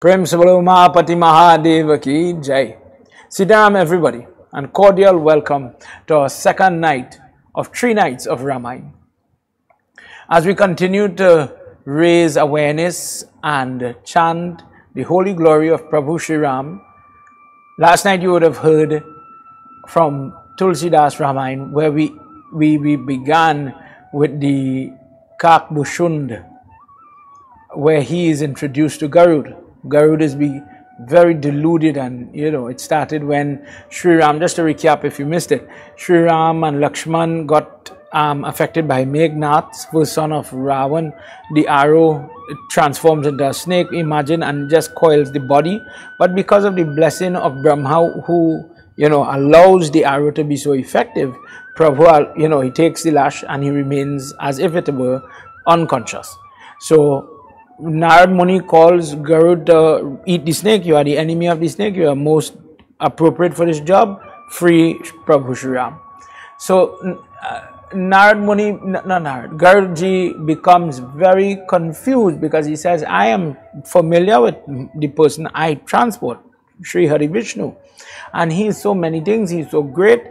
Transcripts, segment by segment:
Prem Sabalo Mahapati Mahadeva ki Jai. Siddham everybody and cordial welcome to our second night of 3 nights of Ramayana. As we continue to raise awareness and chant the holy glory of Prabhu Shri Ram, last night you would have heard from Tulsidas Ramayan where we began with the kakabhsundi, where he is introduced to Garud. Garud is very deluded, and it started when Sri Ram, just to recap if you missed it, Sri Ram and Lakshman got affected by Yagnas, first son of Ravan. The arrow transforms into a snake, imagine, and just coils the body. But because of the blessing of Brahma, who allows the arrow to be so effective, Prabhu, he takes the lash and he remains as if it were unconscious. So Narad Muni calls Garud to eat the snake. You are the enemy of the snake. You are most appropriate for this job. Free Prabhu Shri Ram. So Narad Muni, Garud ji becomes very confused because he says, I am familiar with the person I transport, Sri Hari Vishnu. And he is so many things. He is so great.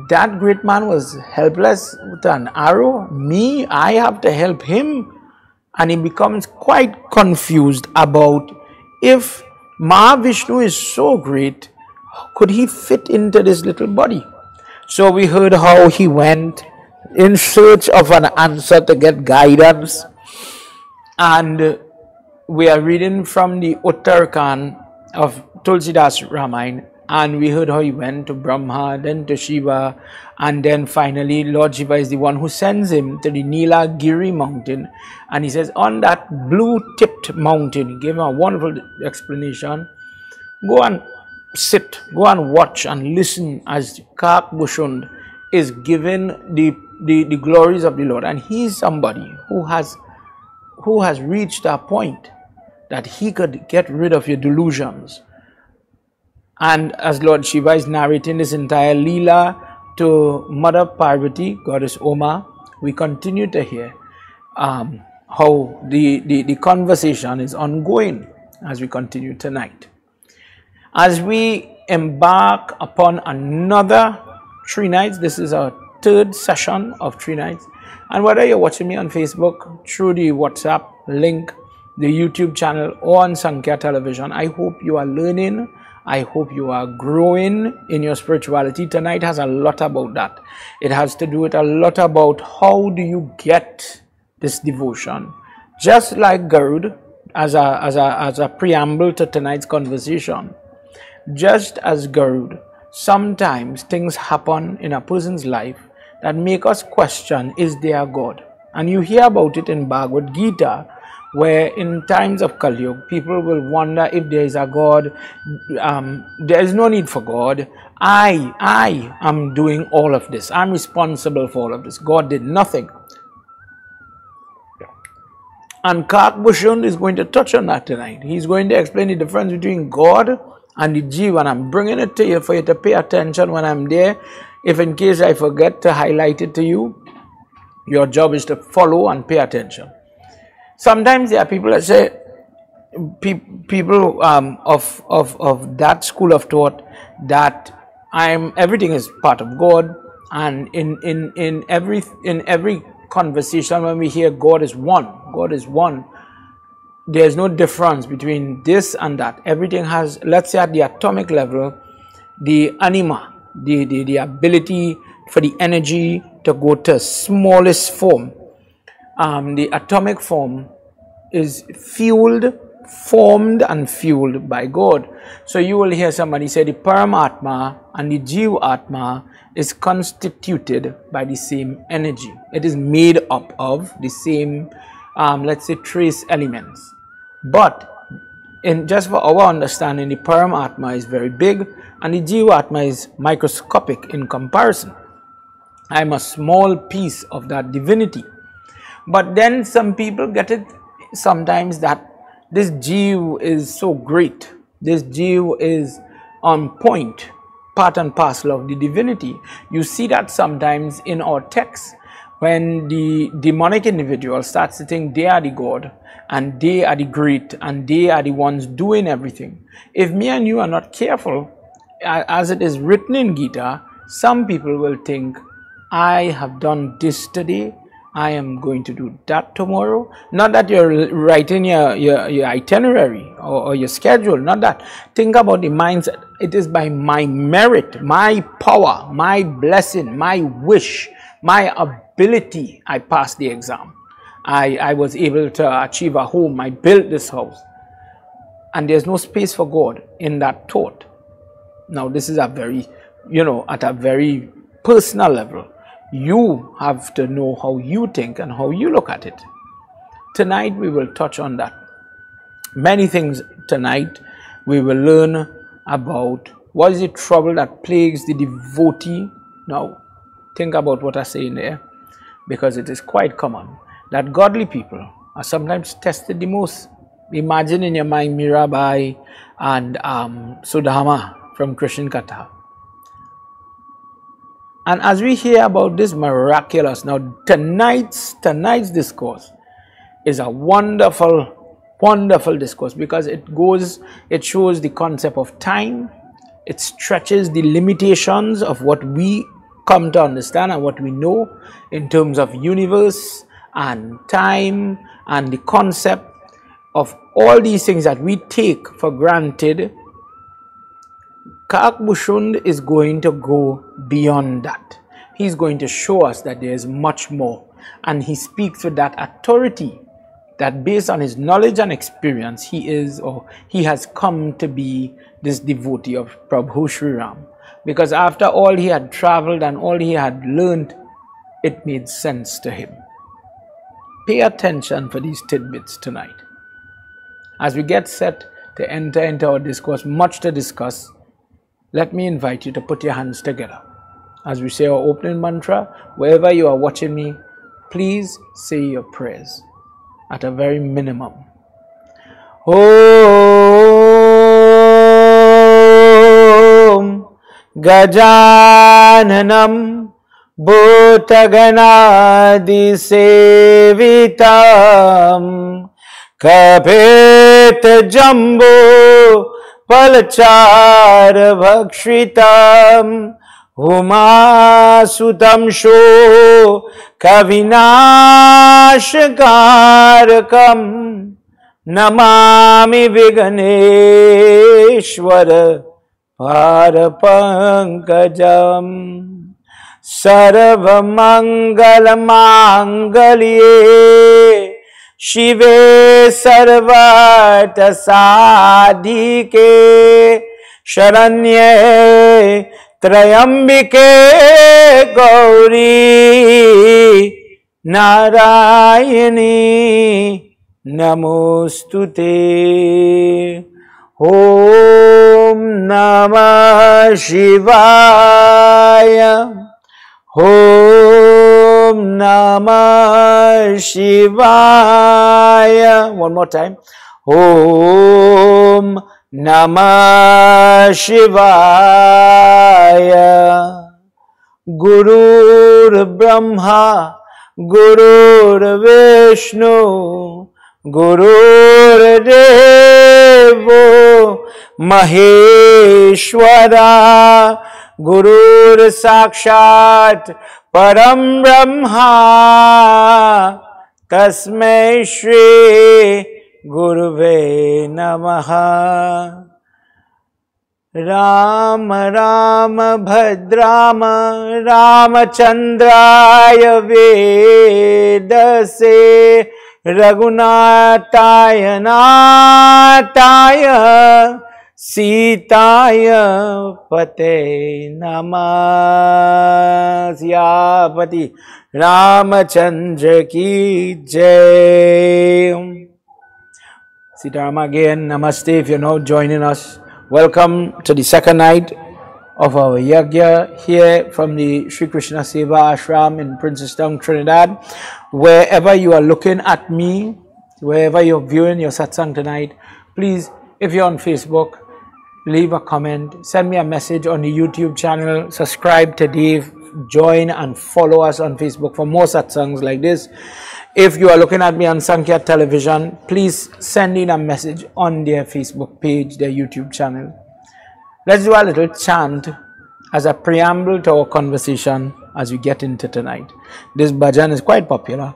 That great man was helpless with an arrow. Me, I have to help him. And he becomes quite confused about if Mahavishnu is so great, could he fit into this little body? So we heard how he went in search of an answer to get guidance. And we are reading from the Uttara of Tulsidas Ramayan. And we heard how he went to Brahma, then to Shiva, and then finally Lord Shiva is the one who sends him to the Nilagiri mountain. And he says, on that blue-tipped mountain, he gave him a wonderful explanation, go and sit, go and watch and listen as kakabhsundi is given the glories of the Lord. And he is somebody who has reached a point that he could get rid of your delusions. And as Lord Shiva is narrating this entire Leela to Mother Parvati, Goddess Oma, we continue to hear how the conversation is ongoing as we continue tonight. As we embark upon another 3 nights, this is our 3rd session of 3 nights. And whether you're watching me on Facebook, through the WhatsApp link, the YouTube channel, or on Sankhya Television, I hope you are learning. I hope you are growing in your spirituality. Tonight has a lot about that. It has to do with a lot about how do you get this devotion. Just like Garud, as a preamble to tonight's conversation, just as Garud, sometimes things happen in a person's life that make us question, is there a God? And you hear about it in Bhagavad Gita, where in times of Kali Yuga, people will wonder if there is a God. There is no need for God. I am doing all of this. I'm responsible for all of this. God did nothing. And kakabhsundi is going to touch on that tonight. He's going to explain the difference between God and the Jiva. And I'm bringing it to you for you to pay attention when I'm there. If in case I forget to highlight it to you, your job is to follow and pay attention. Sometimes there are people that say, people of that school of thought that everything is part of God, and in every conversation when we hear God is one, there's no difference between this and that. Everything has, let's say at the atomic level, the anima, the ability for the energy to go to smallest form. The atomic form is formed and fueled by God. So you will hear somebody say the Paramatma and the Jivatma is constituted by the same energy. It is made up of the same, let's say, trace elements. But just for our understanding, the Paramatma is very big and the Jivatma is microscopic in comparison. I am a small piece of that divinity. But then some people get it sometimes that this Jeev is so great. This Jeev is on point, part and parcel of the divinity. You see that sometimes in our texts when the demonic individual starts to think they are the God and they are the great, and they are the ones doing everything. If me and you are not careful, as it is written in Gita, some people will think, I have done this today, I am going to do that tomorrow. Not that you're writing your itinerary or your schedule, not that. Think about the mindset. It is by my merit, my power, my blessing, my wish, my ability, I passed the exam. I was able to achieve a home. I built this house. And there's no space for God in that thought. Now, this is a very, at a very personal level. You have to know how you think and how you look at it. Tonight, we will touch on that. Many things tonight. We will learn about what is the trouble that plagues the devotee. Now, think about what I say in there, because it is quite common that godly people are sometimes tested the most. Imagine in your mind Mirabai and Sudama from Krishna Katha. And as we hear about this miraculous, now tonight's discourse is a wonderful, wonderful discourse, because it shows the concept of time. It stretches the limitations of what we come to understand and what we know in terms of universe and time and the concept of all these things that we take for granted. Kakabhsundi is going to go beyond that. He's going to show us that there is much more, and he speaks with that authority that based on his knowledge and experience, he has come to be this devotee of Prabhu Sri Ram. Because after all he had traveled and all he had learned, it made sense to him. Pay attention for these tidbits tonight. As we get set to enter into our discourse, much to discuss, let me invite you to put your hands together. As we say our opening mantra, wherever you are watching me, please say your prayers at a very minimum. Om Gajananam Bhutaganadi Sevitam Kapet Jambo Palachar Bhakshitam Umasutam Sho Kavinashkarakam Namami Viganeshwara Parapankajam Sarvamangalamangaliye Shive Sarvata Sadhike Sharanye Trayambike Gauri Narayani Namostute. Om Namah Shivaya. Om Namah Shivaya. One more time. Om Namah Shivaya. Gurur Brahma, Gurur Vishnu, Gurur Devo Maheshwara, Gurur Sakshat Param Brahma, Tasmai Shri Guruve Namaha. Ram Ram Bhadrama Ramachandraya Vedase Raghunataya Nataya Sitaya Pate Namah. Siyapati Ramachandra ki Jai. Sitaram again. Namaste if you're now joining us. Welcome to the second night of our Yagya here from the Sri Krishna Seva Ashram in Princestown, Trinidad. Wherever you are looking at me, wherever you're viewing your satsang tonight, please, if you're on Facebook, leave a comment, send me a message on the YouTube channel, subscribe to Dave join and follow us on Facebook for more satsangs like this. If you are looking at me on Sankhya Television, please send in a message on their Facebook page, their YouTube channel. Let's do a little chant as a preamble to our conversation as we get into tonight. This bhajan is quite popular,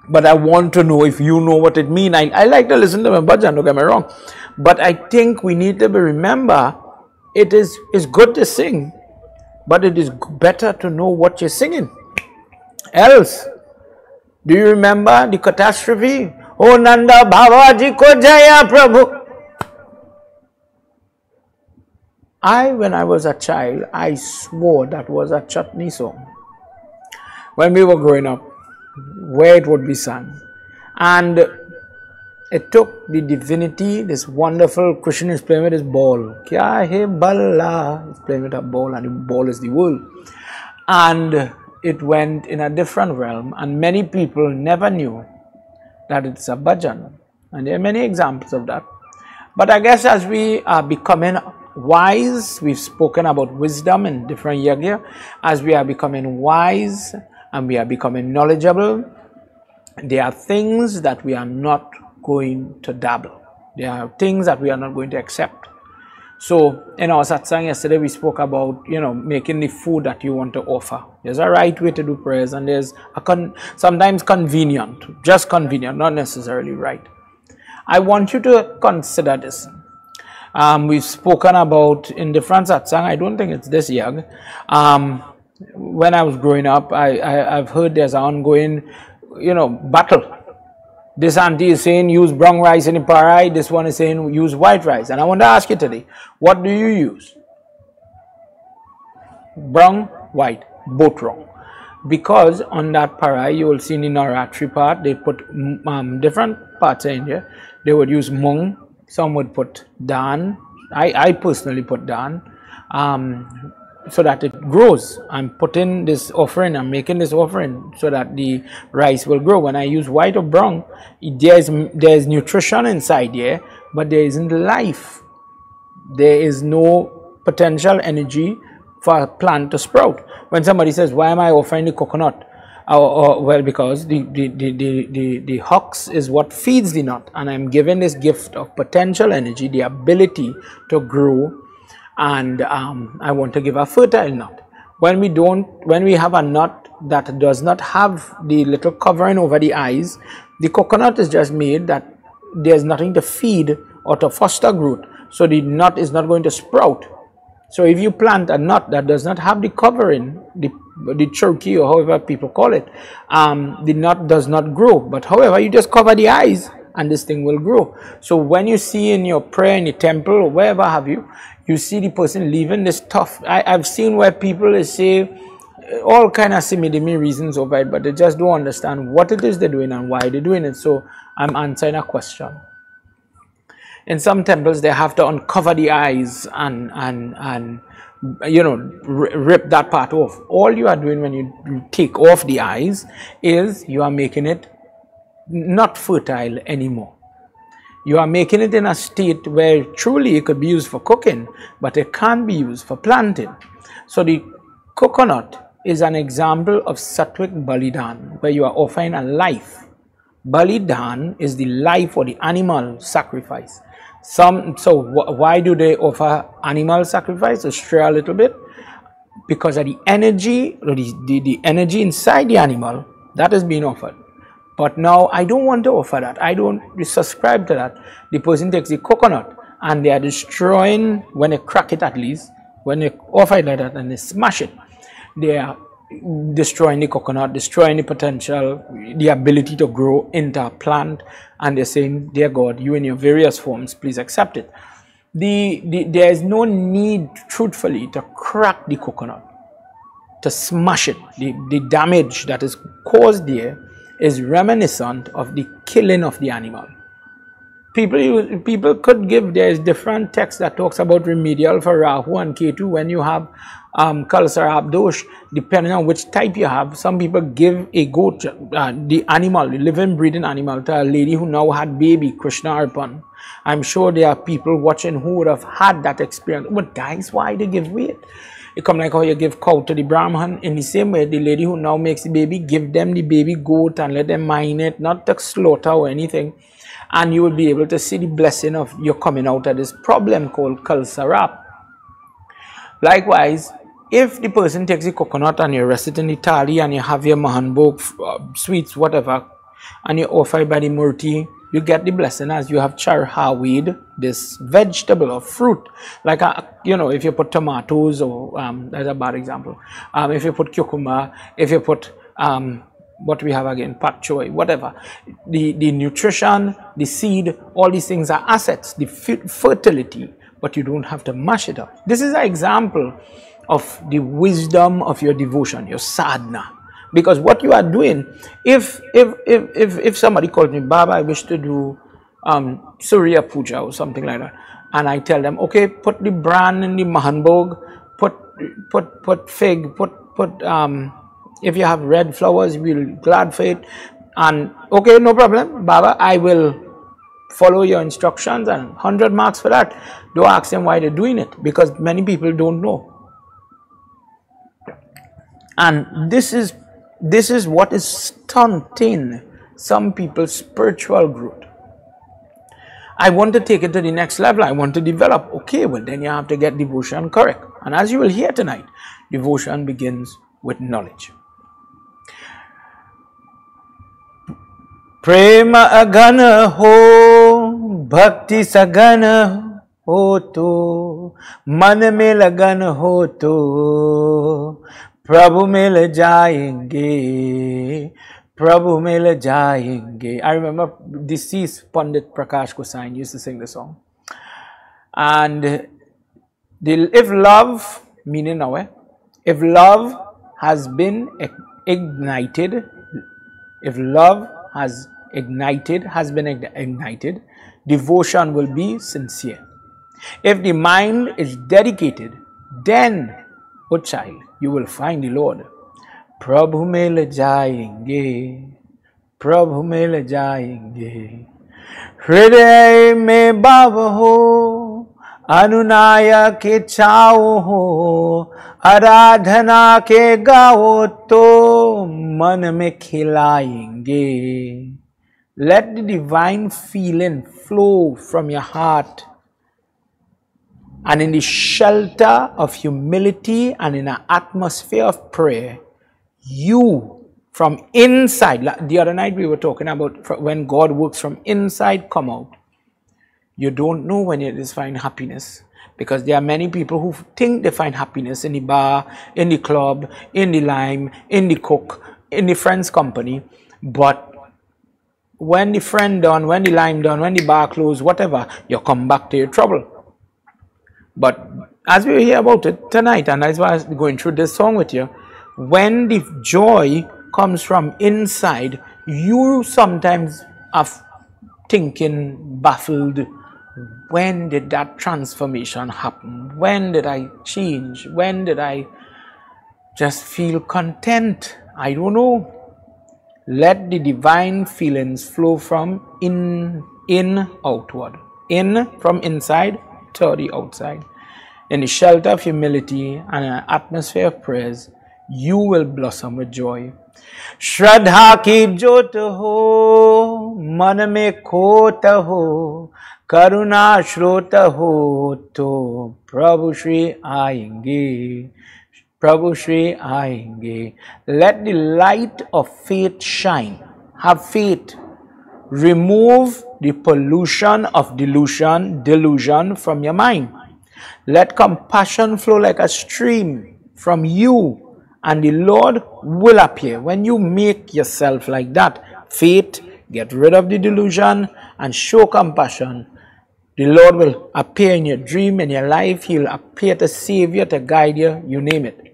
but I want to know if you know what it means. I like to listen to my bhajan, don't get me wrong, but I think we need to remember it is good to sing, but it is better to know what you're singing. Else, do you remember the catastrophe? Oh Nanda Bhavaji ko jaya Prabhu. When I was a child, I swore that was a chutney song when we were growing up, where it would be sung. And it took the divinity, this wonderful Krishna is playing with his ball. Kya hai balla? He's playing with a ball, and the ball is the world. And it went in a different realm, and many people never knew that it's a bhajan. And there are many examples of that. But I guess as we are becoming wise, we've spoken about wisdom in different yagya. As we are becoming wise and we are becoming knowledgeable, there are things that we are not going to dabble. There are things that we are not going to accept. So in our satsang yesterday, we spoke about, making the food that you want to offer. There's a right way to do prayers, and there's sometimes convenient, just convenient, not necessarily right. I want you to consider this. We've spoken about in different satsang. I don't think it's this young. When I was growing up, I've heard there's an ongoing, battle. This auntie is saying use brown rice in the parai. This one is saying use white rice. And I want to ask you today, what do you use? Brown, white, both wrong. Because on that parai, you will see in the Navratri part, they put different parts in here. They would use mung. Some would put dan. I personally put dan, so that it grows. I'm putting this offering, I'm making this offering so that the rice will grow. When I use white or brown, there's nutrition inside here, but there isn't life. There is no potential energy for a plant to sprout. When somebody says, why am I offering the coconut? Well, because the hux is what feeds the nut, and I'm given this gift of potential energy, the ability to grow, and I want to give a fertile nut. When we have a nut that does not have the little covering over the eyes, the coconut is just made that there's nothing to feed or to foster growth, so the nut is not going to sprout. So if you plant a nut that does not have the covering, the turkey or however people call it, the nut does not grow. But however, you just cover the eyes and this thing will grow. So when you see in your prayer in the temple or wherever have you, you see the person leaving this tough. I've seen where people say all kind of simi-dimi reasons over it, but they just don't understand what it is they're doing and why they're doing it. So I'm answering a question. In some temples, they have to uncover the eyes and rip that part off. All you are doing when you take off the eyes is you are making it not fertile anymore. You are making it in a state where truly it could be used for cooking, but it can't be used for planting. So the coconut is an example of Sattvic Balidan, where you are offering a life. Balidan is the life or the animal sacrifice. Why do they offer animal sacrifice? To stray a little bit, because of the energy, or the energy inside the animal that is being offered. But now I don't want to offer that. I don't subscribe to that. The person takes the coconut and they are destroying, when they crack it at least, when they offer it like that and they smash it, they are destroying the coconut, destroying the potential, the ability to grow into a plant, and they're saying, dear God, you in your various forms, please accept it. There is no need, truthfully, to crack the coconut, to smash it. The damage that is caused there is reminiscent of the killing of the animal. People could give, there is different text that talks about remedial for Rahu and Ketu when you have Kalsara Abdosh, depending on which type you have. Some people give a goat, the animal, the living breathing animal, to a lady who now had baby, Krishna Arpan. I'm sure there are people watching who would have had that experience. But that is why they give weight. It come like how you give cow to the Brahman. In the same way, the lady who now makes the baby, give them the baby goat and let them mine it, not to slaughter or anything. And you will be able to see the blessing of you coming out of this problem called Kalsarap. Likewise, if the person takes the coconut and you rest it in the thali and you have your mahanbhog, sweets, whatever, and you offer it by the murti, you get the blessing as you have charhawid, this vegetable or fruit. Like, you know, if you put tomatoes or, that's a bad example. If you put cucumber, if you put, what we have again, pak choy, whatever. The nutrition, the seed, all these things are assets, the fertility, but you don't have to mash it up. This is an example of the wisdom of your devotion, your sadhana. Because what you are doing, if somebody calls me, Baba, I wish to do Surya Puja or something like that, and I tell them, okay, put the bran in the mahanbhog, put fig, if you have red flowers, we'll glad for it, and okay, no problem, Baba, I will follow your instructions, and 100 marks for that. Don't ask them why they're doing it, because many people don't know. And this is what is stunting some people's spiritual growth. I want to take it to the next level. I want to develop. Okay, well then you have to get devotion correct. And as you will hear tonight, devotion begins with knowledge. Prema agana ho, bhakti sagana ho to, man mein lagan ho to, Prabhu mil jayenge, Prabhu mil jayenge. I remember deceased Pandit Prakash Gosine used to sing the song. And if love, meaning now, if love has been ignited, if love has been ignited, devotion will be sincere. If the mind is dedicated, then, oh child, you will find the Lord. Prabhu mil jayenge, Prabhu mil jayenge. Hriday mein bhav ho, anunaya ke chao ho, aradhana ke gao to, man mein khilayenge. Let the divine feeling flow from your heart. And in the shelter of humility and in an atmosphere of prayer, you from inside, the other night we were talking about when God works from inside come out. You don't know when it is find happiness, because there are many people who think they find happiness in the bar, in the club, in the lime, in the cook, in the friend's company. But when the friend done, when the lime done, when the bar closed, whatever, you come back to your trouble. But as we hear about it tonight, and that's why I'm going through this song with you, when the joy comes from inside, you sometimes are thinking, baffled, when did that transformation happen? When did I change? When did I just feel content? I don't know. Let the divine feelings flow from in outward. In from inside to the outside. In the shelter of humility and an atmosphere of prayers, you will blossom with joy. Shraddha ki jyot ho, man mein khot ho, karuna shrot ho to, Prabhu Shri aayenge, Prabhu Shri aayenge. Let the light of faith shine. Have faith. Remove the pollution of delusion from your mind. Let compassion flow like a stream from you, and the Lord will appear. When you make yourself like that, faith, get rid of the delusion and show compassion, the Lord will appear in your dream, in your life. He will appear to save you, to guide you, you name it.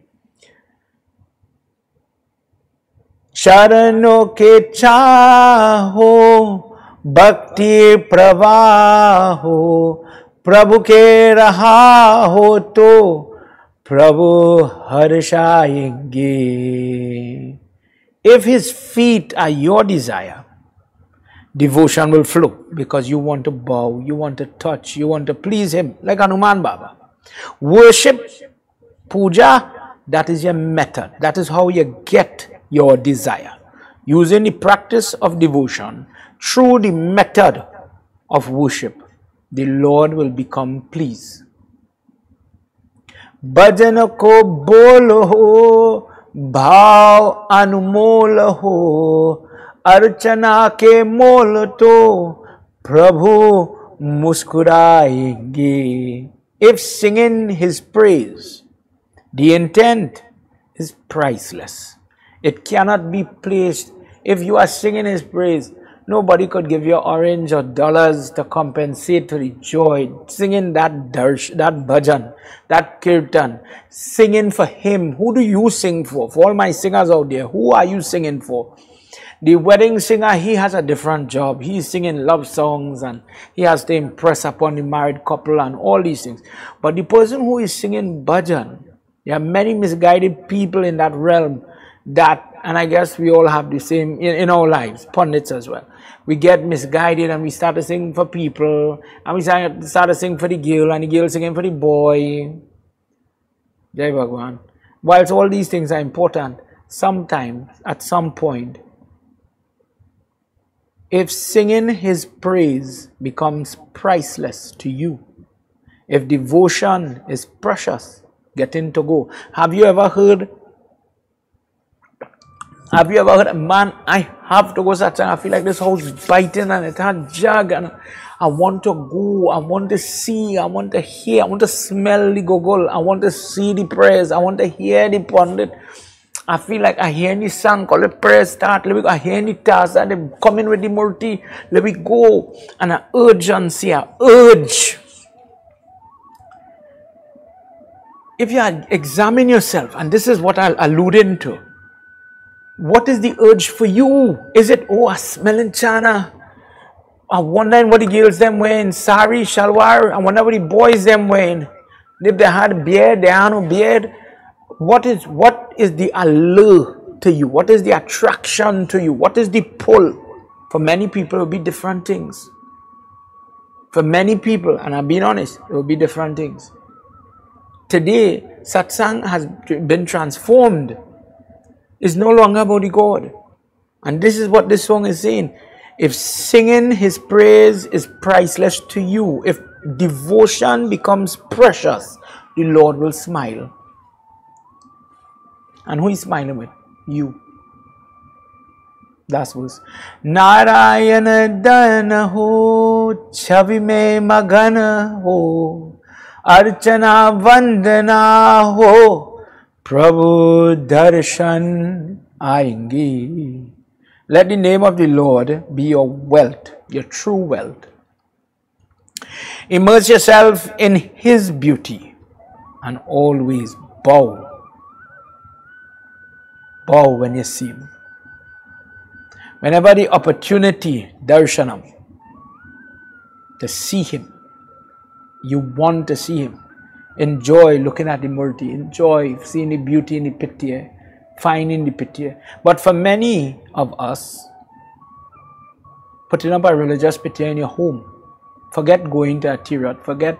Charano ke chaho, bhakti pravaho, Prabhu ke raha ho to, Prabhu harshayenge. If his feet are your desire, devotion will flow, because you want to bow, you want to touch, you want to please him, like Hanuman Baba. Worship Puja, that is your method. That is how you get your desire. Using the practice of devotion through the method of worship, the Lord will become pleased. Bhajan ko bolo ho, bhav anumol ho, archana ke mol to Prabhu muskuraenge. If singing His praise, the intent is priceless. It cannot be placed. If you are singing His praise, nobody could give you orange or dollars to compensate for the joy. Singing that darsh, that bhajan, that kirtan, singing for Him. Who do you sing for? For all my singers out there, who are you singing for? The wedding singer, he has a different job. He's singing love songs and he has to impress upon the married couple and all these things. But the person who is singing bhajan, there are many misguided people in that realm that, and I guess we all have the same in our lives, pundits as well. We get misguided and we start to sing for people, and we start to sing for the girl, and the girl singing for the boy. Jai Bhagwan. Whilst all these things are important, sometimes, at some point, if singing His praise becomes priceless to you, if devotion is precious, getting to go. Have you ever heard, man, I have to go satsang. I feel like this house biting and it had jug and I want to go, I want to see, I want to hear, I want to smell the gogol, I want to see the prayers, I want to hear the pundit. I feel like I hear the song called the prayer start. I hear the task and they come in with the murti. Let me go. And I urgency, I urge. If you examine yourself, and this is what I'll allude into, what is the urge for you? Is it, oh, I'm smelling chana? I'm wondering what the girls them wearing, sari, shalwar. I wonder what the boys them wearing. If they had beard, they have no beard. What is the allure to you? What is the attraction to you? What is the pull? For many people, it will be different things. For many people, and I'm being honest, it will be different things. Today, satsang has been transformed. It's no longer about the God. And this is what this song is saying. If singing His praise is priceless to you, if devotion becomes precious, the Lord will smile. And who is smiling with? You. Last verse. Narayana dana ho, chavi me magana ho, archana vandana ho, Prabhu darshan aayenge. Let the name of the Lord be your wealth, your true wealth. Immerse yourself in His beauty and always bow. Bow when you see Him. Whenever the opportunity, darshanam, to see Him, you want to see Him. Enjoy looking at the murti. Enjoy seeing the beauty in the pitya, finding the pitya. But for many of us, putting up a religious pitya in your home, forget going to a tirat, forget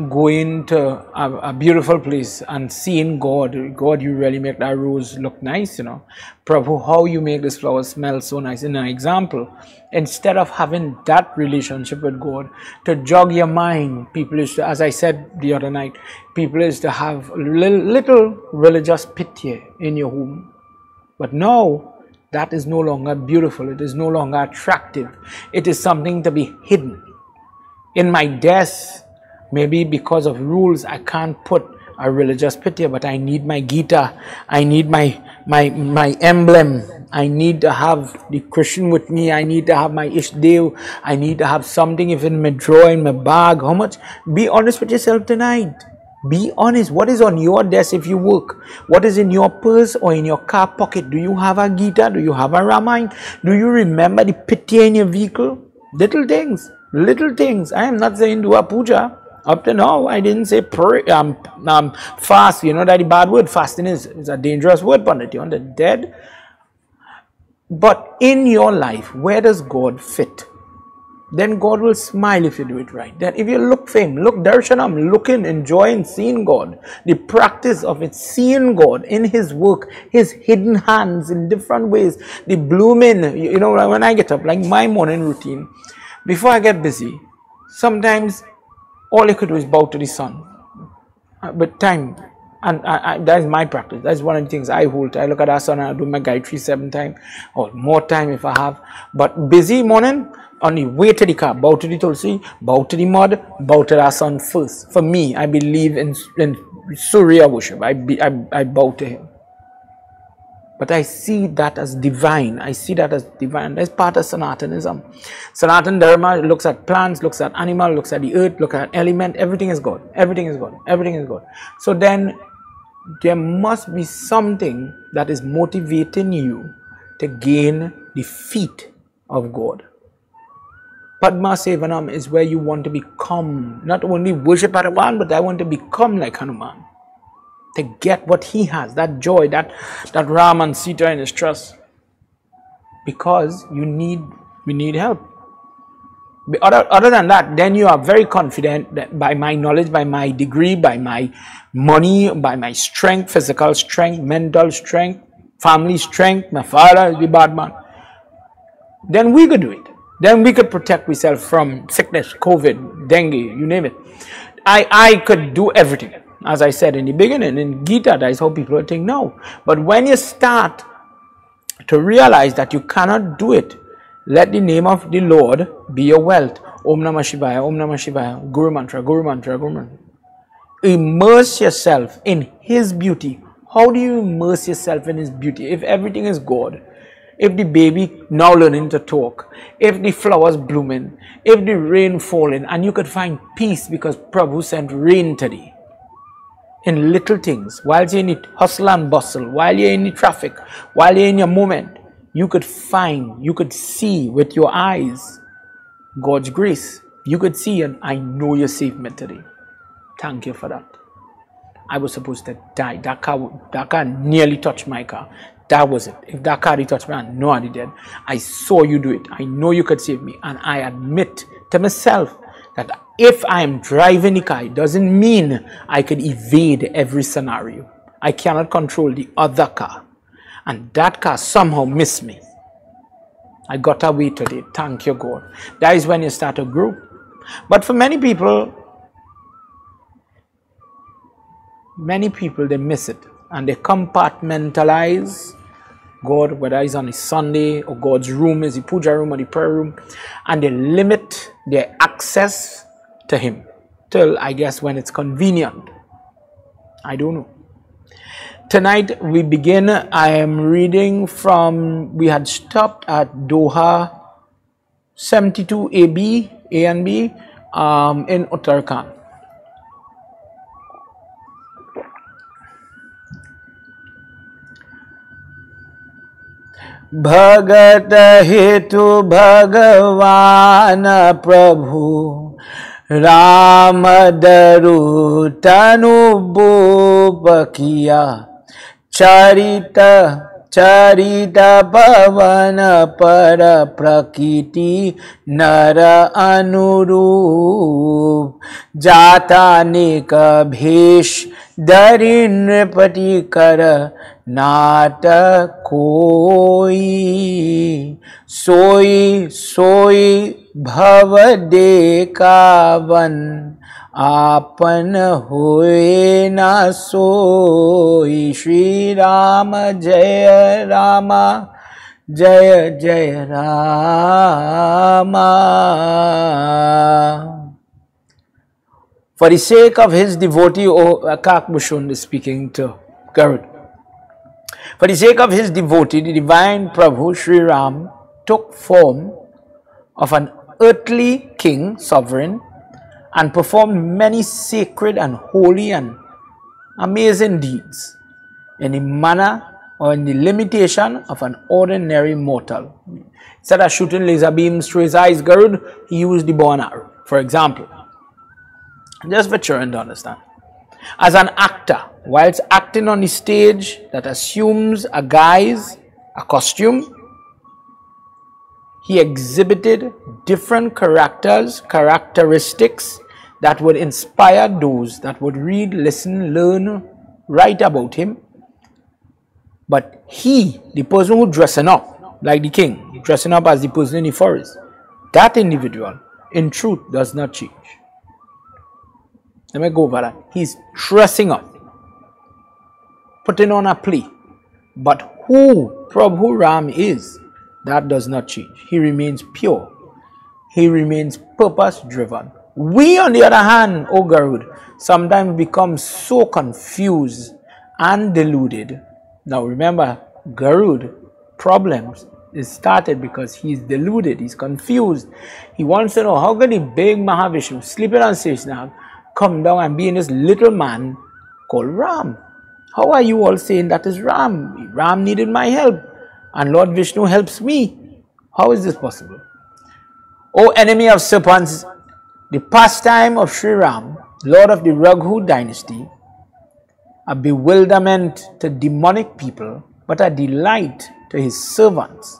going to a beautiful place and seeing God. God, you really make that rose look nice, you know. Prabhu, how you make this flower smell so nice. In an example, instead of having that relationship with God, to jog your mind, people is to, as I said the other night, people is to have little religious pitya in your home. But now, that is no longer beautiful. It is no longer attractive. It is something to be hidden. In my desk, maybe because of rules, I can't put a religious pitya, but I need my Gita, I need my emblem, I need to have the Christian with me, I need to have my Ishdev, I need to have something if in my drawer, in my bag. How much? Be honest with yourself tonight. Be honest. What is on your desk if you work? What is in your purse or in your car pocket? Do you have a Gita? Do you have a Ramayana? Do you remember the pitya in your vehicle? Little things. Little things. I am not saying do a puja. Up to now, I didn't say pray, fast. You know that the bad word fasting is a dangerous word, Pandit. You're on the dead. But in your life, where does God fit? then God will smile if you do it right. Then if you look for Him, look darshanam, looking, enjoying, seeing God, the practice of it, seeing God in His work, His hidden hands in different ways, the blooming, you know, when I get up, like my morning routine, before I get busy, sometimes all I could do is bow to the sun. But time, and that is my practice. That's one of the things I hold. I look at our sun and I do my Gayatri 7 times, or more time if I have. But busy morning, on the way to the car, bow to the Tulsi, bow to the mud, bow to our sun first. For me, I believe in Surya worship. I bow to him. But I see that as divine. I see that as divine. That's part of Sanatanism. Sanatan Dharma looks at plants, looks at animal, looks at the earth, looks at element. Everything is God. Everything is God. Everything is God. So then there must be something that is motivating you to gain the feet of God. Padma Sevanam is where you want to become, not only worship Hanuman, but I want to become like Hanuman. To get what he has, that joy, that Ram and Sita in his trust. Because we need help. Other than that, then you are very confident that by my knowledge, by my degree, by my money, by my strength, physical strength, mental strength, family strength, my father is the bad man. Then we could do it. Then we could protect ourselves from sickness, COVID, dengue, you name it. I could do everything. As I said in the beginning, in Gita, that is how people think now. But when you start to realize that you cannot do it, let the name of the Lord be your wealth. Om Namah Shivaya, Om Namah Shivaya, Guru Mantra, Guru Mantra, Guru Mantra. Immerse yourself in His beauty. How do you immerse yourself in His beauty? If everything is God, if the baby now learning to talk, if the flowers blooming, if the rain falling, and you could find peace because Prabhu sent rain today. In little things, while you're in the hustle and bustle, while you're in the traffic, while you're in your moment, you could find, you could see with your eyes God's grace. You could see, and I know you saved me today. Thank you for that. I was supposed to die. That car nearly touched my car. That was it. If that car touched me, I know I did. I saw you do it. I know you could save me. And I admit to myself that if I am driving the car, it doesn't mean I could evade every scenario. I cannot control the other car. And that car somehow missed me. I got away today. Thank you, God. That is when you start to grow. But for many people, they miss it. And they compartmentalize God, whether it's on a Sunday or God's room is the puja room or the prayer room, and they limit their access to Him till, I guess, when it's convenient. I don't know. Tonight we begin. I am reading from, we had stopped at Doha 72 AB, A and B, in Uttara. भगत हेतु भगवान प्रभु राम दरु तनु बोप किया चरित पवन पर प्रकृति नर अनुरूप जाता नेक भेष धरि नृपति कर नाट कोई सोई भव देखावन आपन होए ना सोई। श्री राम जय रामा जय जय Rama. For the sake of his devotee, kakabhsundi is speaking to Garud. For the sake of his devotee, the divine Prabhu Sri Ram took form of an earthly king, sovereign, and performed many sacred and holy and amazing deeds in the manner or in the limitation of an ordinary mortal. Instead of shooting laser beams through his eyes, Garud, he used the bow and arrow, for example. Just for children to understand. As an actor, whilst acting on the stage that assumes a guise, a costume, he exhibited different characteristics that would inspire those that would read, listen, learn, write about him. But he, the person who dressing up like the king, dressing up as the person in the forest, that individual in truth does not change. Let me go over that. He's dressing up, putting on a play. But who Prabhu Ram is, that does not change. He remains pure. He remains purpose driven. We, on the other hand, O Garud, sometimes become so confused and deluded. Now remember, Garud problems is started because he's deluded, he's confused. He wants to know, how can the big Mahavishnu sleeping on Seshnag come down and be in this little man called Ram? How are you all saying that is Ram? Ram needed my help and Lord Vishnu helps me. How is this possible? O enemy of serpents, the pastime of Sri Ram, Lord of the Raghu dynasty, a bewilderment to demonic people, but a delight to his servants.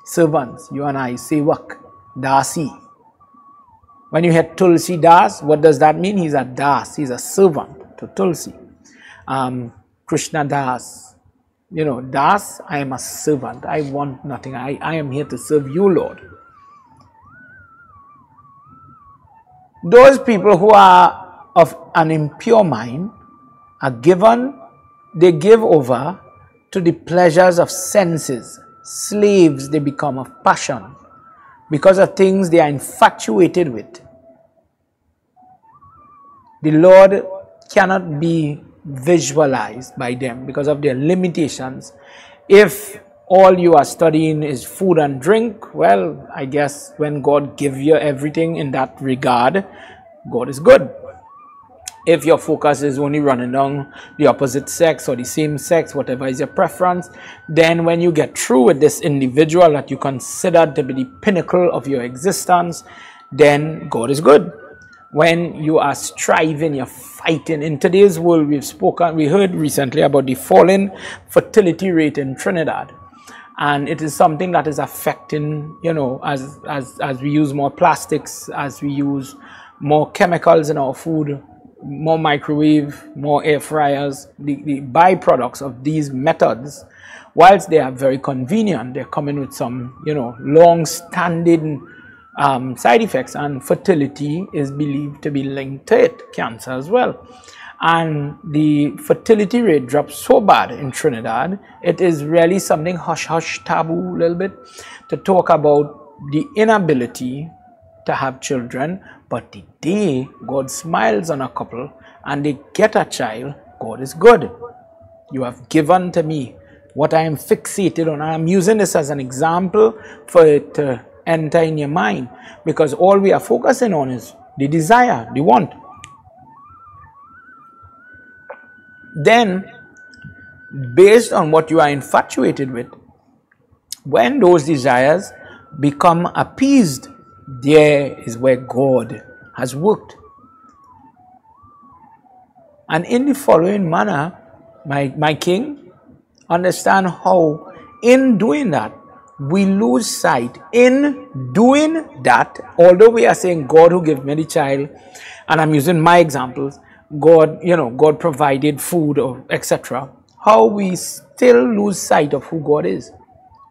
Servants, you and I, Sevak, Dasi. When you hear Tulsidas, what does that mean? He's a Das, he's a servant to Tulsi. Krishna Das, you know, Das, I am a servant, I want nothing, I am here to serve you, Lord. Those people who are of an impure mind are given, they give over to the pleasures of senses. Slaves they become of passion because of things they are infatuated with. The Lord cannot be visualized by them because of their limitations. If all you are studying is food and drink, well, I guess when God gives you everything in that regard, God is good. If your focus is only running down the opposite sex or the same sex, whatever is your preference, then when you get through with this individual that you consider to be the pinnacle of your existence, then God is good. When you are striving, you're fighting. In today's world, we heard recently about the falling fertility rate in Trinidad. And it is something that is affecting, you know, as we use more plastics, as we use more chemicals in our food, more microwave, more air fryers, the byproducts of these methods, whilst they are very convenient, they're coming with some, you know, long-standing side effects, and fertility is believed to be linked to it, cancer as well. And the fertility rate dropped so bad in Trinidad, it is really something hush-hush taboo a little bit to talk about the inability to have children. But the day God smiles on a couple and they get a child, God is good. You have given to me what I am fixated on. I'm using this as an example for it to enter in your mind, because all we are focusing on is the desire, the want. Then, based on what you are infatuated with, when those desires become appeased, there is where God has worked. And in the following manner, my king, understand how in doing that, we lose sight. In doing that, although we are saying God who gave me the child, and I'm using my examples, God, you know, God provided food or etc., how we still lose sight of who God is.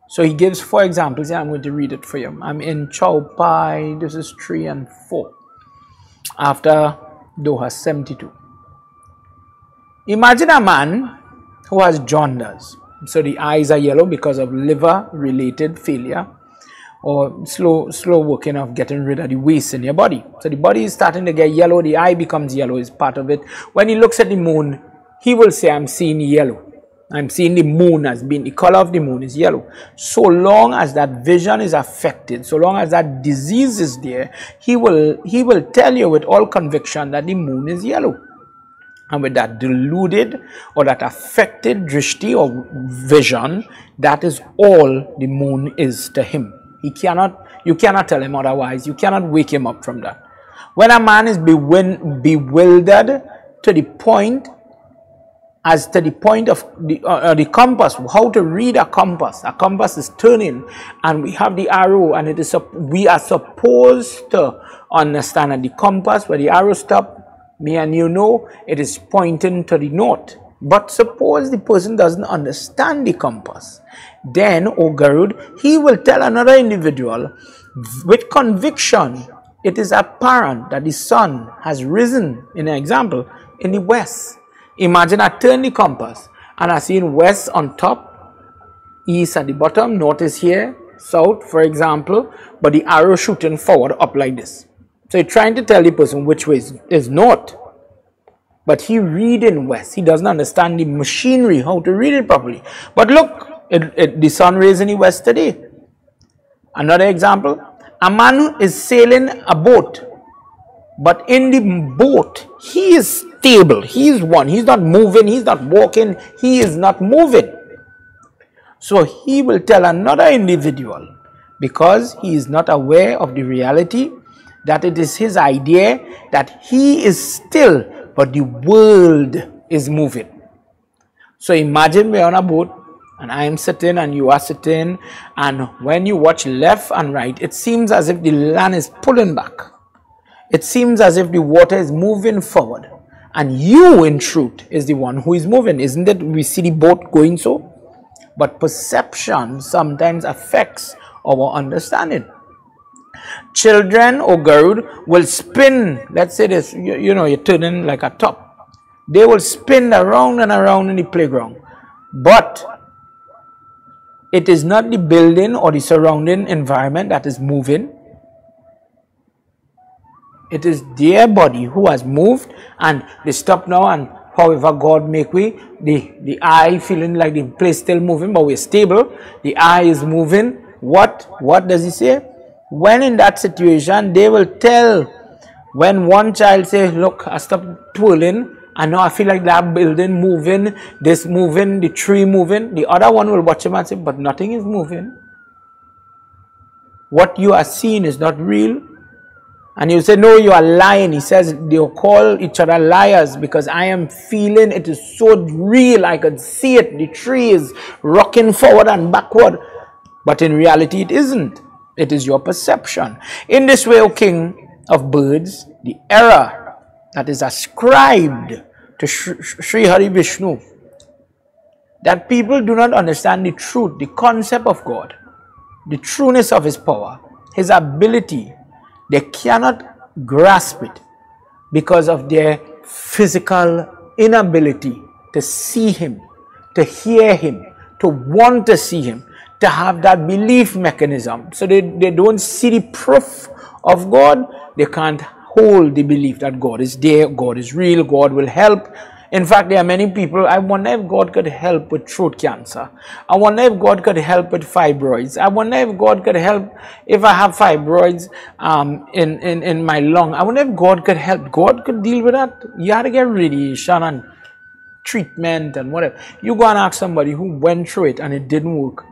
So he gives 4 examples. Yeah, I'm going to read it for you. I'm in Chaupai, this is 3 and 4, after Doha 72. Imagine a man who has jaundice. So the eyes are yellow because of liver-related failure or slow working of getting rid of the waste in your body. So the body is starting to get yellow, the eye becomes yellow, is part of it. When he looks at the moon, he will say, I'm seeing yellow. I'm seeing the moon as being, the color of the moon is yellow. So long as that vision is affected, so long as that disease is there, he will tell you with all conviction that the moon is yellow. And with that deluded or that affected drishti or vision, that is all the moon is to him. You cannot tell him otherwise. You cannot wake him up from that. When a man is bewildered to the point as to the point of the compass, how to read a compass. A compass is turning, and we have the arrow, and it is we are supposed to understand that the compass, where the arrow stops, me and you know it is pointing to the north. But suppose the person doesn't understand the compass, then, O Garud, he will tell another individual with conviction, it is apparent that the sun has risen, in an example, in the west. Imagine I turn the compass and I see west on top, east at the bottom, north is here, south, for example, but the arrow shooting forward up like this. So you're trying to tell the person which way is north, but he reading west. He doesn't understand the machinery, how to read it properly. But look, the sun rays in the west today. Another example, a man is sailing a boat, but in the boat, he is stable. He is one. He's not moving. He's not walking. He is not moving. So he will tell another individual, because he is not aware of the reality, that it is his idea that he is still, but the world is moving. So imagine we're on a boat, and I am sitting and you are sitting, and when you watch left and right, it seems as if the land is pulling back. It seems as if the water is moving forward, and you in truth is the one who is moving. Isn't it? We see the boat going so, but perception sometimes affects our understanding. Children, or Garud, will spin. Let's say this, you know, you're turning like a top. They will spin around and around in the playground, but it is not the building or the surrounding environment that is moving. It is their body who has moved, and they stop now, and however God make way, the eye feeling like the place still moving, but we're stable. The eye is moving. What does he say? When in that situation, they will tell, when one child says, look, I stopped twirling, and now I feel like that building moving, this moving, the tree moving. The other one will watch him and say, but nothing is moving. What you are seeing is not real. And you say, no, you are lying. He says, they'll call each other liars, because I am feeling it is so real. I can see it. The tree is rocking forward and backward. But in reality, it isn't. It is your perception. In this way, O King of birds, the error that is ascribed to Sri Hari Vishnu, that people do not understand the truth, the concept of God, the trueness of His power, His ability. They cannot grasp it because of their physical inability to see Him, to hear Him, to want to see Him, to have that belief mechanism. So they don't see the proof of God. They can't hold the belief that God is there, God is real, God will help. In fact, there are many people, I wonder if God could help with throat cancer. I wonder if God could help with fibroids. I wonder if God could help if I have fibroids in my lung. I wonder if God could help. God could deal with that. You have to get radiation and treatment and whatever. You go and ask somebody who went through it and it didn't work.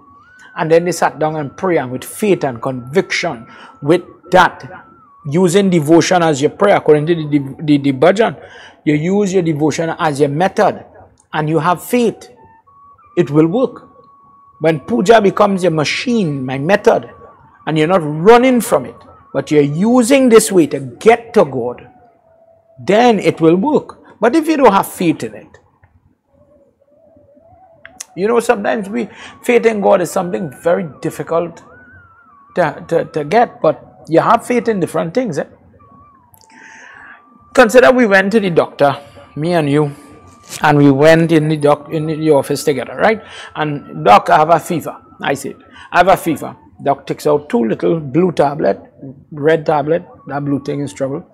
And then they sat down and pray, and with faith and conviction, with that, using devotion as your prayer, according to the bhajan, you use your devotion as your method, and you have faith, it will work. When puja becomes your machine, my method, and you're not running from it, but you're using this way to get to God, then it will work. But if you don't have faith in it, you know, sometimes faith in God is something very difficult to get, but you have faith in different things. Consider we went to the doctor, me and you, and we went in the office together, right? And doc, I have a fever. I said, I have a fever. Doc takes out 2 little blue tablet, red tablet. That blue thing is trouble.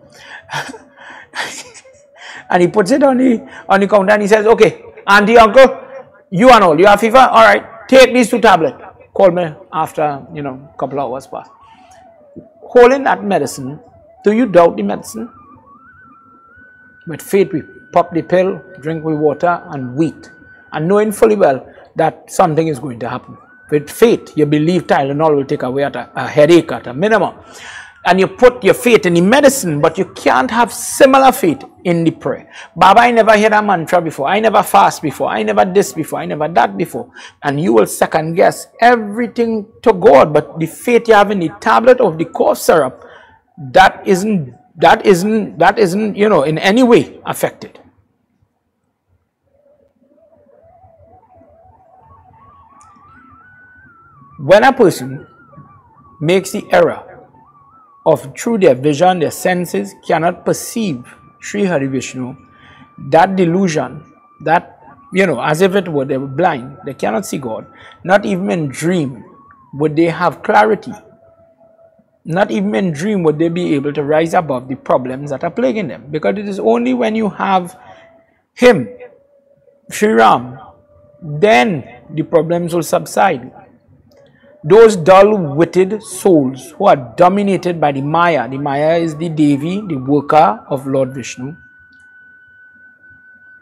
And he puts it on the counter, and he says, okay, auntie, uncle, you and all, you have fever? All right, take these 2 tablets. Call me after, a couple of hours pass. Holding that medicine, do you doubt the medicine? With faith, we pop the pill, drink with water, and wait. And knowing fully well that something is going to happen. With faith, you believe Tylenol will take away a headache at a minimum. And you put your faith in the medicine, but you can't have similar faith in the prayer. Baba, I never heard a mantra before. I never fast before. I never this before. I never that before. And you will second guess everything to God. But the faith you have in the tablet of the cough syrup, that isn't, you know, in any way affected. When a person makes the error of through their vision, their senses cannot perceive Sri Hari Vishnu, that delusion, that, you know, as if it were they were blind, they cannot see God. Not even in dream would they have clarity. Not even in dream would they be able to rise above the problems that are plaguing them. Because it is only when you have Him, Sri Ram, then the problems will subside. Those dull-witted souls who are dominated by the Maya is the Devi, the worker of Lord Vishnu,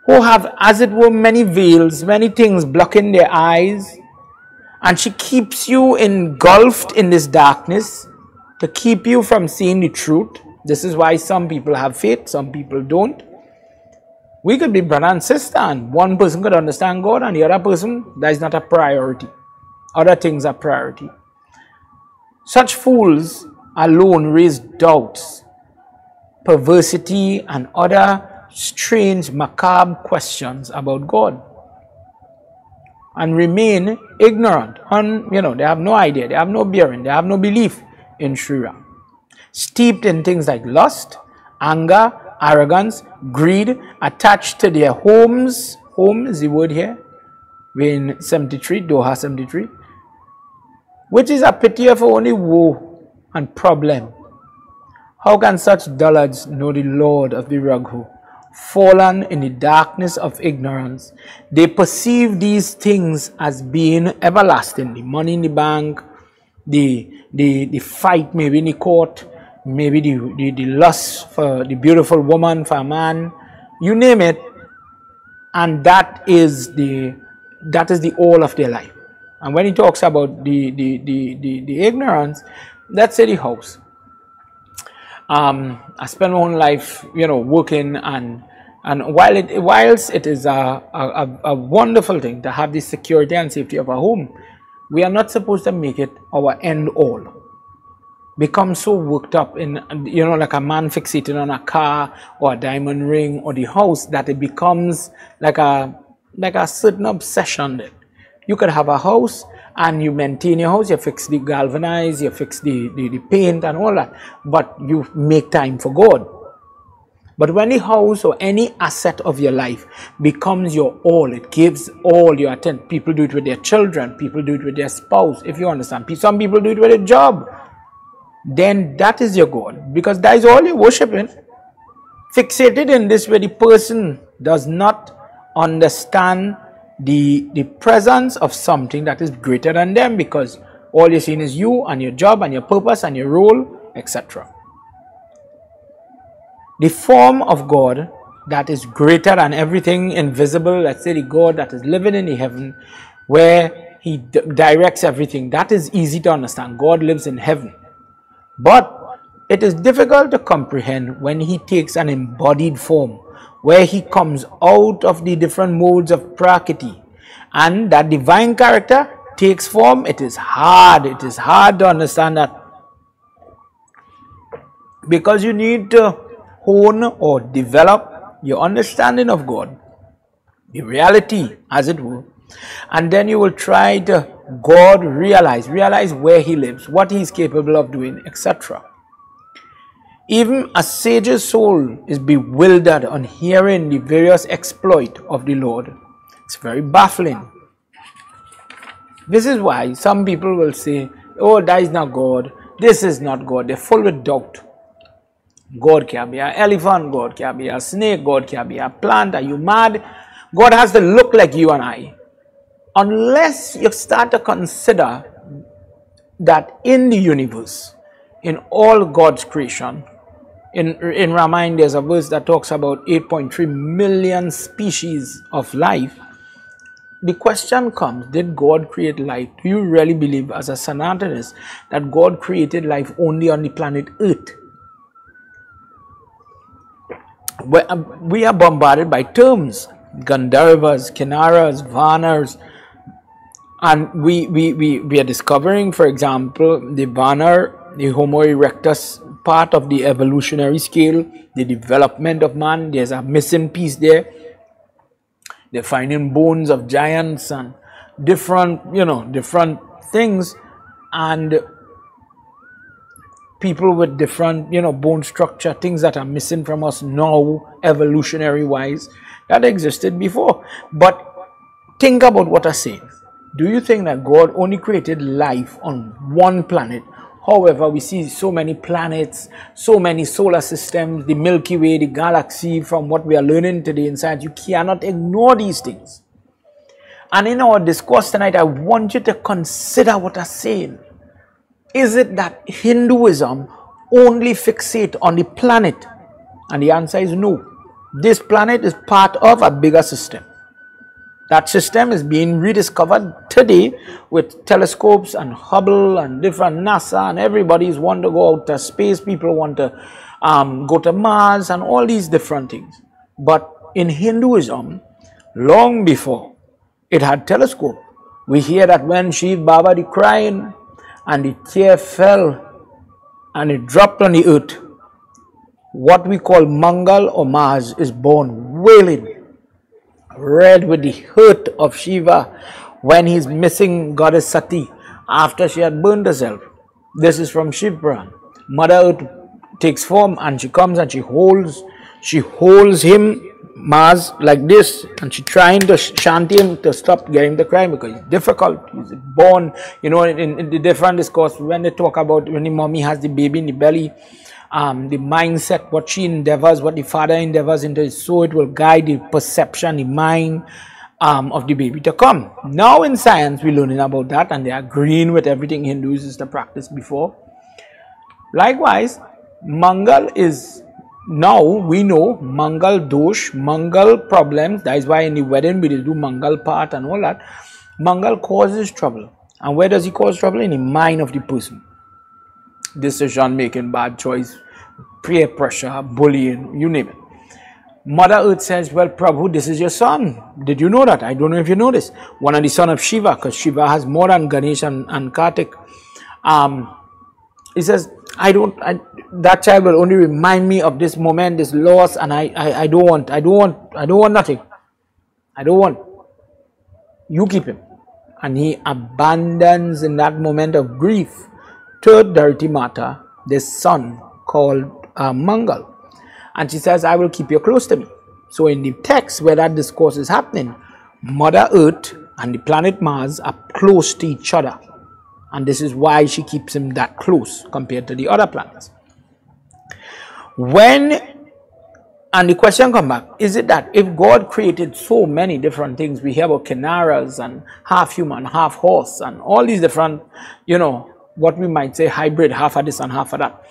who have, as it were, many veils, many things blocking their eyes, and she keeps you engulfed in this darkness to keep you from seeing the truth. This is why some people have faith, some people don't. We could be brother and sister, and one person could understand God, and the other person, that is not a priority. Other things are priority. Such fools alone raise doubts, perversity, and other strange, macabre questions about God, and remain ignorant. You know, they have no idea, they have no bearing, they have no belief in Sri Ram. Steeped in things like lust, anger, arrogance, greed, attached to their homes. Home is the word here. We're in 73, Doha 73. Which is a pity of only woe and problem. How can such dullards know the Lord of the Raghu? Fallen in the darkness of ignorance, they perceive these things as being everlasting. The money in the bank, the fight maybe in the court, maybe the lust for the beautiful woman, for a man, you name it, and that is the all of their life. And when he talks about the ignorance, that's the house. I spent my own life, you know, working, and whilst it is a wonderful thing to have the security and safety of a home, we are not supposed to make it our end all. Become so worked up in, you know, like a man fixated on a car or a diamond ring or the house, that it becomes like a certain obsession then. You could have a house and you maintain your house, you fix the galvanize, you fix the paint and all that, but you make time for God. But when the house or any asset of your life becomes your all, it gives all your attention. People do it with their children, people do it with their spouse, if you understand. Some people do it with a job. Then that is your God, because that is all you're worshiping. Fixated in this way, the person does not understand the presence of something that is greater than them, because all you're seeing is you and your job and your purpose and your role, etc. The form of God that is greater than everything invisible, let's say the God that is living in the heaven, where He directs everything, that is easy to understand. God lives in heaven. But it is difficult to comprehend when He takes an embodied form, where He comes out of the different modes of Prakriti, and that divine character takes form. It is hard to understand that, because you need to hone or develop your understanding of God, the reality as it were, and then you will try to realize where He lives, what He is capable of doing, etc. Even a sage's soul is bewildered on hearing the various exploits of the Lord. It's very baffling. This is why some people will say, oh, that is not God, this is not God. They're full with doubt. God can be an elephant, God can be a snake, God can be a plant. Are you mad? God has to look like you and I. Unless you start to consider that in the universe, in all God's creation, in Ramayana, there's a verse that talks about 8.3 million species of life. The question comes, did God create life? Do you really believe as a Sanatanist that God created life only on the planet Earth? We are bombarded by terms, Gandharvas, Kinnaras, Vanas, and we are discovering, for example, the Vanar, the Homo erectus part of the evolutionary scale, the development of man. There's a missing piece there. They're finding bones of giants and different things, and people with different, bone structure, things that are missing from us now, evolutionary wise, that existed before. But think about what I'm saying. Do you think that God only created life on one planet? However, we see so many planets, so many solar systems, the Milky Way, the galaxy, from what we are learning today in science. You cannot ignore these things. And in our discourse tonight, I want you to consider what I'm saying. Is it that Hinduism only fixates on the planet? And the answer is no. This planet is part of a bigger system. That system is being rediscovered today with telescopes and Hubble and different NASA, and everybody's want to go out to space. People want to go to Mars and all these different things. But in Hinduism, long before it had telescope, we hear that when Shiv Baba is crying and the tear fell and it dropped on the earth, what we call Mangal or Mars is born wailing, red with the hurt of Shiva when he's missing goddess Sati after she had burned herself. This is from Shiv Puran. Mother Earth takes form and she comes and she holds him, Mars, like this, and she trying to shanty him to stop getting the cry because it's difficult. He's born, in the different discourse when they talk about when the mommy has the baby in the belly, the mindset, what she endeavors, what the father endeavors into, so it will guide the perception, the mind of the baby to come. Now in science, we're learning about that, and they are agreeing with everything Hindus used to practice before. Likewise, Mangal is, now we know, Mangal dosh, Mangal problems. That is why in the wedding we do Mangal part and all that. Mangal causes trouble. And where does he cause trouble? In the mind of the person. Decision making, bad choice, peer pressure, bullying, you name it. Mother Earth says, well, Prabhu, this is your son. Did you know that? I don't know if you know this. One of the son of Shiva, because Shiva has more than Ganesh and Kartik. He says, that child will only remind me of this moment, this loss, and I don't want nothing. I don't want. You keep him. And he abandons in that moment of grief to Dharti Mata, this son called Mangal. And she says, I will keep you close to me. So in the text where that discourse is happening, Mother Earth and the planet Mars are close to each other. And this is why she keeps him that close compared to the other planets. And the question comes back, is it that if God created so many different things, we hear about Kinnaras and half human, half horse, and all these different, what we might say hybrid, half of this and half of that.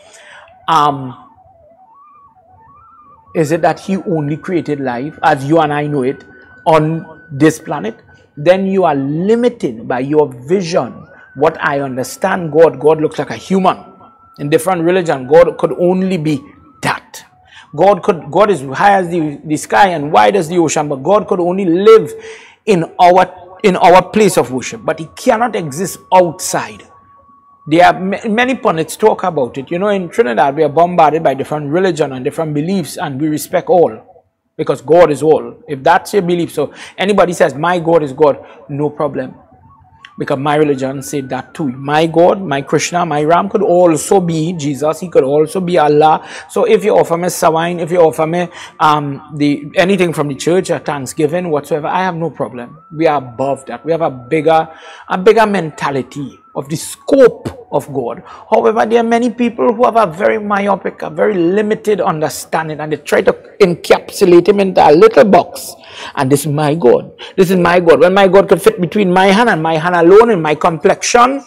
Is it that he only created life, as you and I know it, on this planet? Then you are limited by your vision. What I understand God looks like a human. In different religion, God could only be that. God is high as the sky and wide as the ocean, but God could only live in our place of worship, but he cannot exist outside. There are many pundits talk about it. In Trinidad, we are bombarded by different religion and different beliefs, and we respect all because God is all. If that's your belief, so anybody says, my God is God, no problem. Because my religion said that too. My God, my Krsna, my Ram could also be Jesus. He could also be Allah. So if you offer me sawine, if you offer me anything from the church or Thanksgiving, whatsoever, I have no problem. We are above that. We have a bigger mentality of the scope of God. However, there are many people who have a very myopic, a very limited understanding, and they try to encapsulate him into a little box. And this is my God. This is my God. When my God could fit between my hand and my hand alone in my complexion,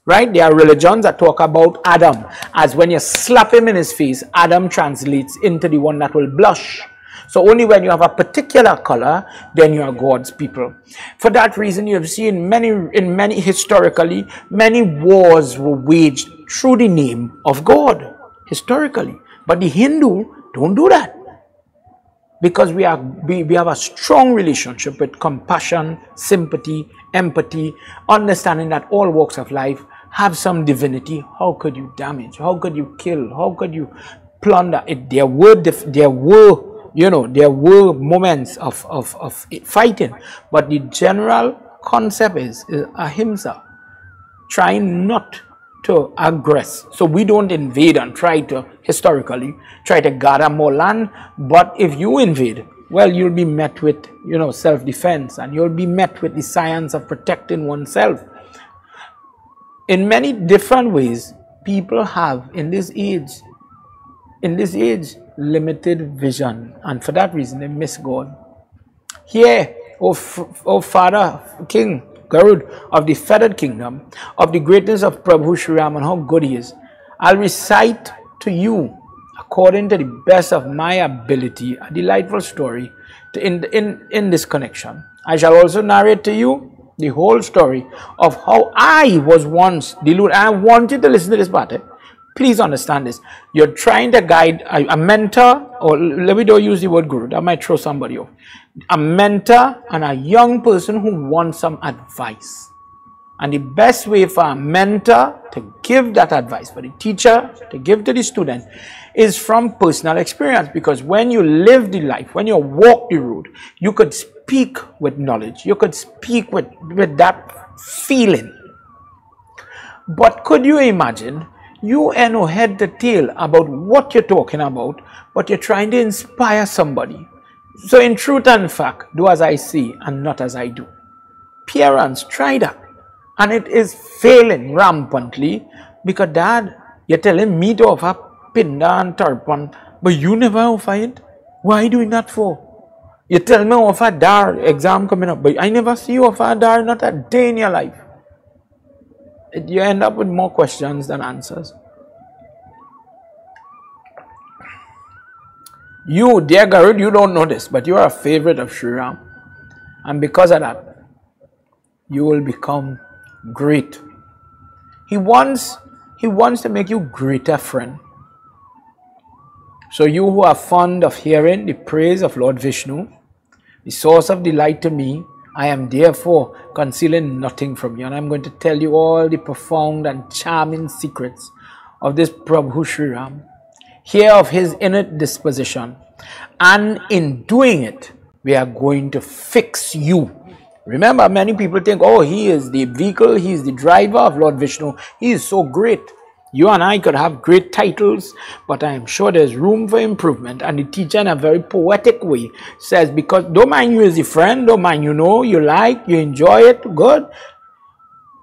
right? There are religions that talk about Adam, as when you slap him in his face, Adam translates into the one that will blush. So only when you have a particular color, then you are God's people. For that reason, you have seen historically, many wars were waged through the name of God, historically. But the Hindu don't do that. because we have a strong relationship with compassion, sympathy, empathy, understanding that all walks of life have some divinity. How could you damage? How could you kill? How could you plunder? There were moments of fighting, but the general concept is ahimsa, trying not to aggress. So we don't invade and try to historically try to gather more land. But if you invade, well, you'll be met with self-defense, and you'll be met with the science of protecting oneself. In many different ways, people have in this age limited vision, and for that reason they miss God. Here, O Father King Garud of the feathered kingdom, of the greatness of Prabhu Sri Ram and how good he is, I'll recite to you, according to the best of my ability, a delightful story in this connection. I shall also narrate to you the whole story of how I was once deluded. I want you to listen to this part. Please understand this. You're trying to guide a mentor, or let me don't use the word guru, that might throw somebody off. A mentor and a young person who wants some advice. And the best way for a mentor to give that advice, for the teacher to give to the student, is from personal experience. Because when you live the life, when you walk the road, you could speak with knowledge. You could speak with that feeling. But could you imagine, you know head to tail about what you're talking about, but you're trying to inspire somebody. So in truth and fact, do as I say and not as I do. Parents, try that. And it is failing rampantly, because Dad, you're telling me to offer pinda and tarpan, but you never offer it. Why are you doing that for? You tell me offer dar, exam coming up, but I never see you offer dar, not a day in your life. You end up with more questions than answers. You, dear Garud, you don't know this, but you are a favorite of Sri Ram. And because of that, you will become great. He wants to make you greater, friend. So you who are fond of hearing the praise of Lord Vishnu, the source of delight to me, I am therefore concealing nothing from you, and I'm going to tell you all the profound and charming secrets of this Prabhu Sri Ram. Hear of his innate disposition, and in doing it, we are going to fix you. Remember, many people think, oh, he is the vehicle, he is the driver of Lord Vishnu, he is so great. You and I could have great titles, but I am sure there's room for improvement. And the teacher, in a very poetic way, says, because don't mind you as a friend, don't mind you know, you like, you enjoy it, good.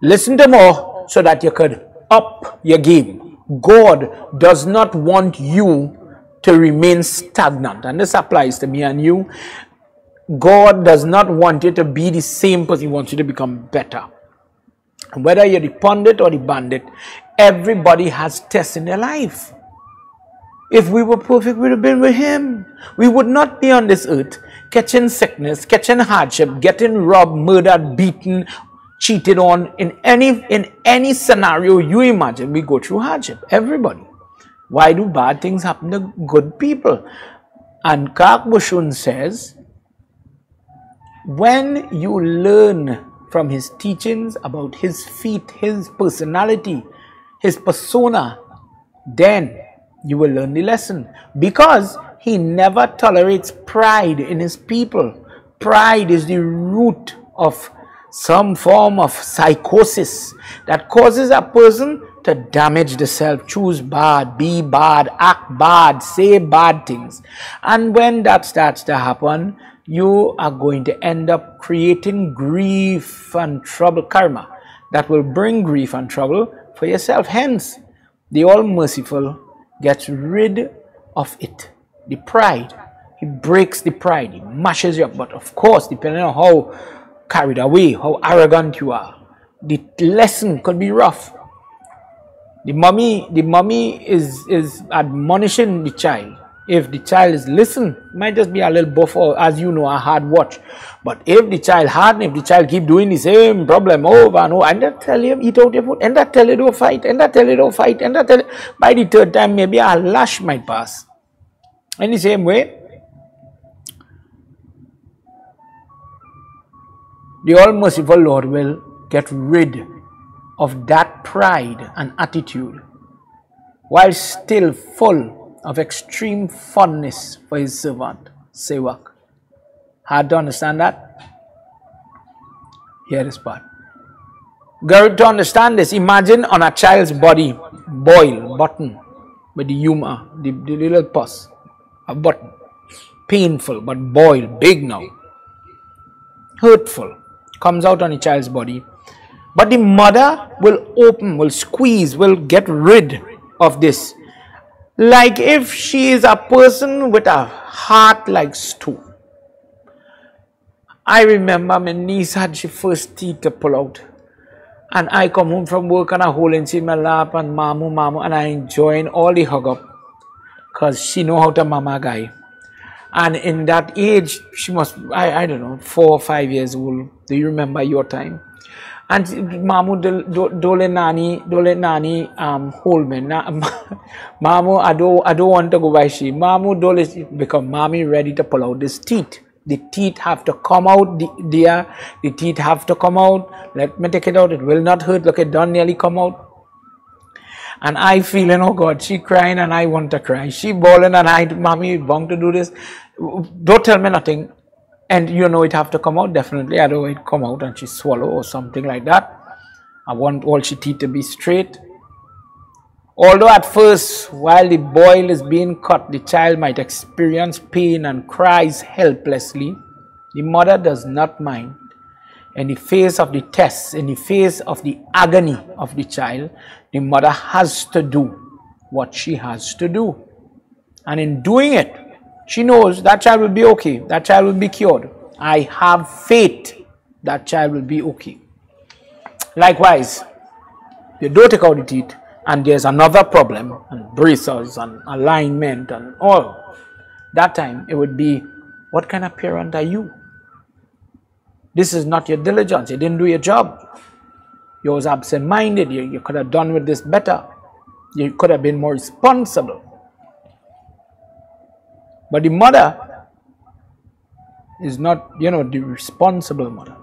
Listen to more so that you could up your game. God does not want you to remain stagnant. And this applies to me and you. God does not want you to be the same person. He wants you to become better. Whether you're the pundit or the bandit, everybody has tests in their life. If we were perfect, we would have been with him. We would not be on this earth catching sickness, catching hardship, getting robbed, murdered, beaten, cheated on. In any scenario you imagine, we go through hardship. Everybody. Why do bad things happen to good people? And Kakabhsundi says, when you learn from his teachings about his feet, his personality, his persona, then you will learn the lesson. Because he never tolerates pride in his people. Pride is the root of some form of psychosis that causes a person to damage the self, choose bad, be bad, act bad, say bad things. And when that starts to happen, you are going to end up creating grief and trouble, karma, that will bring grief and trouble for yourself. Hence, the All-Merciful gets rid of it. The pride. He breaks the pride. He mashes you up. But of course, depending on how carried away, how arrogant you are, the lesson could be rough. The mommy is admonishing the child. If the child is listening, it might just be a little buff or, as you know, a hard watch. But if the child harden, if the child keep doing the same problem over and over, and that tell him, eat out your food, and that tell you don't fight, and that tell you don't fight, and that tell you, by the third time, maybe a lash might pass. In the same way, the all-merciful Lord will get rid of that pride and attitude while still full of extreme fondness for his servant, Seva. Hard to understand that? Here this part. Girl, to understand this, imagine on a child's body, boil, button, with the humor, the little pus, a button. Painful, but boil, big now. Hurtful, comes out on a child's body. But the mother will open, will squeeze, will get rid of this. Like if she is a person with a heart like stone. I remember my niece had she first teeth to pull out. And I come home from work and I hold and see my lap and mamu, and I enjoying all the hug up. Because she know how to mama guy. And in that age, she must, I don't know, 4 or 5 years old. Do you remember your time? And mamu dole nani hold me. Mamu, I don't want to go by she. Mamu dole become mommy ready to pull out this teeth. The teeth have to come out, dear. The teeth have to come out. Let me take it out. It will not hurt. Look, it done nearly come out. And I feeling, oh God, she crying and I want to cry. She bawling and I, mommy, you bound to do this. Don't tell me nothing. And you know it have to come out, definitely. I don't want it come out and she swallow or something like that. I want all she teeth to be straight. Although at first, while the boil is being cut, the child might experience pain and cries helplessly, the mother does not mind. In the face of the test, in the face of the agony of the child, the mother has to do what she has to do. And in doing it, she knows that child will be okay. That child will be cured. I have faith that child will be okay. Likewise, you don't take out the teeth, and there's another problem, and braces and alignment and all. That time, it would be, what kind of parent are you? This is not your diligence. You didn't do your job. You was absent-minded. You could have done with this better. You could have been more responsible. But the mother is not, the responsible mother.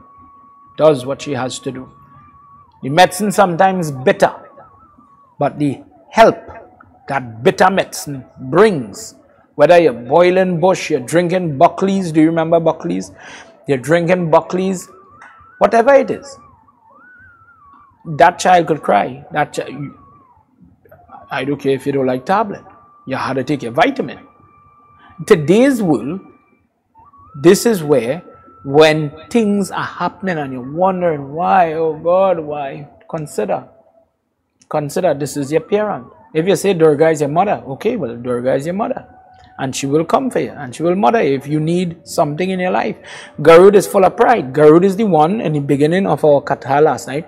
Does what she has to do. The medicine sometimes bitter. But the help that bitter medicine brings, whether you're boiling bush, you're drinking Buckley's, do you remember Buckley's? You're drinking Buckley's, whatever it is. That child could cry. That child, I don't care if you don't like tablet. You have to take your vitamin. Today's world, this is where, when things are happening and you're wondering why, oh God, why? Consider this is your parent. If you say Durga is your mother, okay, well, Durga is your mother. And she will come for you, and she will mother you if you need something in your life. Garud is full of pride. Garud is the one in the beginning of our Katha last night.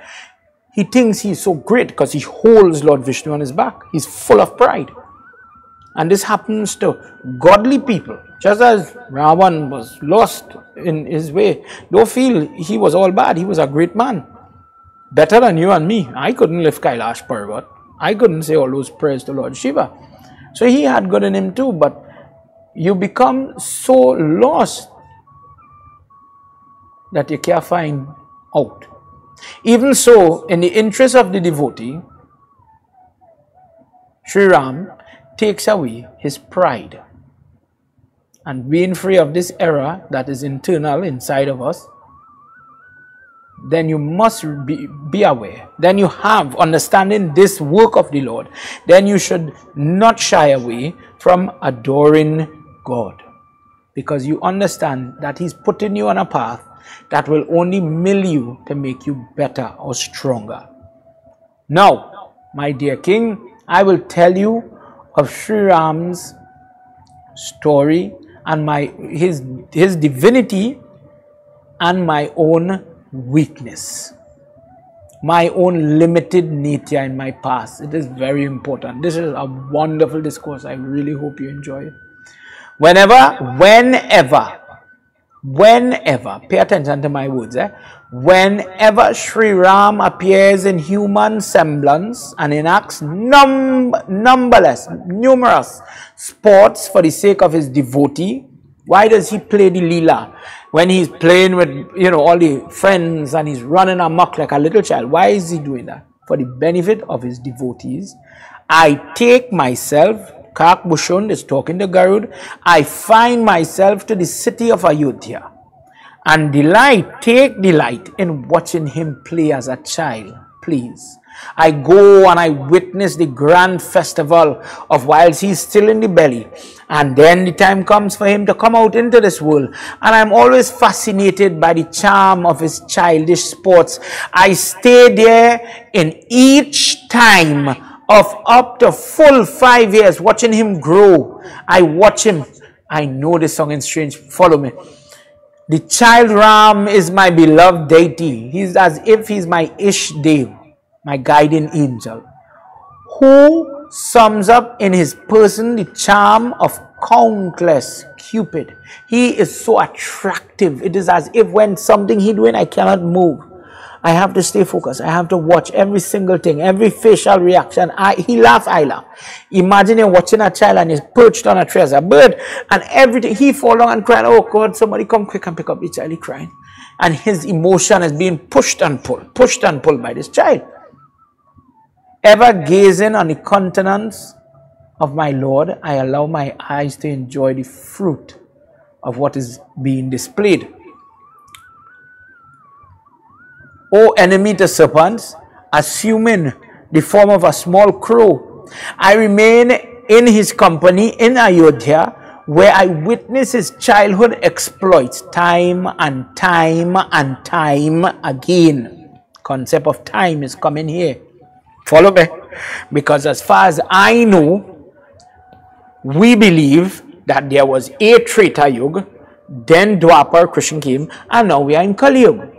He thinks he's so great because he holds Lord Vishnu on his back. He's full of pride. And this happens to godly people. Just as Ravan was lost in his way. Don't feel he was all bad. He was a great man. Better than you and me. I couldn't lift Kailash Parvat. I couldn't say all those prayers to Lord Shiva. So he had good in him too. But you become so lost that you can't find out. Even so, in the interest of the devotee, Sri Ram takes away his pride. And being free of this error that is internal inside of us, then you must be aware. Then you have understanding this work of the Lord. Then you should not shy away from adoring God. Because you understand that He's putting you on a path that will only mill you to make you better or stronger. Now, my dear king, I will tell you of Sri Ram's story and his divinity and my own weakness, my own limited nature in my past. It is very important. This is a wonderful discourse. I really hope you enjoy it. Whenever, pay attention to my words, whenever Sri Ram appears in human semblance and enacts numerous sports for the sake of his devotee, Why does he play the Leela when he's playing with, all the friends and he's running amok like a little child? Why is he doing that? For the benefit of his devotees. I take myself, kakabhsundi is talking to Garud, I find myself to the city of Ayodhya and take delight in watching him play as a child. Please. I go and I witness the grand festival of whilst he's still in the belly, and then the time comes for him to come out into this world, and I'm always fascinated by the charm of his childish sports. I stay there in each time of up to full 5 years watching him grow. I watch him. I know this song is strange. Follow me. The child Ram is my beloved deity. He's as if he's my Ishdev, my guiding angel, who sums up in his person the charm of countless Cupid. He is so attractive. It is as if when something he doing, I cannot move. I have to stay focused. I have to watch every single thing, every facial reaction. He laugh, I laugh. Imagine you're watching a child and he's perched on a tree as a bird, and everything, he fall down and crying, oh God, somebody come quick and pick up the child. He crying. And his emotion is being pushed and pulled by this child. Ever gazing on the countenance of my Lord, I allow my eyes to enjoy the fruit of what is being displayed. O enemy to serpents, assuming the form of a small crow, I remain in his company in Ayodhya, where I witness his childhood exploits time and time and time again. Concept of time is coming here. Follow me? Because as far as I know, we believe that there was a Treta Yuga, then Dwapar, Krishna came, and now we are in Kali Yuga.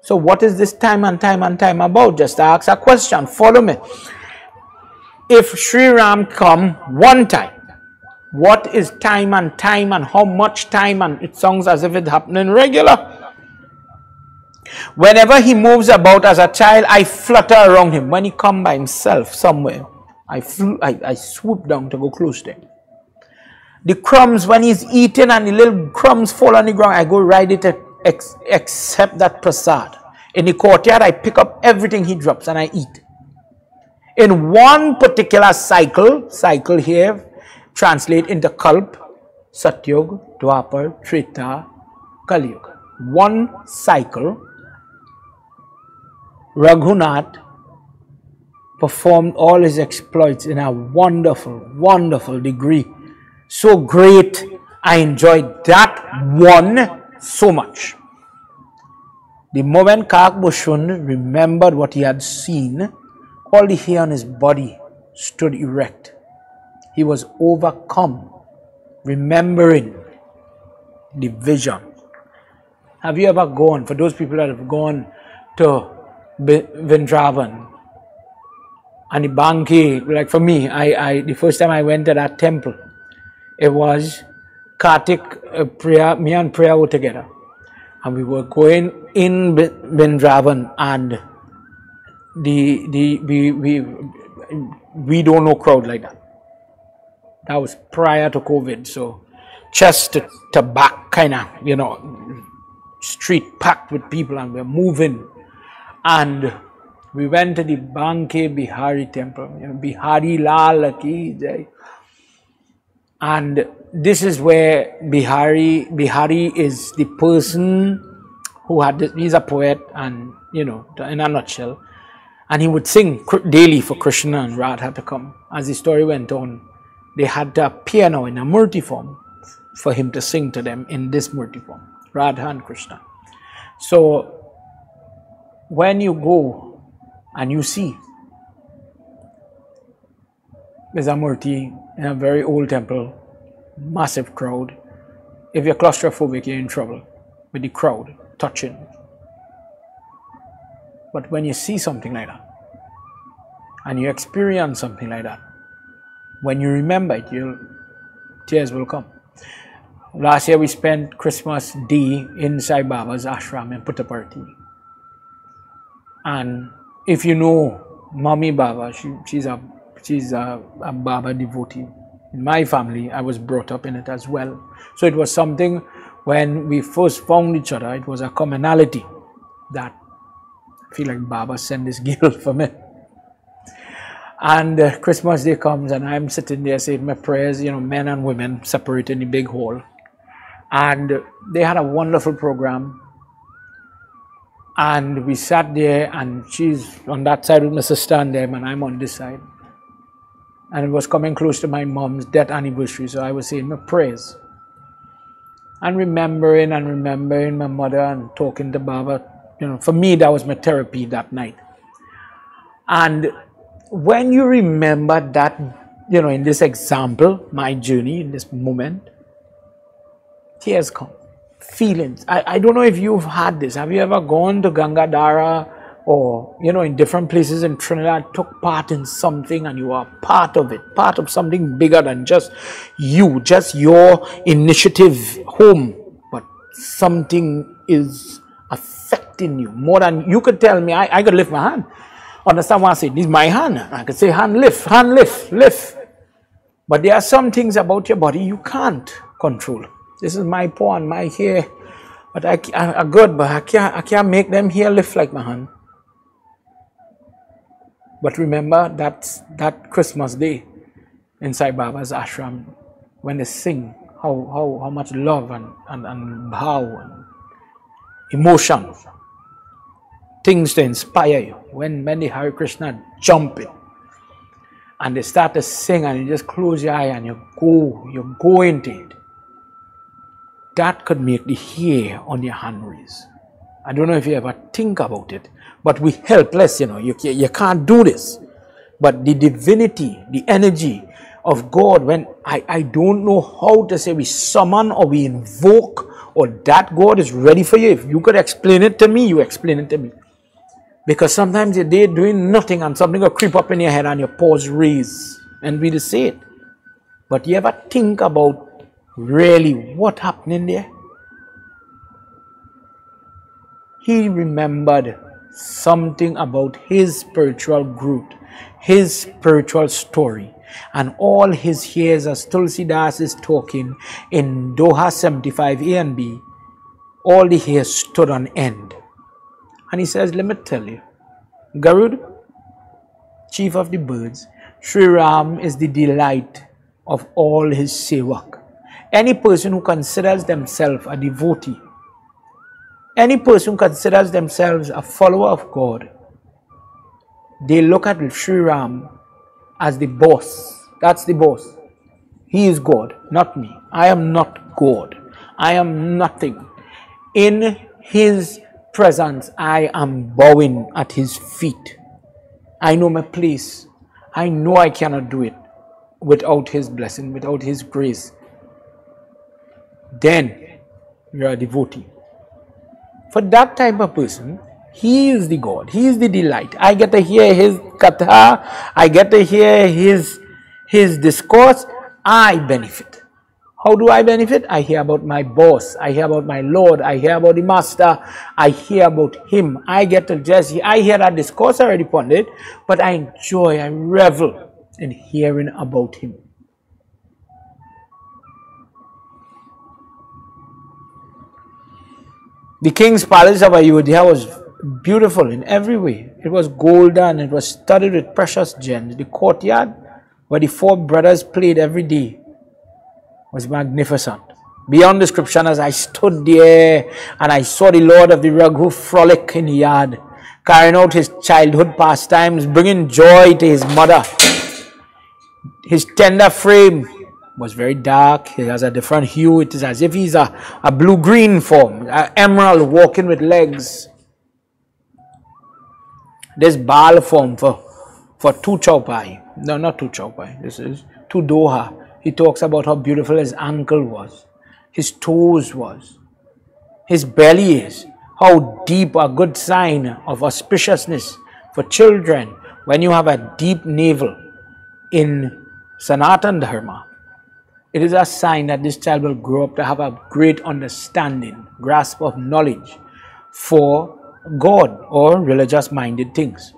So what is this time and time and time about? Just ask a question. Follow me. If Sri Ram come one time, what is time and how much time? And it sounds as if it's happening regular. Whenever he moves about as a child, I flutter around him. When he come by himself somewhere, I swoop down to go close to him. The crumbs, when he's eating and the little crumbs fall on the ground, I go right it except that prasad. In the courtyard, I pick up everything he drops and I eat. In one particular cycle here, translate into Kalp, Satyug, Dwapar, Treta, Kali Yuga. One cycle, Raghunath performed all his exploits in a wonderful, wonderful degree. So great, I enjoyed that one so much. The moment kakabhsundi remembered what he had seen, all the hair on his body stood erect. He was overcome, remembering the vision. Have you ever gone, for those people that have gone to Vrindavan and the Banki, like for me, the first time I went to that temple, it was Kartik, Priya, me and Priya were together. And we were going in Vrindavan, and we don't know crowd like that. That was prior to COVID, so chest to back kind of, street packed with people, and we're moving. And we went to the Banke Bihari temple, Bihari Lal Ki Jai. And this is where Bihari is the person who had this, he's a poet, and in a nutshell, and he would sing daily for Krishna and Radha to come. As the story went on, they had to appear now in a murti form for him to sing to them in this murti form, Radha and Krishna. So when you go and you see there's a murti in a very old temple, massive crowd. If you're claustrophobic, you're in trouble with the crowd touching. But when you see something like that, and you experience something like that, when you remember it, tears will come. Last year we spent Christmas Day in Sai Baba's Ashram in Puttaparthi. And if you know Mummy Baba, she's a Baba devotee. In my family, I was brought up in it as well. So it was something, when we first found each other, it was a commonality that I feel like Baba sent this girl for me. And Christmas Day comes and I'm sitting there saying my prayers, you know, men and women separated in the big hall. And they had a wonderful program. And we sat there, and she's on that side with my sister and them, and I'm on this side. And it was coming close to my mom's death anniversary, so I was saying my prayers. And remembering my mother and talking to Baba. You know, for me, that was my therapy that night. And when you remember that, you know, in this example, my journey, in this moment, tears come, feelings. I don't know if you've had this. Have you ever gone to Gangadhara or, you know, in different places in Trinidad, took part in something and you are part of it, part of something bigger than just you, just your initiative home, but something is affecting you more than you could tell me. I could lift my hand. Understand what I say? This is my hand. I could say hand lift, lift. But there are some things about your body you can't control. This is my paw and my hair. But I good, but I can't make them here lift like my hand. But remember that Christmas Day inside Baba's ashram, when they sing how much love and bhav and emotion, things to inspire you. When the Hare Krishna jump in and they start to sing and you just close your eye and you go into it, that could make the hair on your hand raise. I don't know if you ever think about it, but we helpless, you know, you can't do this. But the divinity, the energy of God, when I don't know how to say we summon or we invoke, or that God is ready for you. If you could explain it to me, you explain it to me. Because sometimes you're there doing nothing and something will creep up in your head and your paws raise and we just say it. But you ever think about really what happened in there? He remembered something about his spiritual growth, his spiritual story, and all his years, as Tulsidas is talking in Doha 75 A and B, all the hairs stood on end. And he says, let me tell you, Garud, chief of the birds, Sri Ram is the delight of all his sevak. Any person who considers themselves a devotee, any person who considers themselves a follower of God, they look at Sri Ram as the boss. That's the boss. He is God, not me. I am not God. I am nothing. In his presence, I am bowing at his feet. I know my place. I know I cannot do it without his blessing, without his grace. Then you are a devotee. For that type of person, he is the God. He is the delight. I get to hear his katha. I get to hear his discourse. I benefit. How do I benefit? I hear about my boss. I hear about my Lord. I hear about the Master. I hear about him. I get to just hear. I hear that discourse already upon it, but I enjoy, I revel in hearing about him. The king's palace of Ayodhya was beautiful in every way. It was golden. It was studded with precious gems. The courtyard where the four brothers played every day was magnificent, beyond description. As I stood there and I saw the Lord of the Raghu frolic in the yard, carrying out his childhood pastimes, bringing joy to his mother. His tender frame was very dark. He has a different hue. It is as if he's a blue-green form, an emerald walking with legs. This Baal form for two chaupai. No, not two chaupai. This is two Doha. He talks about how beautiful his ankle was, his toes was, his belly is, how deep, a good sign of auspiciousness for children when you have a deep navel in Sanatan Dharma. It is a sign that this child will grow up to have a great understanding, grasp of knowledge for God or religious-minded things.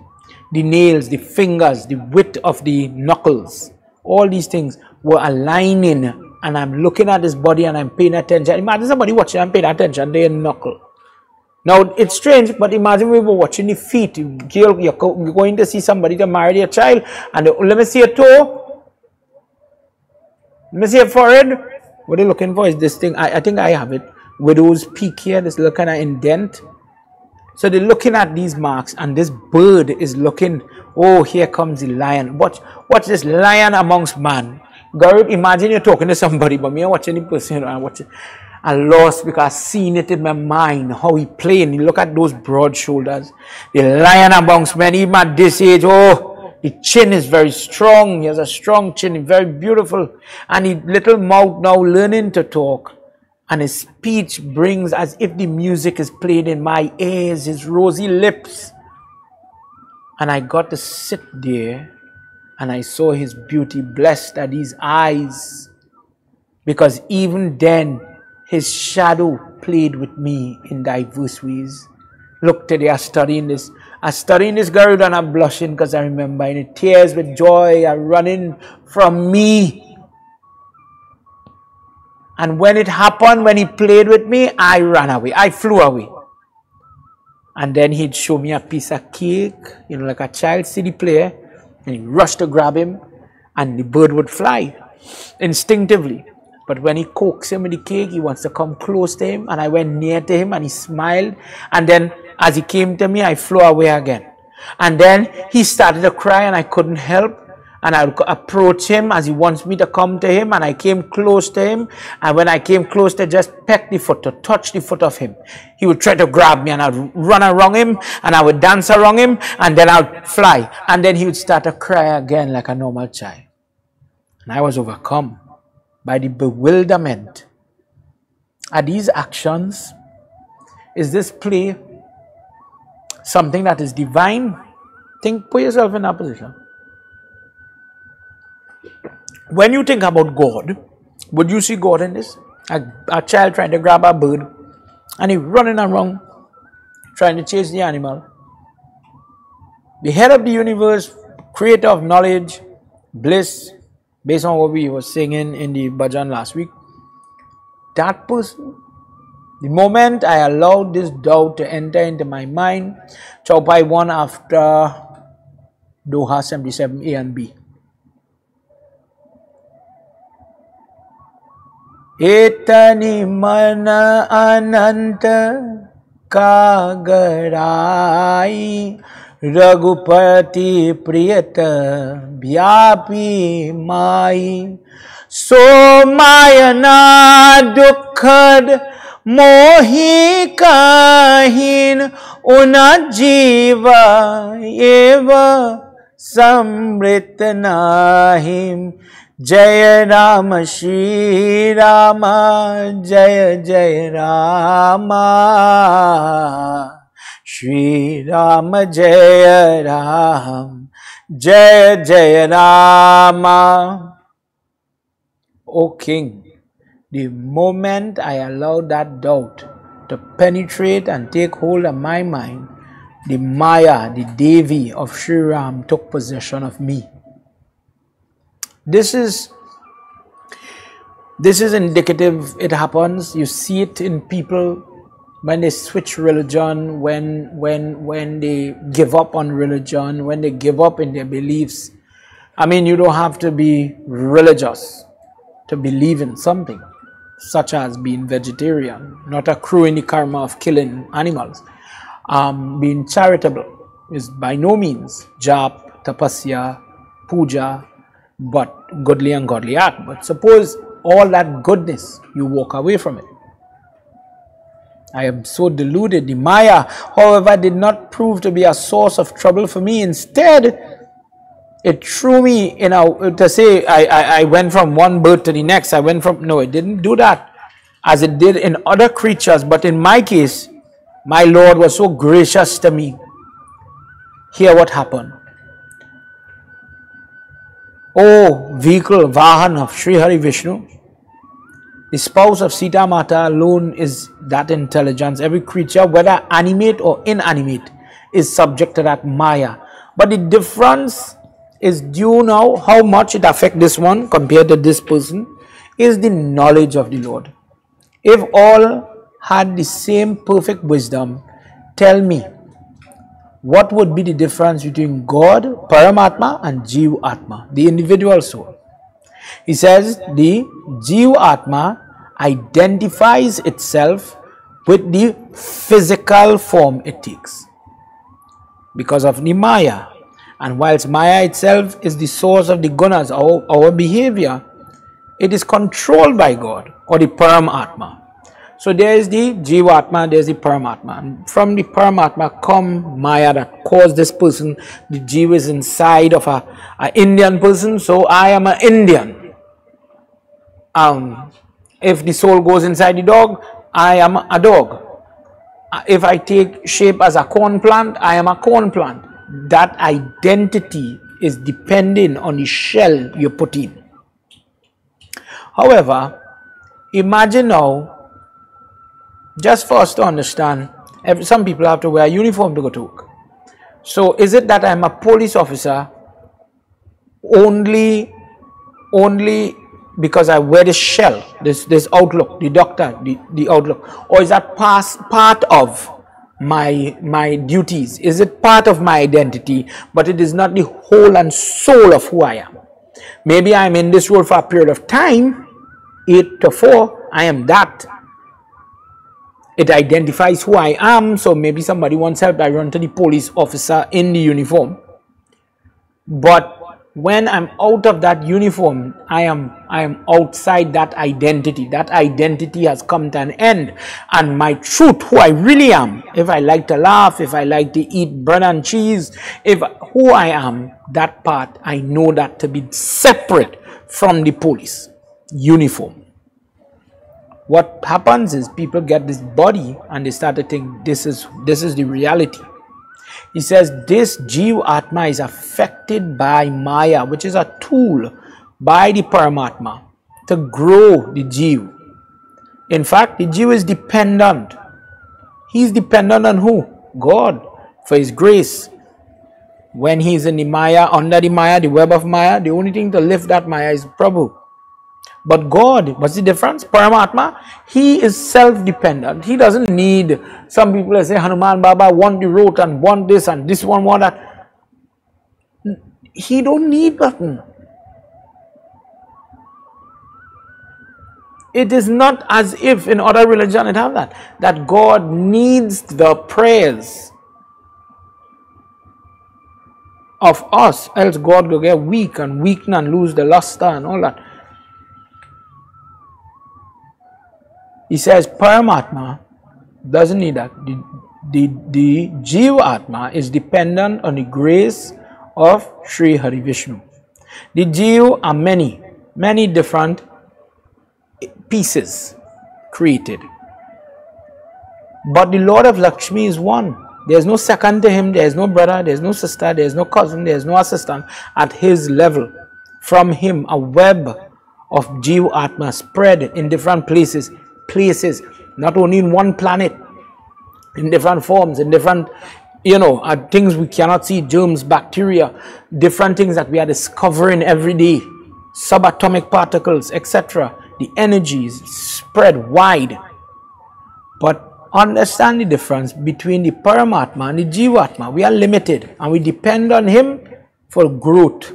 The nails, the fingers, the width of the knuckles, all these things were aligning, and I'm looking at his body and I'm paying attention. Imagine somebody watching and paying attention, they knuckle. Now, it's strange, but imagine we were watching the feet. Girl, you're going to see somebody to marry their child, and let me see a toe. Let me see a forehead. What are you looking for? Is this thing? I think I have it. Widow's peak here, this little kind of indent. So they're looking at these marks, and this bird is looking. Oh, here comes the lion. Watch this lion amongst man. Garut, imagine you're talking to somebody, but me watching the person, and watching. I lost because I seen it in my mind, how he playing. You look at those broad shoulders. The lion amongst men, even at this age, oh, the chin is very strong. He has a strong chin, very beautiful. And his little mouth now learning to talk. And his speech brings as if the music is played in my ears, his rosy lips. And I got to sit there and I saw his beauty. Blessed are these eyes. Because even then, his shadow played with me in diverse ways. Look today, I'm studying this. I'm studying this girl and I'm blushing because I remember, and the tears with joy are running from me. And when it happened, when he played with me, I ran away. I flew away. And then he'd show me a piece of cake, you know, like a child CD player, and he'd rush to grab him, and the bird would fly instinctively. But when he coaxed him with the cake, he wants to come close to him, and I went near to him, and he smiled. And then as he came to me, I flew away again. And then he started to cry, and I couldn't help. And I would approach him as he wants me to come to him, and I came close to him. And when I came close to just peck the foot, to touch the foot of him, he would try to grab me, and I'd run around him, and I would dance around him, and then I'd fly. And then he would start to cry again like a normal child. And I was overcome by the bewilderment. Are these actions, is this play something that is divine? Put yourself in that position. When you think about God, would you see God in this? A child trying to grab a bird, and he running around trying to chase the animal. The head of the universe, creator of knowledge, bliss, based on what we were singing in the bhajan last week, that person, the moment I allowed this doubt to enter into my mind, Chaupai 1 after Doha 77A and B. Etani mana ananta kagarai Raghupati priyata vyapi mai So mayana dukkhad mohi kahin una jiva eva samrit nahim Jaya Rama Shri Rama Jaya Jaya Rama Shri Rama Jaya Ram Jaya Jaya Rama. O King, the moment I allowed that doubt to penetrate and take hold of my mind, the Maya, the Devi of Sri Ram took possession of me. This is indicative. It happens. You see it in people when they switch religion, when they give up on religion, when they give up in their beliefs. I mean, you don't have to be religious to believe in something, such as being vegetarian, not accruing the karma of killing animals. Being charitable is by no means jap, tapasya, puja, but godly and godly act. But suppose all that goodness, you walk away from it. I am so deluded. The Maya, however, did not prove to be a source of trouble for me. Instead, it threw me in to say I went from one bird to the next. No, it didn't do that as it did in other creatures. But in my case, my Lord was so gracious to me. Hear what happened. O vehicle, Vahan of Sri Hari Vishnu, the spouse of Sita Mata alone is that intelligence. Every creature, whether animate or inanimate, is subject to that Maya. But the difference is due now, how much it affects this one compared to this person, is the knowledge of the Lord. If all had the same perfect wisdom, tell me, what would be the difference between God, Paramatma, and Jiva Atma, the individual soul? He says the Jiva Atma identifies itself with the physical form it takes because of the Maya. And whilst Maya itself is the source of the gunas, our behavior, it is controlled by God or the Paramatma. So there is the Jivatma, there is the Paramatma. And from the Paramatma come Maya that caused this person. The Jiva is inside of an Indian person, so I am an Indian. If the soul goes inside the dog, I am a dog. If I take shape as a corn plant, I am a corn plant. That identity is depending on the shell you put in. However, imagine now, just for us to understand, some people have to wear a uniform to go to work. So is it that I'm a police officer only because I wear this shell, this outlook, the doctor, the outlook, or is that part of my duties? Is it part of my identity, but it is not the whole and soul of who I am? Maybe I'm in this role for a period of time, 8 to 4, I am that. It identifies who I am, so maybe somebody wants help, I run to the police officer in the uniform. But when I'm out of that uniform, I am outside that identity. That identity has come to an end. And my truth, who I really am, if I like to laugh, if I like to eat bread and cheese, who I am, that part, I know that to be separate from the police uniform. What happens is people get this body and they start to think this is the reality. He says this Jiva Atma is affected by Maya, which is a tool by the Paramatma to grow the Jiva. In fact, the Jiva is dependent. He's dependent on who? God, for his grace. When he's in the Maya, under the Maya, the web of Maya, the only thing to lift that Maya is Prabhu. But God, what's the difference? Paramatma, he is self-dependent. He doesn't need, some people say, Hanuman Baba want the road and want this and this one want that. He don't need nothing. It is not as if in other religion it have that God needs the prayers of us, else God will get weak and weaken and lose the luster and all that. He says Paramatma doesn't need that. The Jiva Atma is dependent on the grace of Sri Hari Vishnu. The Jiva are many different pieces created. But the Lord of Lakshmi is one. There's no second to him, there's no brother, there's no sister, there's no cousin, there's no assistant at his level. From him, a web of Jiva Atma spread in different places, not only in one planet, in different forms, in different, things we cannot see, germs, bacteria, different things that we are discovering every day, subatomic particles, etc. The energies spread wide. But understand the difference between the Paramatma and the Jivatma. We are limited and we depend on him for growth.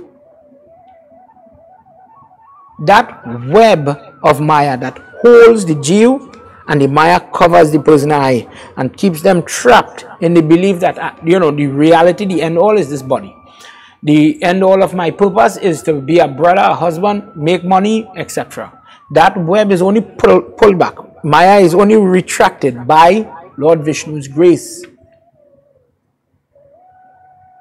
That web of Maya that holds the Jiva and the Maya covers the person's eye and keeps them trapped in the belief that, the reality, the end all is this body. The end all of my purpose is to be a brother, a husband, make money, etc. That web is only pulled back. Maya is only retracted by Lord Vishnu's grace.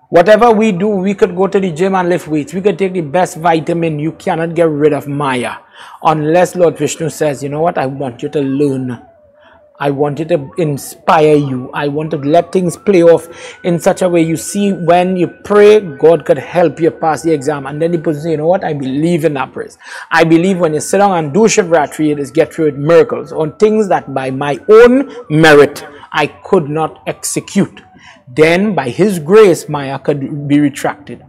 Whatever we do, we could go to the gym and lift weights. We could take the best vitamin. You cannot get rid of Maya unless Lord Vishnu says, you know what, I want you to learn. I want you to inspire you. I want to let things play off in such a way. You see, when you pray, God could help you pass the exam. And then the person says, you know what, I believe in that praise. I believe when you sit down and do Shivratri, it is get through it miracles on things that by my own merit, I could not execute. Then by his grace, Maya could be retracted.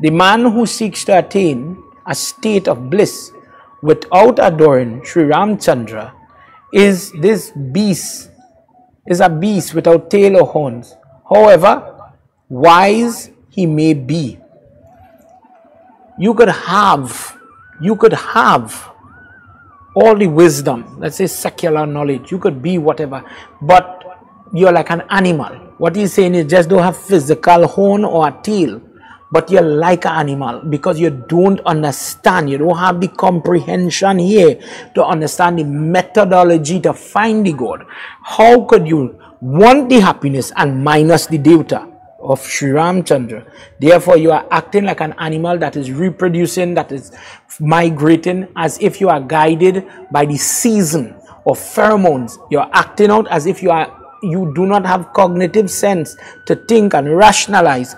The man who seeks to attain a state of bliss without adoring Sri Ramchandra is this beast, is a beast without tail or horns. However wise he may be, you could have all the wisdom, let's say secular knowledge, you could be whatever, but you're like an animal. What he's saying is just don't have physical horn or a tail, but you're like an animal because you don't understand, you don't have the comprehension here to understand the methodology to find the God. How could you want the happiness and minus the devotee of Sri Ramchandra? Therefore you are acting like an animal that is reproducing, that is migrating, as if you are guided by the season of pheromones. You are acting out as if you do not have cognitive sense to think and rationalize.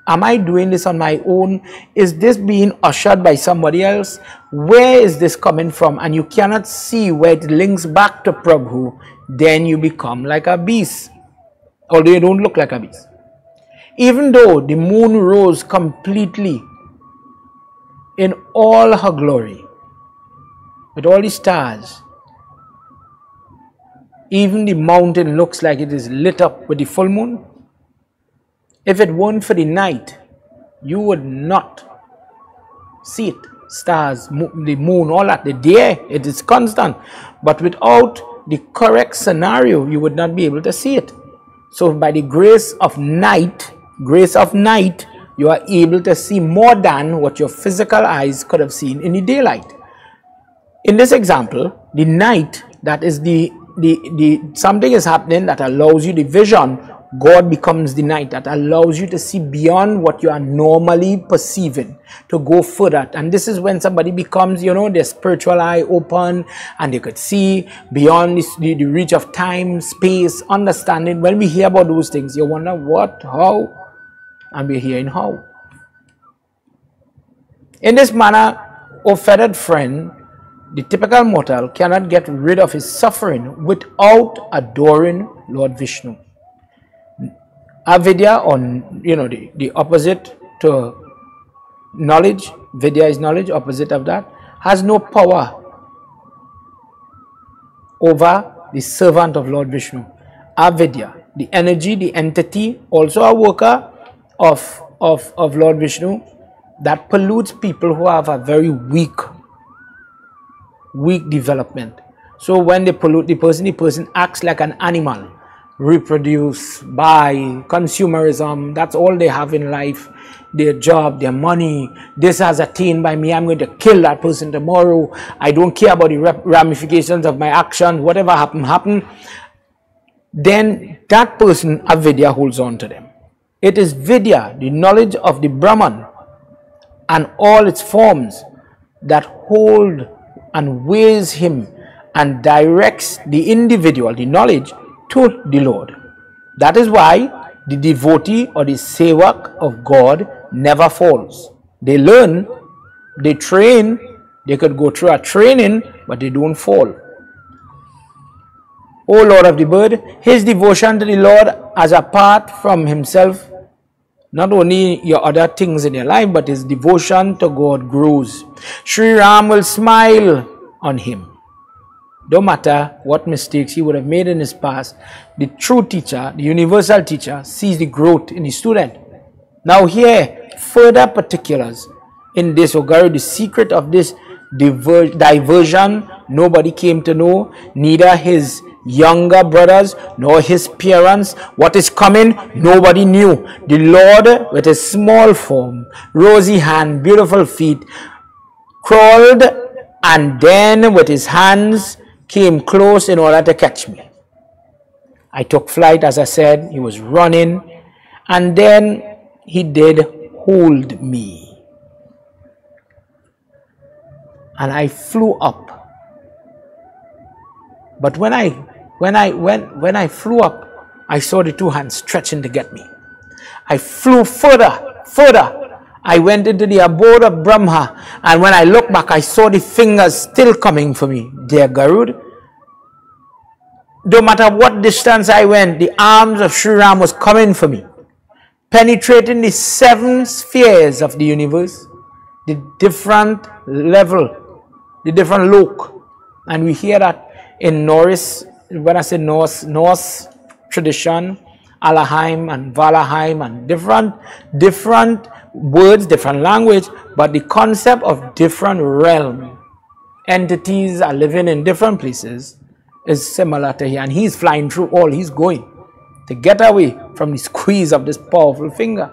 Am I doing this on my own? Is this being ushered by somebody else? Where is this coming from? And you cannot see where it links back to Prabhu. Then you become like a beast, although you don't look like a beast. Even though the moon rose completely in all her glory, with all the stars, even the mountain looks like it is lit up with the full moon. If it weren't for the night, you would not see it. Stars, the moon, all that. The day, it is constant. But without the correct scenario, you would not be able to see it. So by the grace of night, you are able to see more than what your physical eyes could have seen in the daylight. In this example, the night, that is something is happening that allows you the vision. God becomes the night that allows you to see beyond what you are normally perceiving, to go further. And this is when somebody becomes, their spiritual eye open and they could see beyond the reach of time, space, understanding. When we hear about those things, you wonder what, how, and we're hearing how. In this manner, O feathered friend, the typical mortal cannot get rid of his suffering without adoring Lord Vishnu. Avidya, or the opposite to knowledge, Vidya is knowledge, opposite of that, has no power over the servant of Lord Vishnu. Avidya, the energy, the entity, also a worker of Lord Vishnu, that pollutes people who have a very weak development. So when they pollute the person acts like an animal. Reproduce, buy, consumerism, that's all they have in life. Their job, their money, this has attained by me, I'm going to kill that person tomorrow, I don't care about the ramifications of my action, whatever happen. Then that person, avidya, holds on to them. It is vidya, the knowledge of the Brahman and all its forms, that hold and weighs him and directs the individual, the knowledge, to the Lord. That is why the devotee or the sevak of God never falls. They learn, they train, they could go through a training, but they don't fall. O Lord of the bird, his devotion to the Lord as apart from himself, not only your other things in your life, but his devotion to God grows. Sri Ram will smile on him. Don't matter what mistakes he would have made in his past, the true teacher, the universal teacher, sees the growth in the student. Now here, further particulars in this, Ogaru, the secret of this diversion, nobody came to know, neither his younger brothers nor his parents. What is coming, nobody knew. The Lord, with his small form, rosy hand, beautiful feet, crawled, and then with his hands came close in order to catch me. I took flight, as I said. He was running, and then he did hold me, and I flew up. But when I flew up, I saw the two hands stretching to get me. I flew further. I went into the abode of Brahma, and when I looked back, I saw the fingers still coming for me. Dear Garud, no matter what distance I went, the arms of Sri Ram was coming for me. penetrating the 7 spheres of the universe, the different level, the different look. And we hear that in Norse, when I say Norse tradition, Alahheim and Valheim, and different words, different language, but the concept of different realm, entities are living in different places, is similar to here. And he's flying through all, he's going to get away from the squeeze of this powerful finger.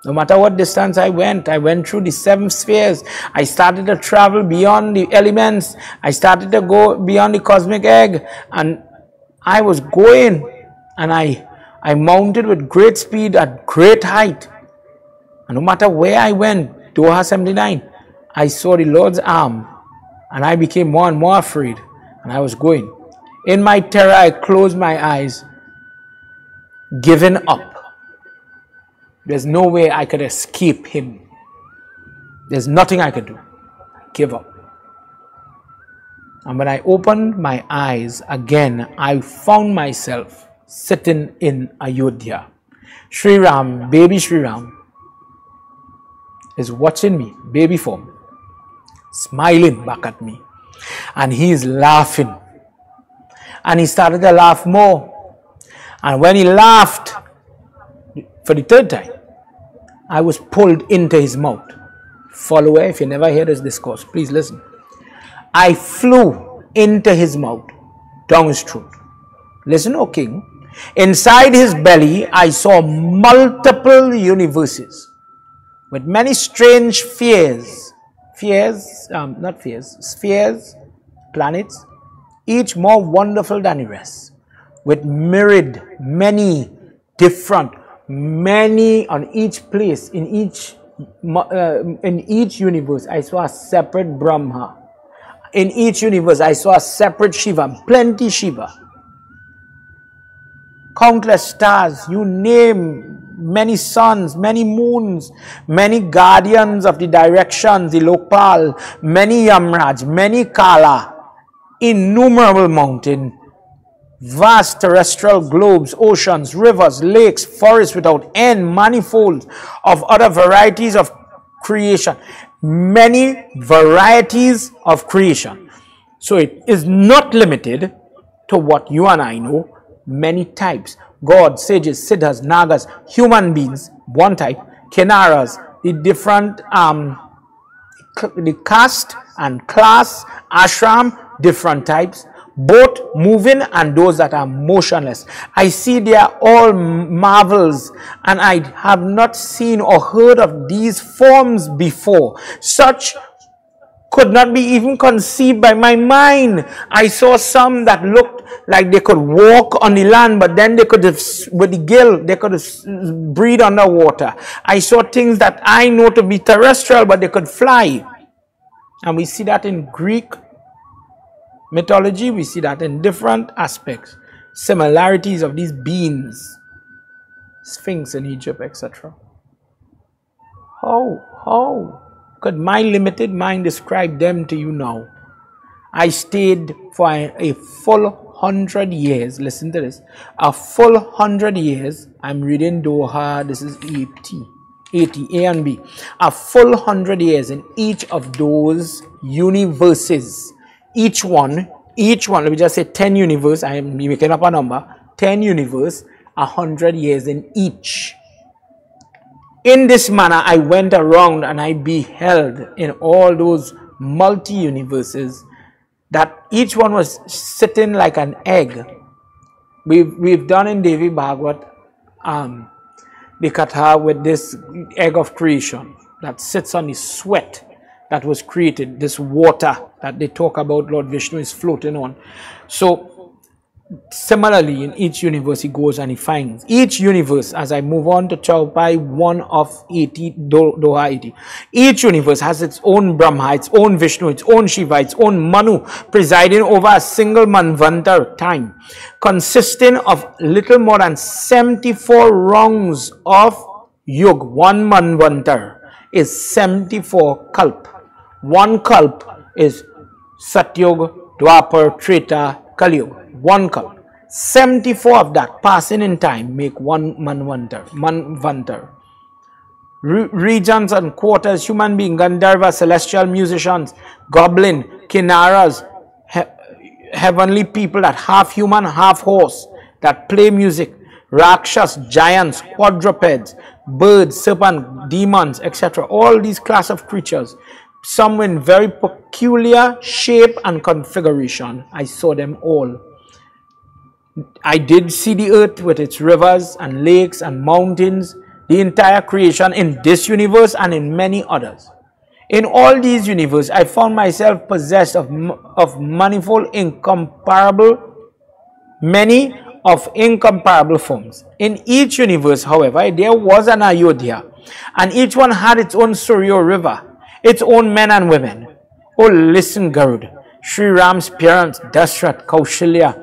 No matter what distance I went through the 7 spheres. I started to travel beyond the elements. I started to go beyond the cosmic egg. And I was going, and I mounted with great speed at great height. And no matter where I went, Doha 79, I saw the Lord's arm, and I became more and more afraid, and I was going. In my terror, I closed my eyes, giving up. There's no way I could escape him. There's nothing I could do. Give up. And when I opened my eyes again, I found myself sitting in Ayodhya. Sri Ram, baby Sri Ram, is watching me, baby form, smiling back at me. And he is laughing. And he started to laugh more. And when he laughed for the 3rd time, I was pulled into his mouth. Follower, if you never hear this discourse, please listen. I flew into his mouth, down his throat. Listen, O king. Inside his belly, I saw multiple universes with many strange spheres, planets, each more wonderful than the rest, with myriad, many different, many on each place, in each universe, I saw a separate Brahma. In each universe, I saw a separate Shiva, plenty Shiva. Countless stars, you name, many suns, many moons, many guardians of the directions, the Lokpal, many Yamraj, many Kala, innumerable mountains, vast terrestrial globes, oceans, rivers, lakes, forests without end, manifolds of other varieties of creation. Many varieties of creation. So it is not limited to what you and I know. Many types. Gods, sages, siddhas, nagas, human beings, one type. Kenaras, the different, the caste and class. Ashram, different types. Both moving and those that are motionless. I see they are all marvels, and I have not seen or heard of these forms before. Such could not be even conceived by my mind. I saw some that looked like they could walk on the land, but then they could have, with the gill, they could have breathed underwater. I saw things that I know to be terrestrial, but they could fly. And we see that in Greek mythology, we see that in different aspects. Similarities of these beings. Sphinx in Egypt, etc. How could my limited mind describe them to you now? I stayed for a full 100 years. Listen to this. A full 100 years. I'm reading Doha. This is 80, A and B. A full 100 years in each of those universes. Each one, let me just say 10 universe. I am making up a number. 10 universe, 100 years in each. In this manner, I went around and I beheld in all those multi-universes that each one was sitting like an egg. We've done in Devi Bhagavad the Katha with this egg of creation that sits on the sweat that was created, this water that they talk about Lord Vishnu is floating on. So similarly, in each universe he goes and he finds. Each universe, as I move on to Chaupai 1 of 80, Doha 80, each universe has its own Brahma, its own Vishnu, its own Shiva, its own Manu, presiding over a single Manvantar time, consisting of little more than 74 rungs of Yug. One Manvantar is 74 Kalp. One Kalp is Satyug, Dwapar, Treta, Kali Yuga. One Kalp. 74 of that passing in time make one manvantar. Regions and quarters, human being, Gandharva, celestial musicians, goblin, kinnaras, heavenly people that half human, half horse, that play music, rakshas, giants, quadrupeds, birds, serpent, demons, etc. All these class of creatures, some in very peculiar shape and configuration. I saw them all. I did see the earth with its rivers and lakes and mountains, the entire creation in this universe and in many others. In all these universes, I found myself possessed of manifold, many incomparable forms. In each universe, however, there was an Ayodhya, and each one had its own Suryo river, its own men and women. Oh, listen, Garud. Sri Ram's parents, Dashrath, Kaushalya,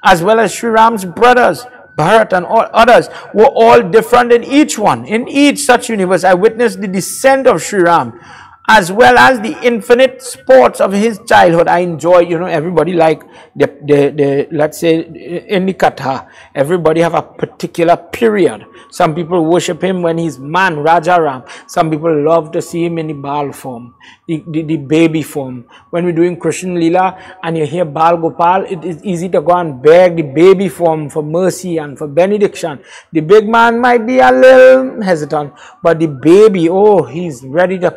as well as Sri Ram's brothers, Bharat and all others, were all different in each one. In each such universe, I witnessed the descent of Sri Ram, as well as the infinite sports of his childhood. I enjoy, everybody like let's say in the Katha, everybody have a particular period. Some people worship him when he's man, Raja Ram. Some people love to see him in the Bal form, the baby form. When we're doing Krishna Leela and you hear Bal Gopal, it is easy to go and beg the baby form for mercy and for benediction. The big man might be a little hesitant, but the baby, oh, he's ready to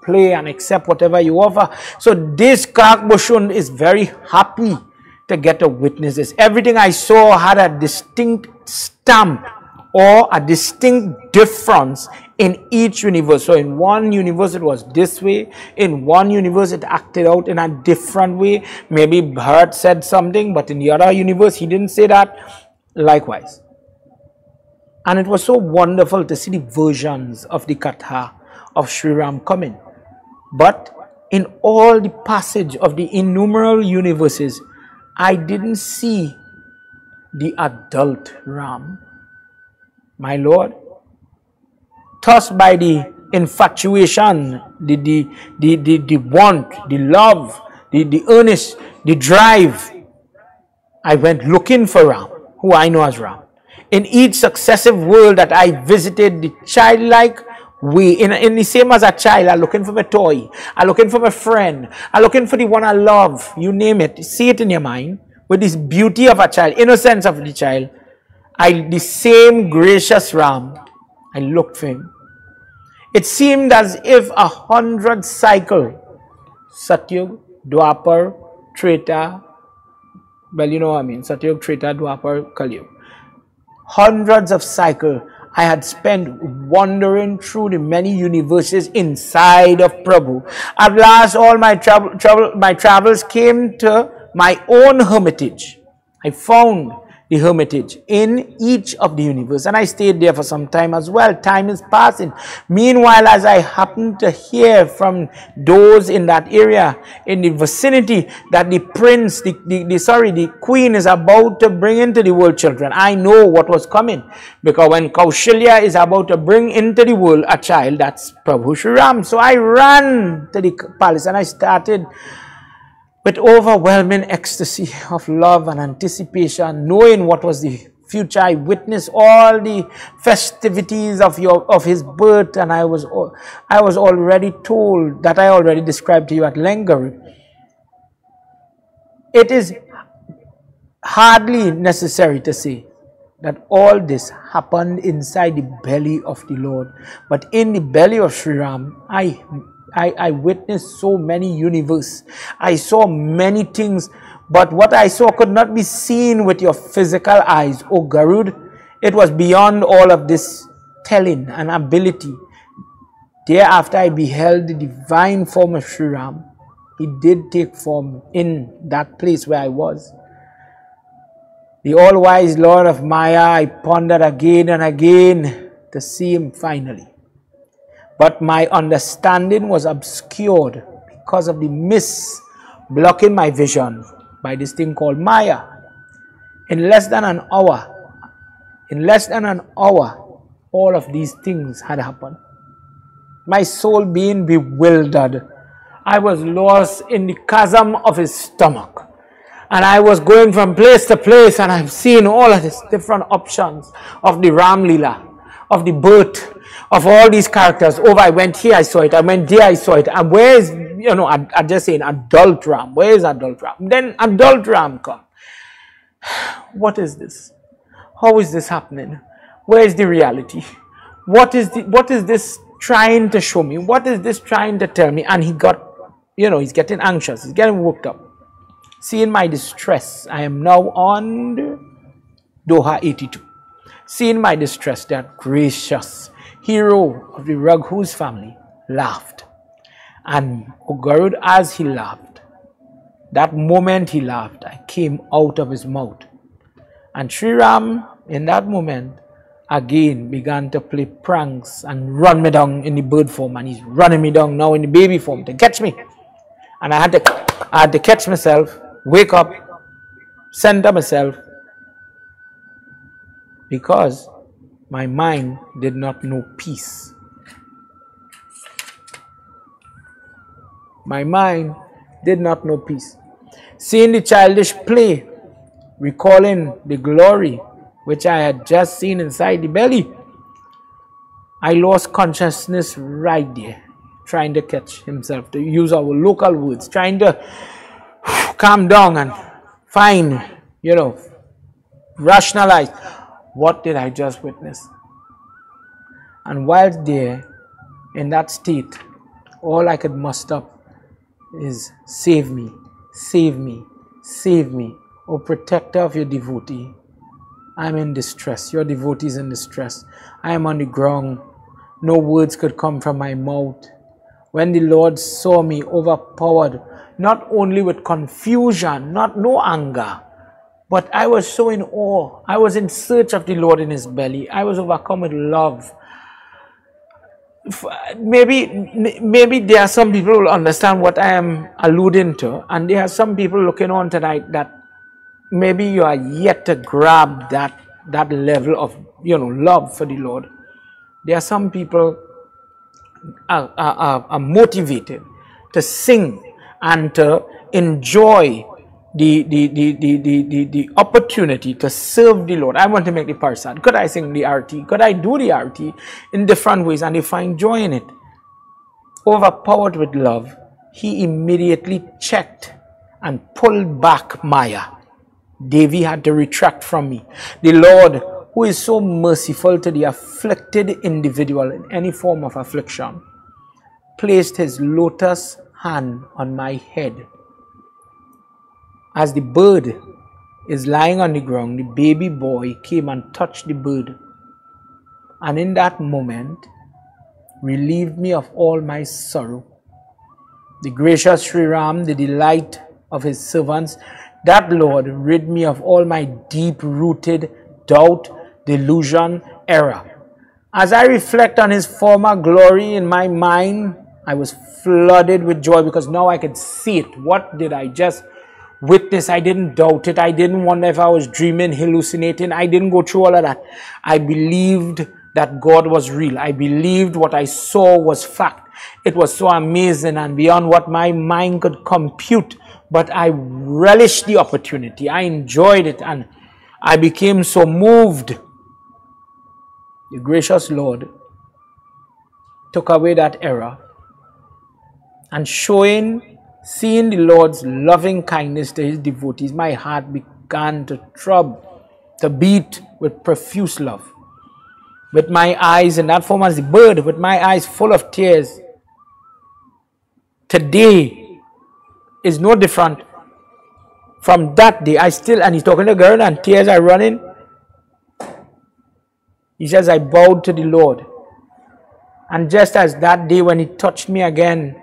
play and accept whatever you offer. So this kakabhsundi is very happy to get to witness this. Everything I saw had a distinct stamp or a distinct difference in each universe. So in one universe it was this way, in one universe it acted out in a different way. Maybe Bharat said something, but in the other universe he didn't say that. Likewise. And it was so wonderful to see the versions of the Katha of Sri Ram coming. But in all the passage of the innumerable universes, I didn't see the adult Ram. My Lord, tossed by the infatuation, the want, the love, the earnest, the drive, I went looking for Ram, who I know as Ram. In each successive world that I visited, the childlike way, in the same as a child, I'm looking for my toy, I'm looking for my friend, I'm looking for the one I love, you name it, see it in your mind, with this beauty of a child, innocence of the child. The same gracious Ram, I looked for him. It seemed as if 100 cycle, Satyug, Dwapar, Treta, well, you know what I mean, Satyug, Treta, Dwapar, Kalyug. Hundreds of cycles I had spent wandering through the many universes inside of Prabhu. At last, all my travels came to my own hermitage. I found the hermitage in each of the universe, and I stayed there for some time as well. Time is passing. Meanwhile, as I happened to hear from those in that area, in the vicinity, that the prince, the queen is about to bring into the world children, I know what was coming, because when Kaushalya is about to bring into the world a child, that's Prabhu Shri Ram. So I ran to the palace and I started with overwhelming ecstasy of love and anticipation, knowing what was the future. I witnessed all the festivities of his birth, and I was already told that I already described to you at length. It is hardly necessary to say that all this happened inside the belly of the Lord, but in the belly of Sri Ram, I witnessed so many universes. I saw many things, but what I saw could not be seen with your physical eyes, O Garud. It was beyond all of this telling and ability. Thereafter I beheld the divine form of Sri Ram. He did take form in that place where I was. The all-wise Lord of Maya, I pondered again and again to see him finally. But my understanding was obscured because of the mist blocking my vision by this thing called Maya. In less than an hour, all of these things had happened. My soul being bewildered, I was lost in the chasm of his stomach. And I was going from place to place, and I've seen all of these different options of the Ram Leela, of the birth, of all these characters. Over, I went here, I saw it. I went there, I saw it. And where is, I'm just saying, adult Ram. Where is adult Ram? Then adult Ram come. What is this? How is this happening? Where is the reality? What is this trying to show me? What is this trying to tell me? And he got, he's getting anxious. He's getting worked up. Seeing my distress, I am now on Doha 82. Seeing my distress, that gracious hero of the Raghus family laughed. And Garud, as he laughed, that moment he laughed, I came out of his mouth. And Sri Ram, in that moment, again began to play pranks and run me down in the bird form. And he's running me down now in the baby form to catch me. And I had to catch myself, wake up, center myself, because my mind did not know peace. My mind did not know peace. Seeing the childish play, recalling the glory which I had just seen inside the belly, I lost consciousness right there, trying to catch himself, to use our local words, trying to calm down and find, rationalize. What did I just witness? And while there, in that state, all I could muster up is, save me, save me, save me. O protector of your devotee, I'm in distress. Your devotee is in distress. I am on the ground. No words could come from my mouth. When the Lord saw me overpowered, not only with confusion, no anger, but I was so in awe. I was in search of the Lord in his belly. I was overcome with love. Maybe there are some people who will understand what I am alluding to, and there are some people looking on tonight that maybe you are yet to grab that level of love for the Lord. There are some people are motivated to sing and to enjoy the opportunity to serve the Lord. I want to make the parsad. Could I sing the arti? Could I do the arti in different ways? And they find joy in it. Overpowered with love, he immediately checked and pulled back Maya. Devi had to retract from me. The Lord, who is so merciful to the afflicted individual in any form of affliction, placed his lotus hand on my head. As the bird is lying on the ground, the baby boy came and touched the bird, and in that moment relieved me of all my sorrow. The gracious Sri Ram, the delight of his servants, that Lord rid me of all my deep-rooted doubt, delusion, error. As I reflect on his former glory in my mind, I was flooded with joy because now I could see it. What did I just witness? I didn't doubt it. I didn't wonder if I was dreaming, hallucinating. I didn't go through all of that. I believed that God was real. I believed what I saw was fact. It was so amazing and beyond what my mind could compute. But I relished the opportunity. I enjoyed it and I became so moved. The gracious Lord took away that error, and seeing the Lord's loving kindness to his devotees, my heart began to throb, to beat with profuse love. With my eyes, in that form as the bird, with my eyes full of tears, today is no different from that day. And he's talking to the girl and tears are running. He says, I bowed to the Lord. And just as that day when he touched me again,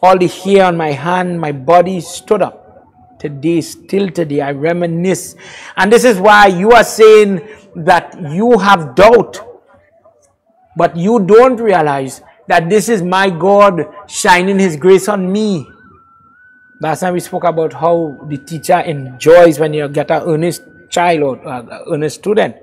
all the hair on my hand, my body stood up. Today, still today, I reminisce. And this is why you are saying that you have doubt, but you don't realize that this is my God shining his grace on me. Last time we spoke about how the teacher enjoys when you get an earnest child or an earnest student.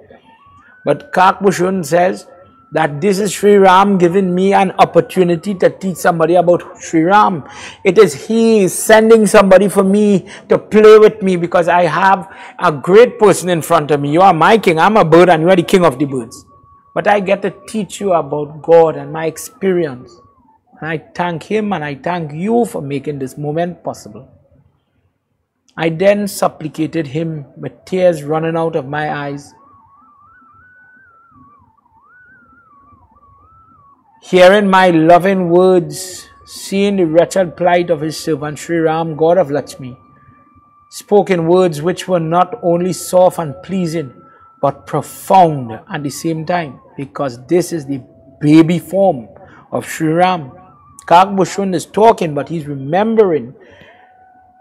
But kakabhsundi says that this is Sri Ram giving me an opportunity to teach somebody about Sri Ram. It is He sending somebody for me to play with me because I have a great person in front of me. You are my king. I'm a bird and you are the king of the birds. But I get to teach you about God and my experience. And I thank Him and I thank you for making this moment possible. I then supplicated Him with tears running out of my eyes. Hearing my loving words, seeing the wretched plight of His servant Sri Ram, God of Lakshmi, spoken words which were not only soft and pleasing, but profound at the same time, because this is the baby form of Sri Ram. Kakabhsundi is talking, but he's remembering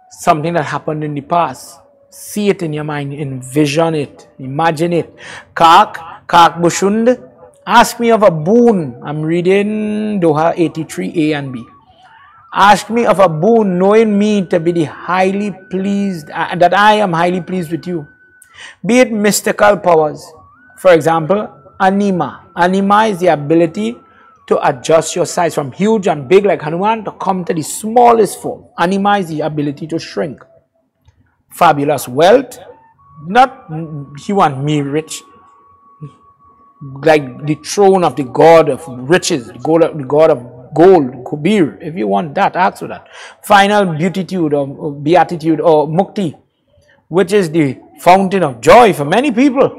something that happened in the past. See it in your mind, envision it, imagine it. Kakabhsundi, ask me of a boon. I'm reading Doha 83a and b. Ask me of a boon, knowing me to be the highly pleased, that I am highly pleased with you. Be it mystical powers. For example, anima. Anima is the ability to adjust your size from huge and big like Hanuman to come to the smallest form. Anima is the ability to shrink. Fabulous wealth. Not you want me rich. Like the throne of the God of riches, the God of gold, Kubir. If you want that, ask for that. Final beatitude or beatitude or mukti, which is the fountain of joy for many people.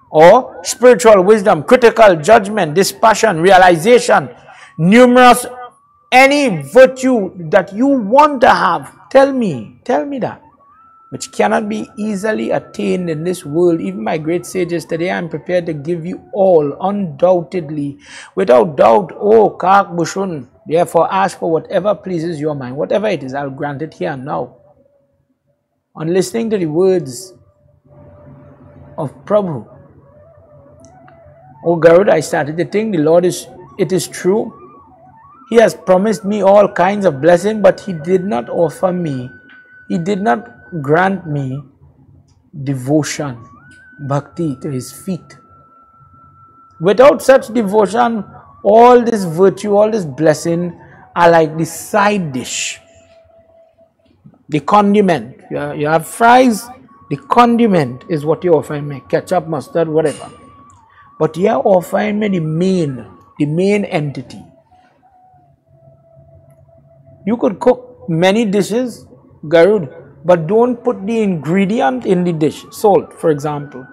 Or spiritual wisdom, critical judgment, dispassion, realization, numerous, any virtue that you want to have. Tell me that, which cannot be easily attained in this world. Even my great sages today, I am prepared to give you all, undoubtedly, without doubt. Oh, Kakabhsundi, therefore ask for whatever pleases your mind. Whatever it is, I'll grant it here and now. On listening to the words of Prabhu, oh Garud, I started to think it is true. He has promised me all kinds of blessing, but He did not offer me, He did not grant me devotion, bhakti to His feet. Without such devotion, all this virtue, all this blessing are like the side dish, the condiment. You have fries, the condiment is what you offer me, ketchup, mustard, whatever. But you are offering me the main entity. You could cook many dishes, Garud, but don't put the ingredient in the dish. Salt, for example.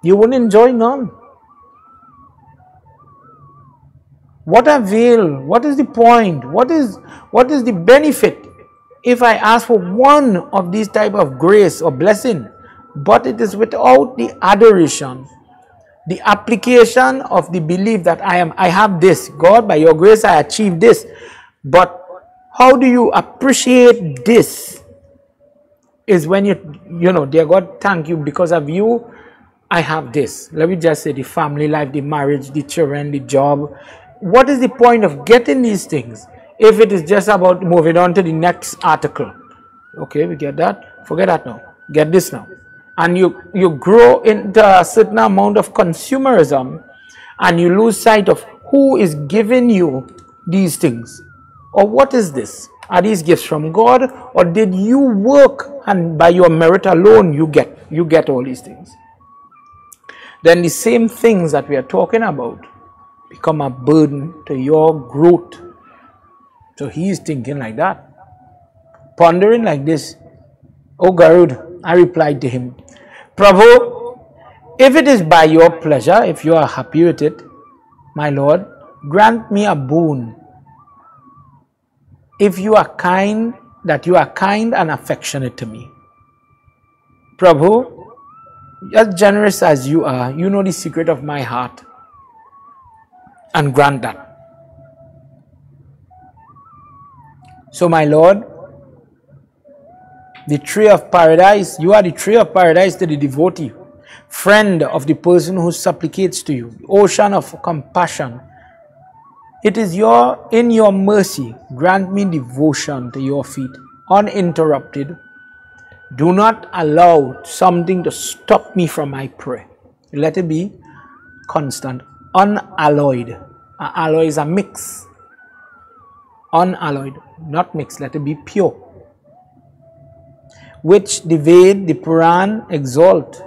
You won't enjoy none. What avail? What is the point? What is the benefit if I ask for one of these type of grace or blessing, but it is without the adoration, the application of the belief that I have this. God, by your grace, I achieved this. But how do you appreciate this? Is when you know, dear God, thank you, because of you, I have this. Let me just say the family life, the marriage, the children, the job. What is the point of getting these things if it is just about moving on to the next article? Okay, we get that. Forget that now. Get this now. And you grow into a certain amount of consumerism and you lose sight of who is giving you these things. Or what is this? Are these gifts from God, or did you work and by your merit alone you get all these things? Then the same things that we are talking about become a burden to your growth. So he is thinking like that, pondering like this. Oh Garud, I replied to him, Prabhu, if it is by your pleasure, if you are happy with it, my Lord, grant me a boon. If you are kind, that you are kind and affectionate to me. Prabhu, as generous as you are, you know the secret of my heart, and grant that. So my Lord, the tree of paradise, you are the tree of paradise to the devotee, friend of the person who supplicates to you, ocean of compassion. It is in your mercy, grant me devotion to your feet, uninterrupted. Do not allow something to stop me from my prayer. Let it be constant, unalloyed. Alloy is a mix. Unalloyed, not mixed, let it be pure. Which the Ved, the Puran exalt,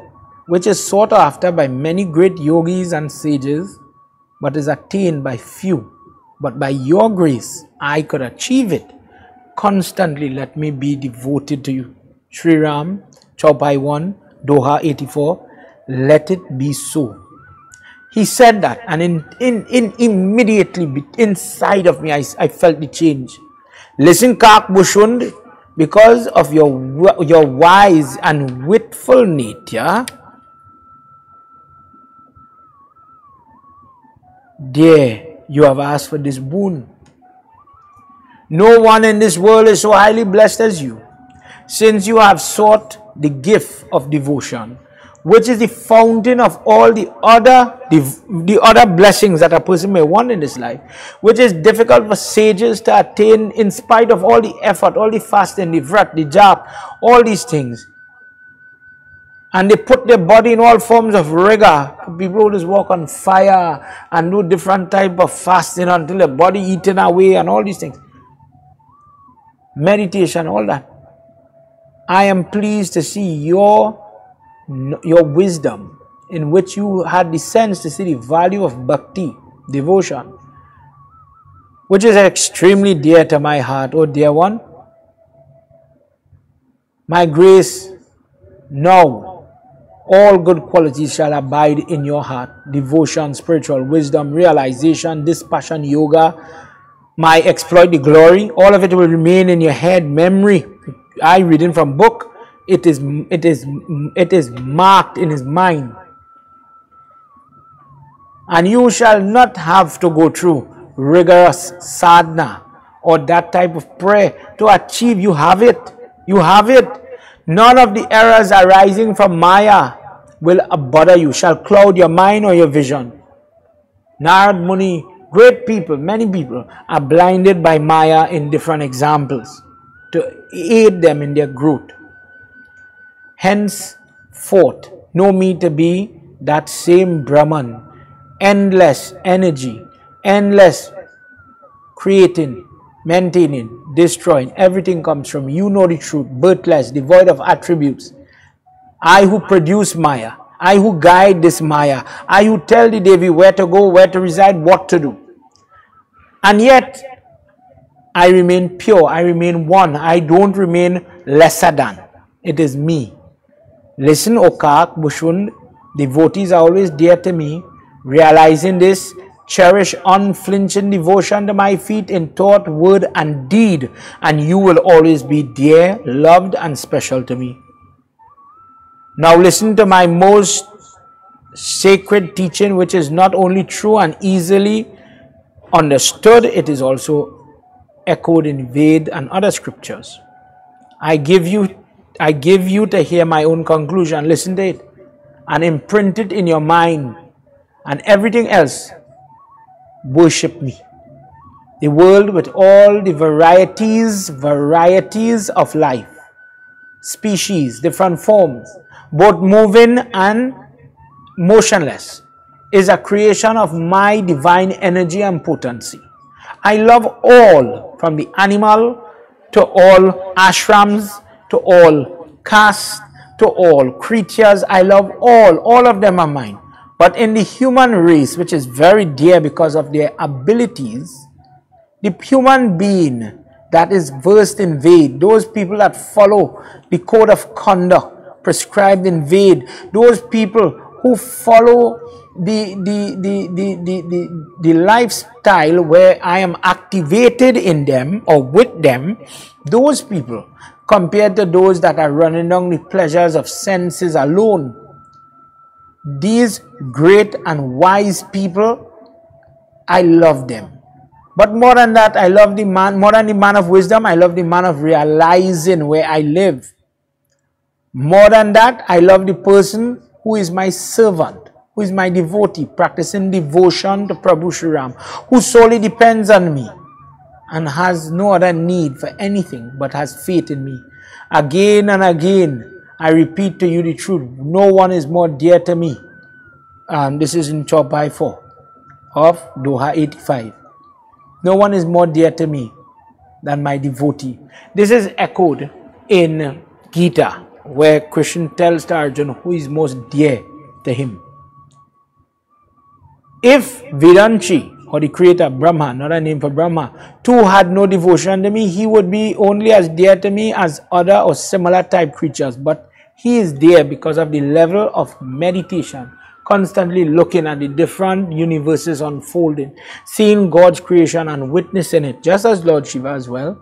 which is sought after by many great yogis and sages, but is attained by few. But by your grace, I could achieve it. Constantly let me be devoted to you. Sri Ram, Chaupai 1, Doha 84, let it be so. He said that, and in immediately inside of me, I felt the change. Listen, kakabhsundi, because of your wise and witful nature, there you have asked for this boon. No one in this world is so highly blessed as you, since you have sought the gift of devotion, which is the fountain of all the other blessings that a person may want in this life, which is difficult for sages to attain in spite of all the effort, all the fasting, the vrat, the jap, all these things. And they put their body in all forms of rigor. People who just walk on fire and do different type of fasting until their body eaten away and all these things. Meditation, all that. I am pleased to see your wisdom, in which you had the sense to see the value of bhakti, devotion, which is extremely dear to my heart, oh dear one. My grace, now all good qualities shall abide in your heart: devotion, spiritual wisdom, realization, dispassion, yoga, my exploit, the glory, all of it will remain in your head, memory. I reading from book. It is marked in his mind. And you shall not have to go through rigorous sadhana or that type of prayer to achieve. You have it. You have it. None of the errors arising from Maya will bother you, shall cloud your mind or your vision. Narad Muni, great people, many people are blinded by Maya in different examples to aid them in their growth. Henceforth, know me to be that same Brahman, endless energy, endless creating, maintaining, destroying. Everything comes from you. Know the truth, birthless, devoid of attributes. I who produce Maya, I who guide this Maya, I who tell the Devi where to go, where to reside, what to do. And yet, I remain pure, I remain one, I don't remain lesser than. It is me. Listen, O kakabhsundi, devotees are always dear to me. Realizing this, cherish unflinching devotion to my feet in thought, word, and deed, and you will always be dear, loved, and special to me. Now listen to my most sacred teaching, which is not only true and easily understood, it is also echoed in Ved and other scriptures. I give you to hear my own conclusion. Listen to it and imprint it in your mind, and everything else, worship me. The world with all the varieties of life, species, different forms, both moving and motionless, is a creation of my divine energy and potency. I love all, from the animal to all ashrams, to all castes, to all creatures. I love all of them are mine. But in the human race, which is very dear because of their abilities, the human being that is versed in Ved, those people that follow the code of conduct prescribed in Ved, those people who follow the lifestyle where I am activated in them or with them, those people, compared to those that are running down the pleasures of senses alone, these great and wise people, I love them. But more than that, I love the man, more than the man of wisdom, I love the man of realizing where I live. More than that, I love the person who is my servant, who is my devotee, practicing devotion to Prabhu Sri Ram, who solely depends on me and has no other need for anything but has faith in me. Again and again, I repeat to you the truth. No one is more dear to me this is in Chaupai 4 of Doha 85. No one is more dear to me than my devotee. This is echoed in Gita, where Krishna tells to Arjuna who is most dear to him. If Viranchi, or the creator Brahma, not a name for Brahma, too had no devotion to me, he would be only as dear to me as other or similar type creatures. But he is dear because of the level of meditation, constantly looking at the different universes unfolding, seeing God's creation and witnessing it, just as Lord Shiva as well.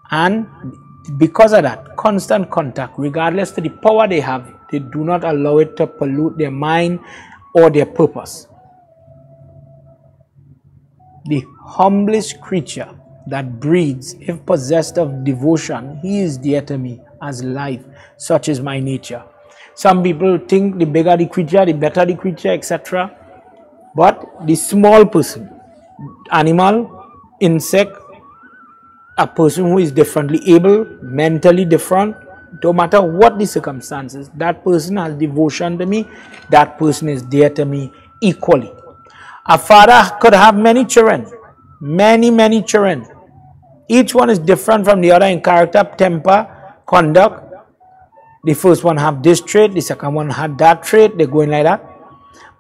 And because of that, constant contact, regardless of the power they have, they do not allow it to pollute their mind or their purpose. The humblest creature that breathes, if possessed of devotion, he is dear to me as life. Such is my nature. Some people think the bigger the creature, the better the creature, etc. But the small person, animal, insect, a person who is differently able, mentally different, no matter what the circumstances, that person has devotion to me, that person is dear to me equally. A father could have many children, many children. Each one is different from the other in character, temper, conduct. The first one have this trait, the second one have that trait, they're going like that.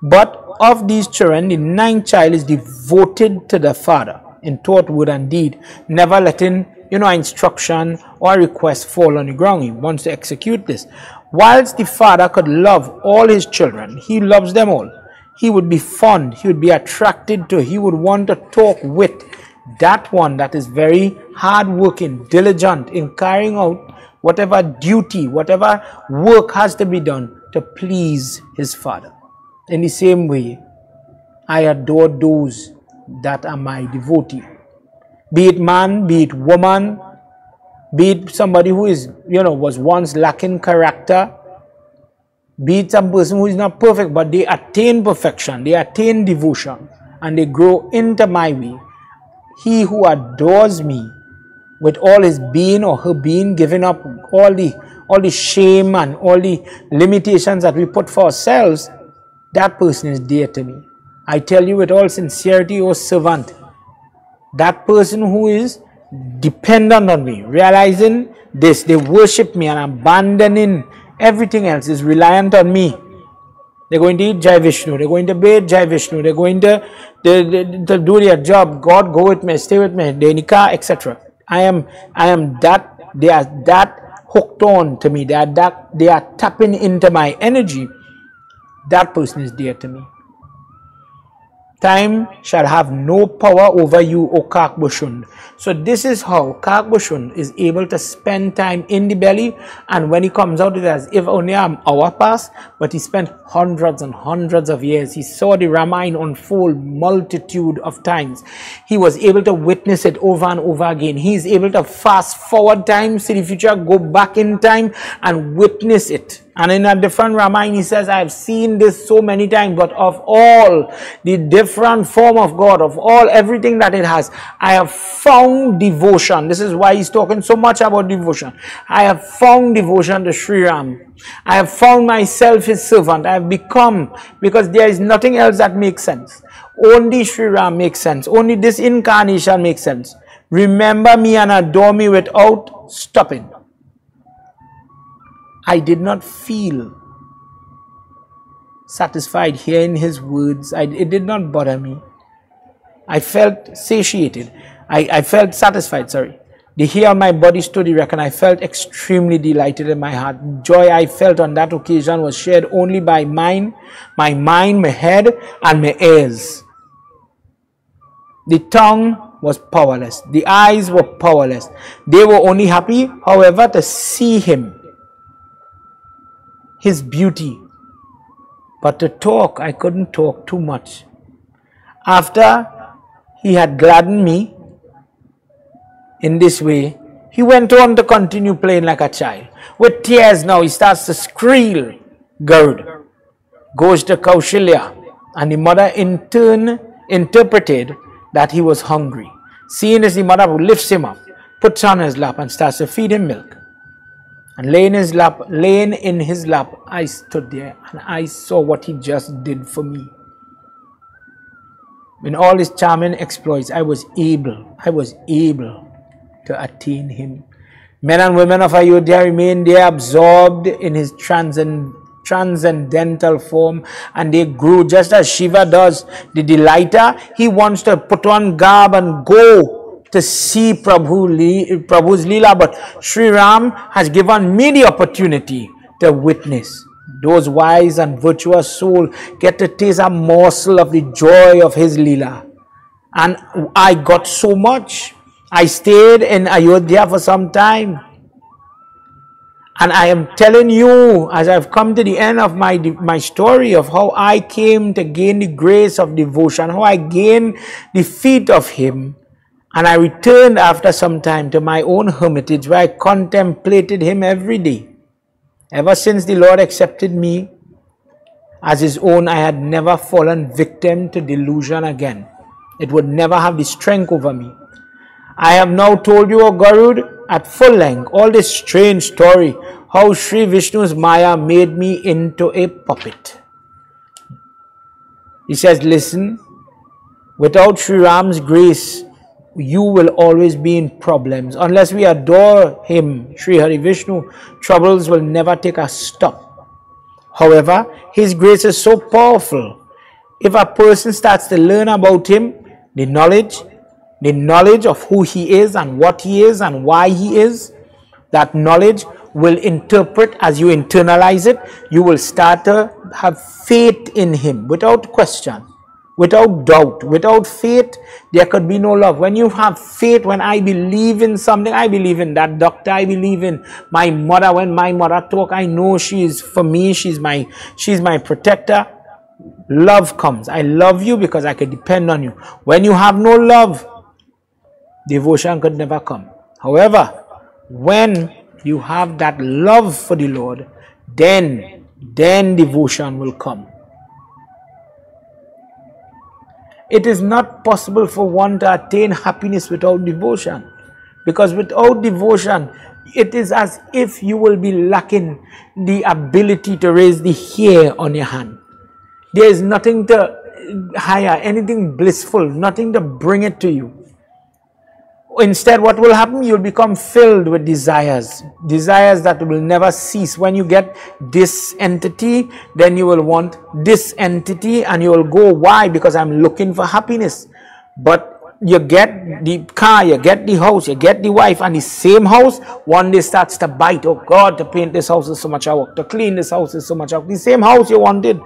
But of these children, the ninth child is devoted to the father in thought, word, and deed, never letting, instruction or request fall on the ground. He wants to execute this. Whilst the father could love all his children, he loves them all. He would be fond, he would be attracted to, he would want to talk with that one that is very hard-working, diligent in carrying out whatever duty, whatever work has to be done to please his father. In the same way, I adore those that are my devotee. Be it man, be it woman, be it somebody who is, was once lacking character, be it some person who is not perfect, but they attain perfection, they attain devotion, and they grow into my way. He who adores me with all his being or her being, giving up all the shame and all the limitations that we put for ourselves, that person is dear to me. I tell you with all sincerity, O servant, that person who is dependent on me, realizing this, they worship me and abandoning everything else, is reliant on me. They're going to eat Jai Vishnu, they're going to bathe Jai Vishnu, they're going to do their job. God, go with me, stay with me, they nikah, etc. I am that, they are that hooked on to me, they are tapping into my energy. That person is dear to me. Time shall have no power over you, O kakabhsundi. So this is how kakabhsundi is able to spend time in the belly, and when he comes out, it is as if only an hour passed, but he spent hundreds and hundreds of years. He saw the Ramayana unfold multitude of times. He was able to witness it over and over again. He is able to fast forward time, see the future, go back in time and witness it. And in a different Ramayana, he says, I have seen this so many times, but of all the different form of God, of all everything that it has, I have found devotion. This is why he's talking so much about devotion. I have found devotion to Sri Ram. I have found myself his servant. I have become, because there is nothing else that makes sense. Only Sri Ram makes sense. Only this incarnation makes sense. Remember me and adore me without stopping. I did not feel satisfied hearing his words. It did not bother me. I felt satiated. I felt satisfied, sorry. The hair on my body stood erect, and I felt extremely delighted in my heart. Joy I felt on that occasion was shared only by my mind, my head, and my ears. The tongue was powerless. The eyes were powerless. They were only happy, however, to see him, his beauty. But to talk, I couldn't talk too much. After he had gladdened me in this way, he went on to continue playing like a child. With tears now, he starts to squeal. Garud goes to Kaushalya, and the mother in turn interpreted that he was hungry. Seeing this, the mother lifts him up, puts on his lap, and starts to feed him milk. And laying in his lap, I stood there and I saw what he just did for me. In all his charming exploits, I was able to attain him. Men and women of Ayodhya remained there absorbed in his transcendental form, and they grew just as Shiva does. The delighter, he wants to put on garb and go to see Prabhu's Leela, but Sri Ram has given me the opportunity to witness. Those wise and virtuous souls get to taste a morsel of the joy of his Leela. And I got so much. I stayed in Ayodhya for some time. And I am telling you, as I've come to the end of my story of how I came to gain the grace of devotion, how I gained the feet of him, and I returned after some time to my own hermitage where I contemplated him every day. Ever since the Lord accepted me as his own, I had never fallen victim to delusion again. It would never have the strength over me. I have now told you, O Garud, at full length, all this strange story, how Sri Vishnu's Maya made me into a puppet. He says, listen, without Sri Ram's grace, you will always be in problems. Unless we adore him, Sri Hari Vishnu, troubles will never take a stop. However, his grace is so powerful. If a person starts to learn about him, the knowledge of who he is and what he is and why he is, that knowledge will interpret as you internalize it. You will start to have faith in him without question, without doubt. Without faith, there could be no love. When you have faith, when I believe in something, I believe in that doctor, I believe in my mother. When my mother talk, I know she is for me, she's my protector. Love comes. I love you because I can depend on you. When you have no love, devotion could never come. However, when you have that love for the Lord, then devotion will come. It is not possible for one to attain happiness without devotion, because without devotion, it is as if you will be lacking the ability to raise the hair on your hand. There is nothing to hire, anything blissful, nothing to bring it to you. Instead, what will happen? You'll become filled with desires that will never cease. When you get this entity, then you will want this entity and you will go, why? Because I'm looking for happiness. But you get the car, you get the house, you get the wife, and the same house one day starts to bite. Oh God, to paint this house is so much work, to clean this house is so much work. The same house you wanted,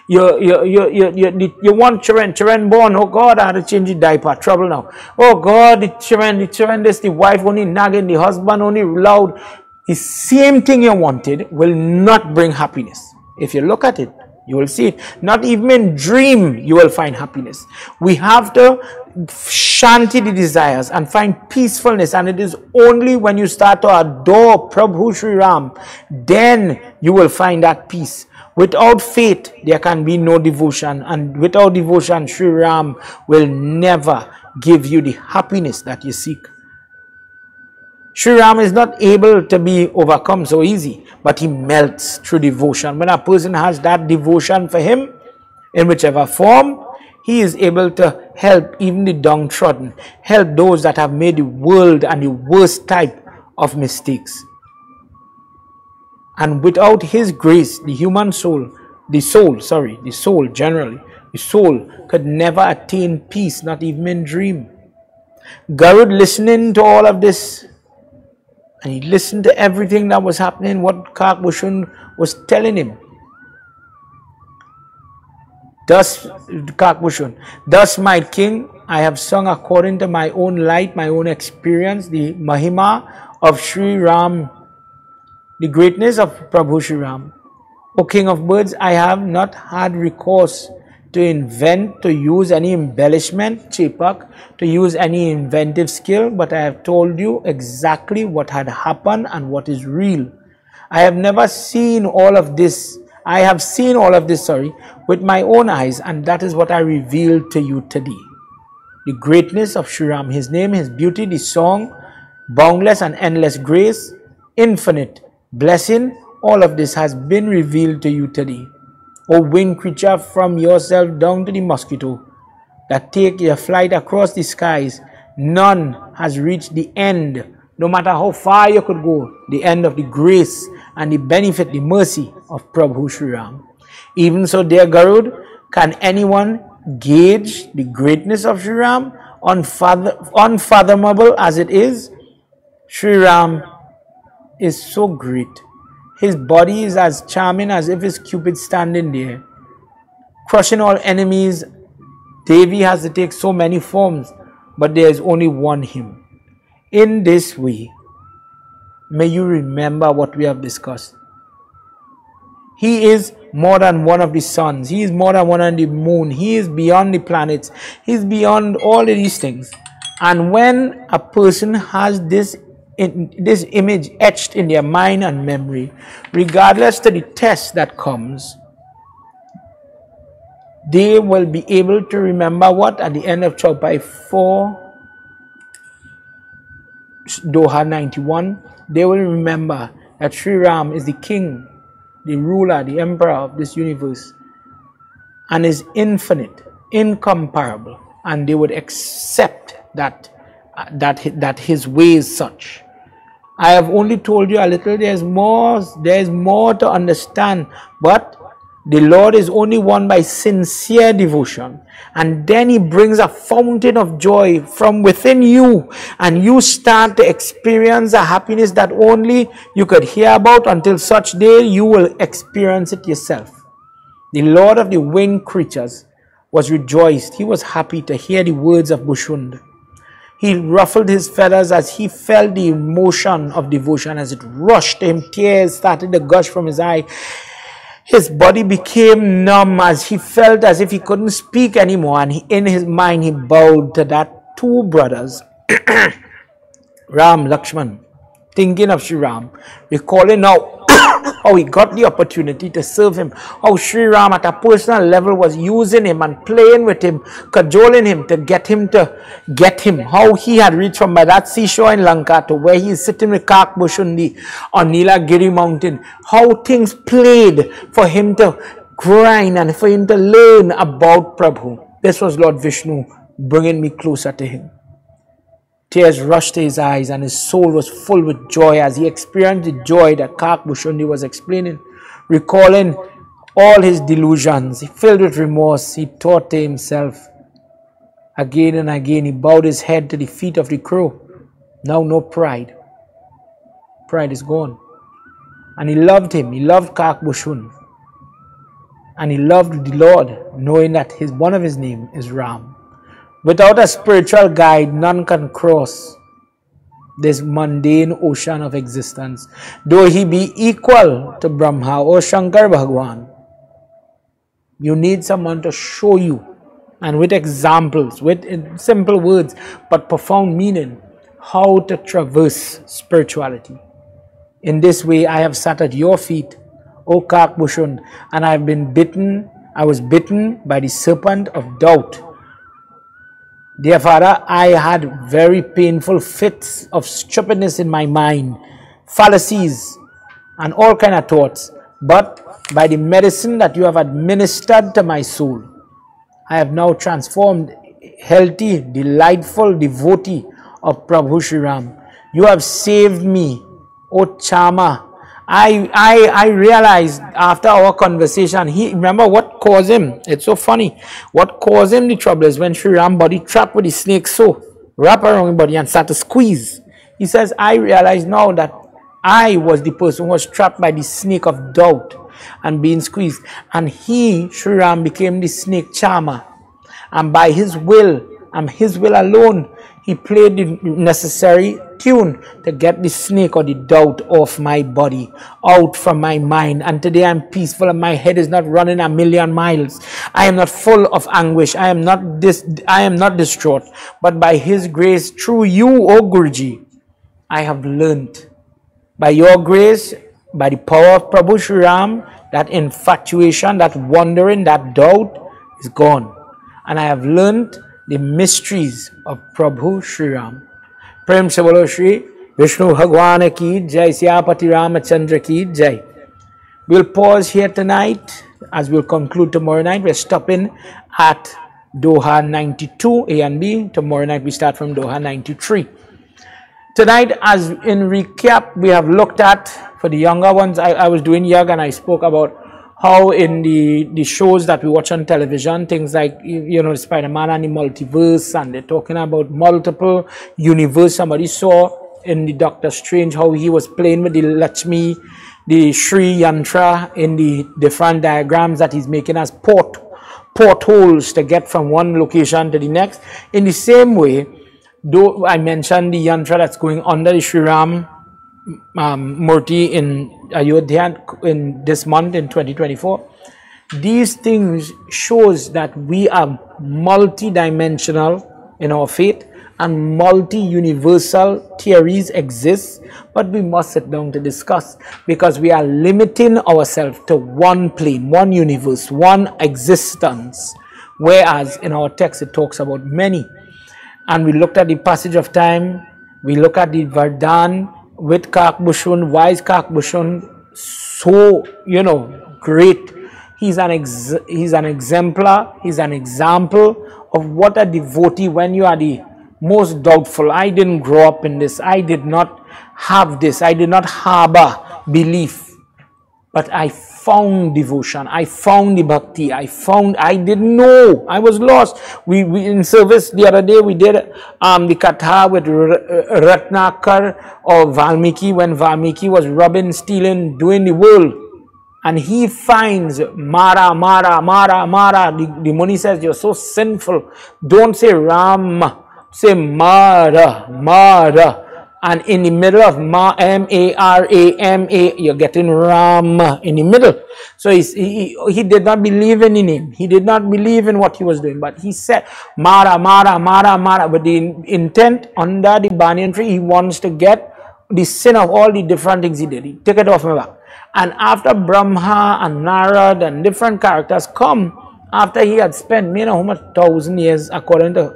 you want children born. Oh God, I had to change the diaper, trouble now. Oh God, the children, the wife only nagging, the husband only loud. The same thing you wanted will not bring happiness. If you look at it, you will see it. Not even in dream you will find happiness. We have to shanti the desires and find peacefulness, and it is only when you start to adore Prabhu Sri Ram, then you will find that peace. Without faith, there can be no devotion, and without devotion, Sri Ram will never give you the happiness that you seek. Sri Ram is not able to be overcome so easy, but he melts through devotion. When a person has that devotion for him, in whichever form, he is able to help even the downtrodden, help those that have made the world and the worst type of mistakes. And without his grace, the soul could never attain peace, not even in dream. Garud, listening to all of this, and he listened to everything that was happening, what Kakabhsundi was telling him. Thus, my king, I have sung according to my own light, my own experience, the Mahima of Sri Ram, the greatness of Prabhu Sri Ram. O King of Birds, I have not had recourse to invent, to use any embellishment, chepak, to use any inventive skill, but I have told you exactly what had happened and what is real. I have never seen all of this. I have seen all of this, with my own eyes, and that is what I revealed to you today. The greatness of Sri Ram, his name, his beauty, the song, boundless and endless grace, infinite Blessing, all of this has been revealed to you today. O winged creature, from yourself down to the mosquito that take your flight across the skies, none has reached the end, no matter how far you could go, the end of the grace and the benefit, the mercy of Prabhu Sri Ram. Even so, dear Garud, can anyone gauge the greatness of Sri Ram? Unfathomable as it is, Sri Ram is so great. His body is as charming as if his Cupid standing there, crushing all enemies. Devi has to take so many forms, but there is only one him. In this way, may you remember what we have discussed. He is more than one of the suns. He is more than one of the moon. He is beyond the planets. He is beyond all of these things. And when a person has this image etched in their mind and memory, regardless to the test that comes, they will be able to remember what? At the end of Chaupai 4, Doha 91, they will remember that Sri Ram is the king, the ruler, the emperor of this universe, and is infinite, incomparable, and they would accept that his way is such. I have only told you a little. There is more to understand, but the Lord is only won by sincere devotion. And then He brings a fountain of joy from within you, and you start to experience a happiness that only you could hear about. Until such day you will experience it yourself. The Lord of the winged creatures was rejoiced. He was happy to hear the words of Bushund. He ruffled his feathers as he felt the emotion of devotion as it rushed to him. Tears started to gush from his eye. His body became numb as he felt as if he couldn't speak anymore. And in his mind, he bowed to that two brothers, Ram, Lakshman, thinking of Sri Ram, recalling now how he got the opportunity to serve him, how Sri Ram at a personal level was using him and playing with him, cajoling him to get him, how he had reached from by that seashore in Lanka to where he is sitting with kakabhsundi on Nilagiri mountain, how things played for him to grind and for him to learn about Prabhu. This was Lord Vishnu bringing me closer to him. Tears rushed to his eyes and his soul was full with joy as he experienced the joy that kakabhsundi was explaining. Recalling all his delusions, filled with remorse, he thought to himself. Again and again he bowed his head to the feet of the crow. Now no pride. Pride is gone. And he loved him. He loved kakabhsundi. And he loved the Lord, knowing that one of his name is Ram. Without a spiritual guide, none can cross this mundane ocean of existence, though he be equal to Brahma or Shankar Bhagwan. You need someone to show you, and with examples, with simple words, but profound meaning, how to traverse spirituality. In this way, I have sat at your feet, O kakabhsundi, and I was bitten by the serpent of doubt. Dear Father, I had very painful fits of stupidness in my mind, fallacies, and all kind of thoughts. But by the medicine that you have administered to my soul, I have now transformed healthy, delightful devotee of Prabhu Sri Ram. You have saved me, O Chama. I realized after our conversation, remember what caused him. It's so funny. What caused him the trouble is when Sri Ram body trapped with the snake so wrap around his body and start to squeeze. He says, I realize now that I was the person who was trapped by the snake of doubt and being squeezed. And Sri Ram became the snake charmer. And by his will, and his will alone, he played the necessary tune to get the snake or the doubt off my body, out from my mind. And today I'm peaceful and my head is not running a million miles. I am not full of anguish. I am not distraught. But by his grace, through you, O Guruji, I have learned. By your grace, by the power of Prabhu Sri Ram, that infatuation, that wandering, that doubt is gone. And I have learned the mysteries of Prabhu Sri Ram. Prem se bolo Shri Vishnu Bhagwan ki jai, Siyapati Ramachandra ki jai. We'll pause here tonight as we'll conclude tomorrow night. We're stopping at Doha 92 A and B. Tomorrow night we start from Doha 93. Tonight, as in recap, we have looked at, for the younger ones, I was doing Yag and I spoke about how in the shows that we watch on television, things like, you know, Spider-Man and the multiverse, and they're talking about multiple universe. Somebody saw in the Doctor Strange how he was playing with the Lakshmi, the Shri Yantra in the different diagrams that he's making as portholes to get from one location to the next. In the same way, though I mentioned the yantra that's going under the Sri Ram Murti in Ayodhya in this month in 2024, these things shows that we are multi-dimensional in our faith and multi-universal theories exist, but we must sit down to discuss, because we are limiting ourselves to one plane, one universe, one existence, whereas in our text it talks about many. And we looked at the passage of time, we look at the Vardhan with Kakabhsundi. Why is Kakabhsundi so, you know, great? He's an exemplar, he's an example of what a devotee, when you are the most doubtful. I didn't grow up in this, I did not have this, I did not harbor belief, but I found devotion, I found the bhakti, I didn't know, I was lost. We in service the other day, we did the katha with Ratnakar or Valmiki, when Valmiki was robbing, stealing, doing the world, and he finds Mara. The Muni says, you're so sinful, don't say Ram, say Mara. And in the middle of M-A-R-A-M-A, you're getting Ram in the middle. So he did not believe in the name. He did not believe in what he was doing. But he said, Mara. But the intent under the banyan tree, he wants to get the sin of all the different things he did. He took it off my back. And after Brahma and Narad and different characters come, after he had spent, you know, how much 1,000 years, according to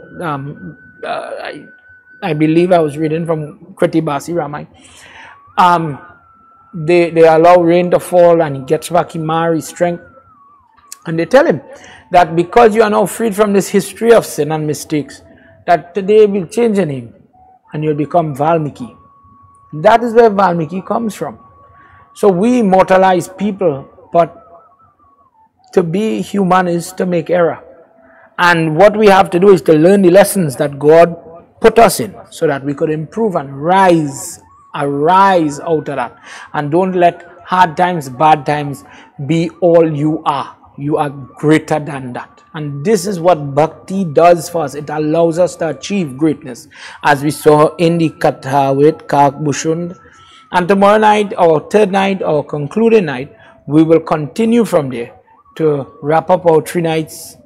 I believe I was reading from Krsna Ramayan. They allow rain to fall and he gets back his strength. And they tell him that because you are now freed from this history of sin and mistakes, that today will change your name and you'll become Valmiki. That is where Valmiki comes from. So we immortalize people, but to be human is to make error. And what we have to do is to learn the lessons that God put us in, so that we could improve and arise out of that. And don't let hard times, bad times be all you are. You are greater than that. And this is what bhakti does for us. It allows us to achieve greatness, as we saw in the katha with Kakabhsundi. And tomorrow night, our third night, our concluding night, we will continue from there to wrap up our 3 nights,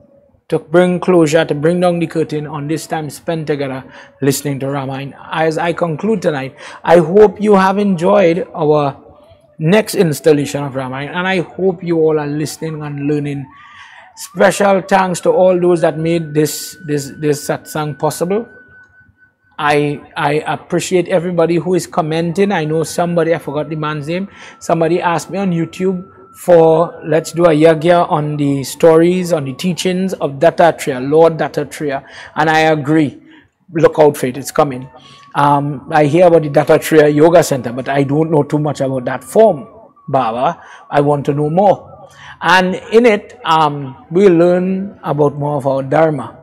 to bring closure, to bring down the curtain on this time spent together listening to Ramayan. As I conclude tonight, I hope you have enjoyed our next installation of Ramayan, and I hope you all are listening and learning. Special thanks to all those that made this satsang possible. I appreciate everybody who is commenting. I know somebody, I forgot the man's name, somebody asked me on YouTube for let's do a yagya on the stories, on the teachings of Dattatreya, Lord Dattatreya, and I agree. Look out for it, it's coming. I hear about the Dattatreya Yoga Center, but I don't know too much about that form, Baba. I want to know more. And in it, we'll learn about more of our Dharma.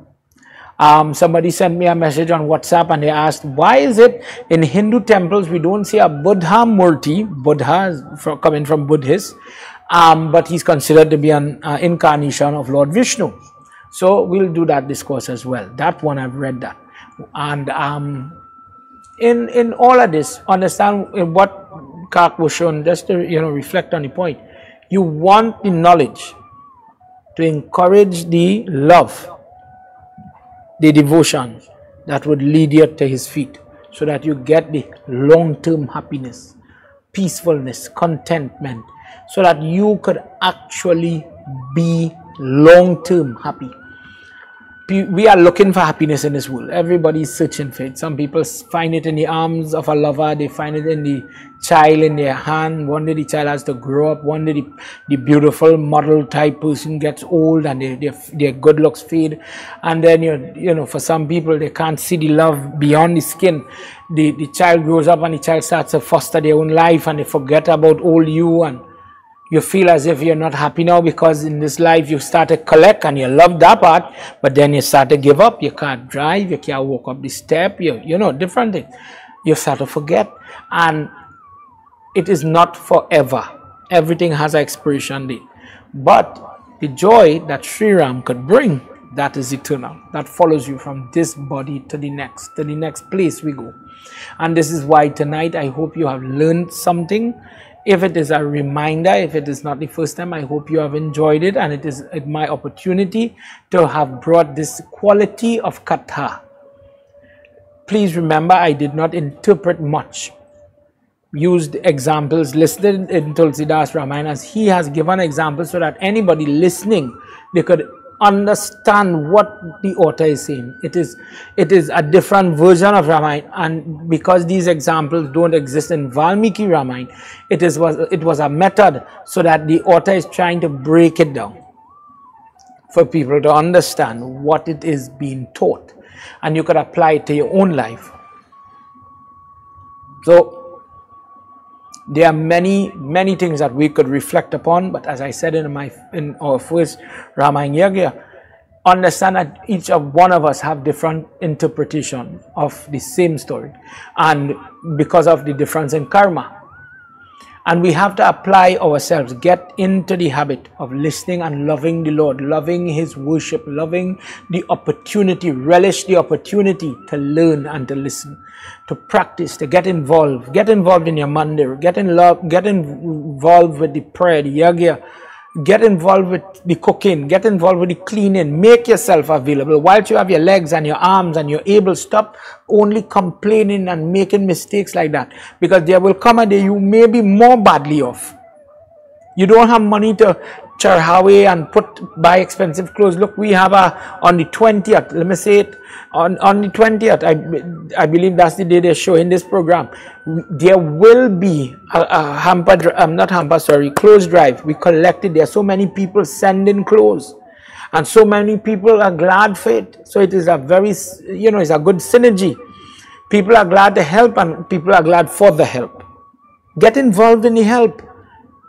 Somebody sent me a message on WhatsApp and they asked, why is it in Hindu temples we don't see a Buddha Murti? Buddha is coming from Buddhist, but he's considered to be an incarnation of Lord Vishnu. So we'll do that discourse as well. That one, I've read that. And in all of this, understand what Kakabhsundi, just to reflect on the point. You want the knowledge to encourage the love, the devotion that would lead you to his feet, so that you get the long-term happiness, peacefulness, contentment, so that you could actually be long-term happy. we are looking for happiness in this world. Everybody's searching for it. Some people find it in the arms of a lover. They find it in the child in their hand. One day the child has to grow up. One day the beautiful model type person gets old and their good looks fade. And then, you know, for some people, they can't see the love beyond the skin. The child grows up and the child starts to foster their own life, and they forget about old you, and you feel as if you're not happy now because in this life you start to collect and you love that part, but then you start to give up. You can't drive, you can't walk up the step, you know, different things. You start to forget, and it is not forever. Everything has an expiration date. But the joy that Sri Ram could bring, that is eternal. That follows you from this body to the next place we go. And this is why tonight I hope you have learned something. If it is a reminder, if it is not the first time, I hope you have enjoyed it, and it is my opportunity to have brought this quality of katha. Please remember, I did not interpret much. Used examples listed in Tulsidas Ramayan, as he has given examples so that anybody listening, they could understand what the author is saying. It is a different version of Ramayana, and because these examples don't exist in Valmiki Ramayana, it was a method so that the author is trying to break it down for people to understand what it is being taught, and you could apply it to your own life. So there are many things that we could reflect upon, but as I said in our first Ramayana Yagya, understand that each one of us have different interpretation of the same story, and because of the difference in karma. And we have to apply ourselves, get into the habit of listening and loving the Lord, loving His worship, loving the opportunity, relish the opportunity to learn and to listen, to practice, to get involved in your mandir, get involved with the prayer, the yagya, get involved with the cooking, get involved with the cleaning, make yourself available. While you have your legs and your arms and you're able, stop only complaining and making mistakes like that, because there will come a day you may be more badly off. You don't have money to charhawe and buy expensive clothes. Look, we have on the 20th, let me say it, on the 20th, I believe that's the day they're showing this program. There will be a hamper, not hamper, sorry, clothes drive. We collected. There are so many people sending clothes, and so many people are glad for it. So it is a very, you know, it's a good synergy. People are glad to help, and people are glad for the help. Get involved in the help.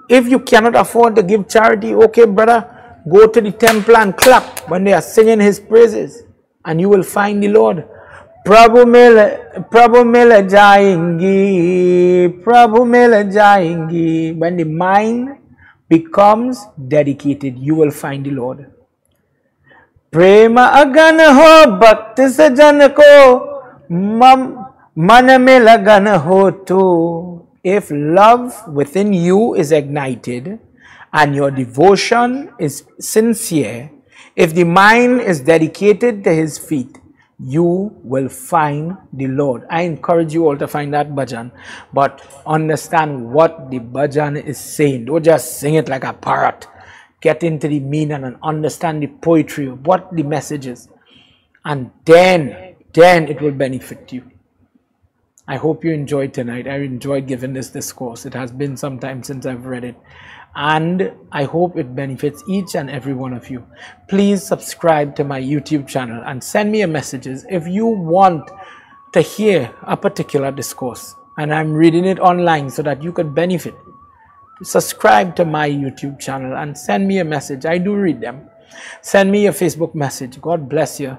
If you cannot afford to give charity, okay, brother, go to the temple and clap when they are singing His praises, and you will find the Lord. Prabhu mil jayengi. When the mind becomes dedicated, you will find the Lord. Prema agan ho bhakti sajan ko man mein lagan ho tu. If love within you is ignited and your devotion is sincere, if the mind is dedicated to His feet, you will find the Lord. I encourage you all to find that bhajan, but understand what the bhajan is saying. Don't just sing it like a parrot. Get into the meaning and understand the poetry of what the message is, and then it will benefit you. I hope you enjoyed tonight. I enjoyed giving this discourse. It has been some time since I've read it, and I hope it benefits each and every one of you. Please subscribe to my YouTube channel and send me a messages if you want to hear a particular discourse and I'm reading it online so that you could benefit. Subscribe to my YouTube channel and send me a message. I do read them. Send me a Facebook message. God bless you.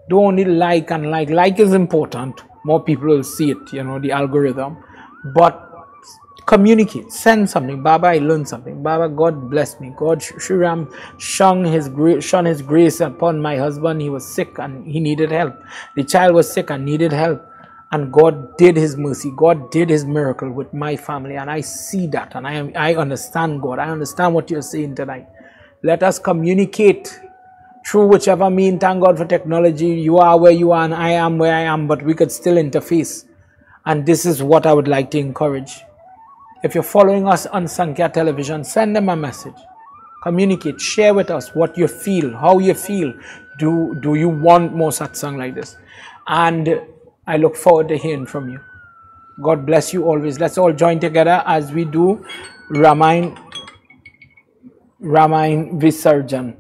Don't only like and like. Like is important. More people will see it, you know, the algorithm. But communicate. Send something. Baba, I learned something. Baba, God bless me. God, Sri Ram shone his grace upon my husband. He was sick and he needed help. The child was sick and needed help. And God did His mercy. God did His miracle with my family. And I see that. And I understand God. I understand what you're saying tonight. Let us communicate through whichever mean. Thank God for technology. You are where you are and I am where I am. But we could still interface. And this is what I would like to encourage. If you're following us on Sankhya Television, send them a message. Communicate, share with us what you feel, how you feel. Do you want more satsang like this? And I look forward to hearing from you. God bless you always. Let's all join together as we do Ramayan Visarjan.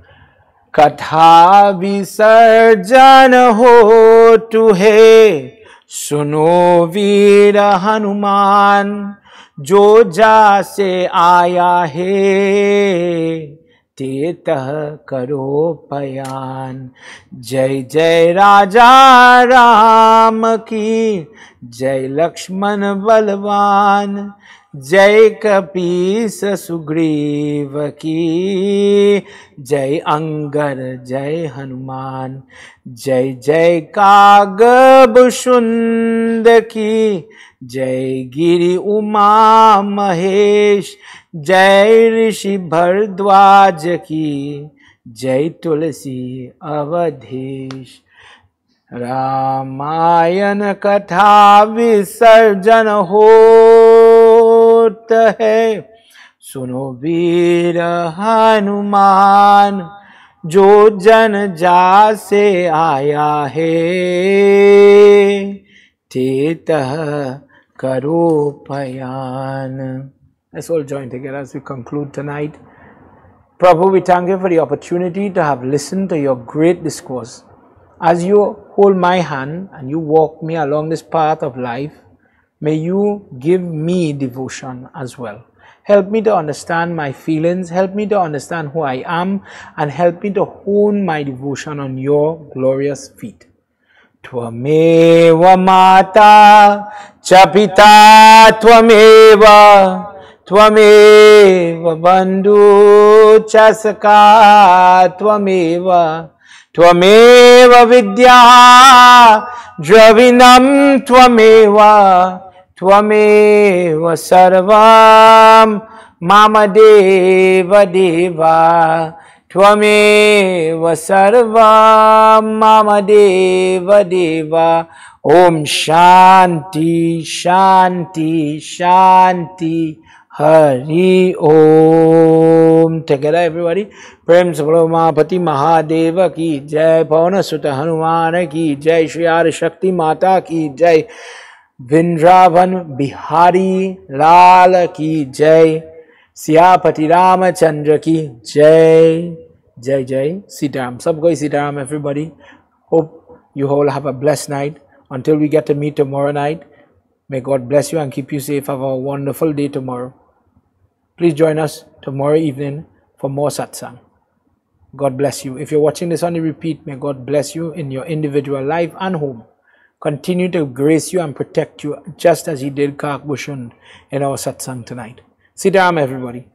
Katha Visarjan ho tuhe, suno veera Hanuman, jo ja se aaya hai, tetah karo payan. Jai Jai Raja Ram ki, Jai Lakshman Balwan, Jai Kapis Sugriva ki, Jai Angar Jai Hanuman, Jai Jai kakabhsundi ki, Jai Giri Uma Mahesh, Jai Rishi Bhardwaj ki, Jai Tulsi Avadhesh. Ramayan कथा विसर्जन होत है, सुनो वीर हनुमान, जो जन जा से आया है, तेतः करो पयान. Let's all join together as we conclude tonight. Prabhu, we thank you for the opportunity to have listened to your great discourse. As you hold my hand and you walk me along this path of life, may you give me devotion as well. Help me to understand my feelings, help me to understand who I am, and help me to hone my devotion on your glorious feet. Tvameva mata cha pita tvameva, tvameva bandhu cha sakha tvameva, Tvameva vidya dravinam tvameva, tvameva sarvam mama deva deva, tvameva sarvam mama deva deva. Om Shanti Shanti Shanti Hari Om. Together everybody. Prem Sabalo Mahapati Mahadeva ki Jai, Pavana Sutta Hanuman ki Jai, Shri Adi Shakti Mata ki Jai, Vrindavan Bihari Lal ki Jai, Siyapati Ramachandra ki Jai. Jai Jai Sitaram. Sab koi Sitaram everybody. Hope you all have a blessed night. Until we get to meet tomorrow night, may God bless you and keep you safe. Have a wonderful day tomorrow. Please join us tomorrow evening for more satsang. God bless you. If you're watching this on the repeat, may God bless you in your individual life and home. Continue to grace you and protect you just as He did kakabhsundi in our satsang tonight. Sitaram everybody.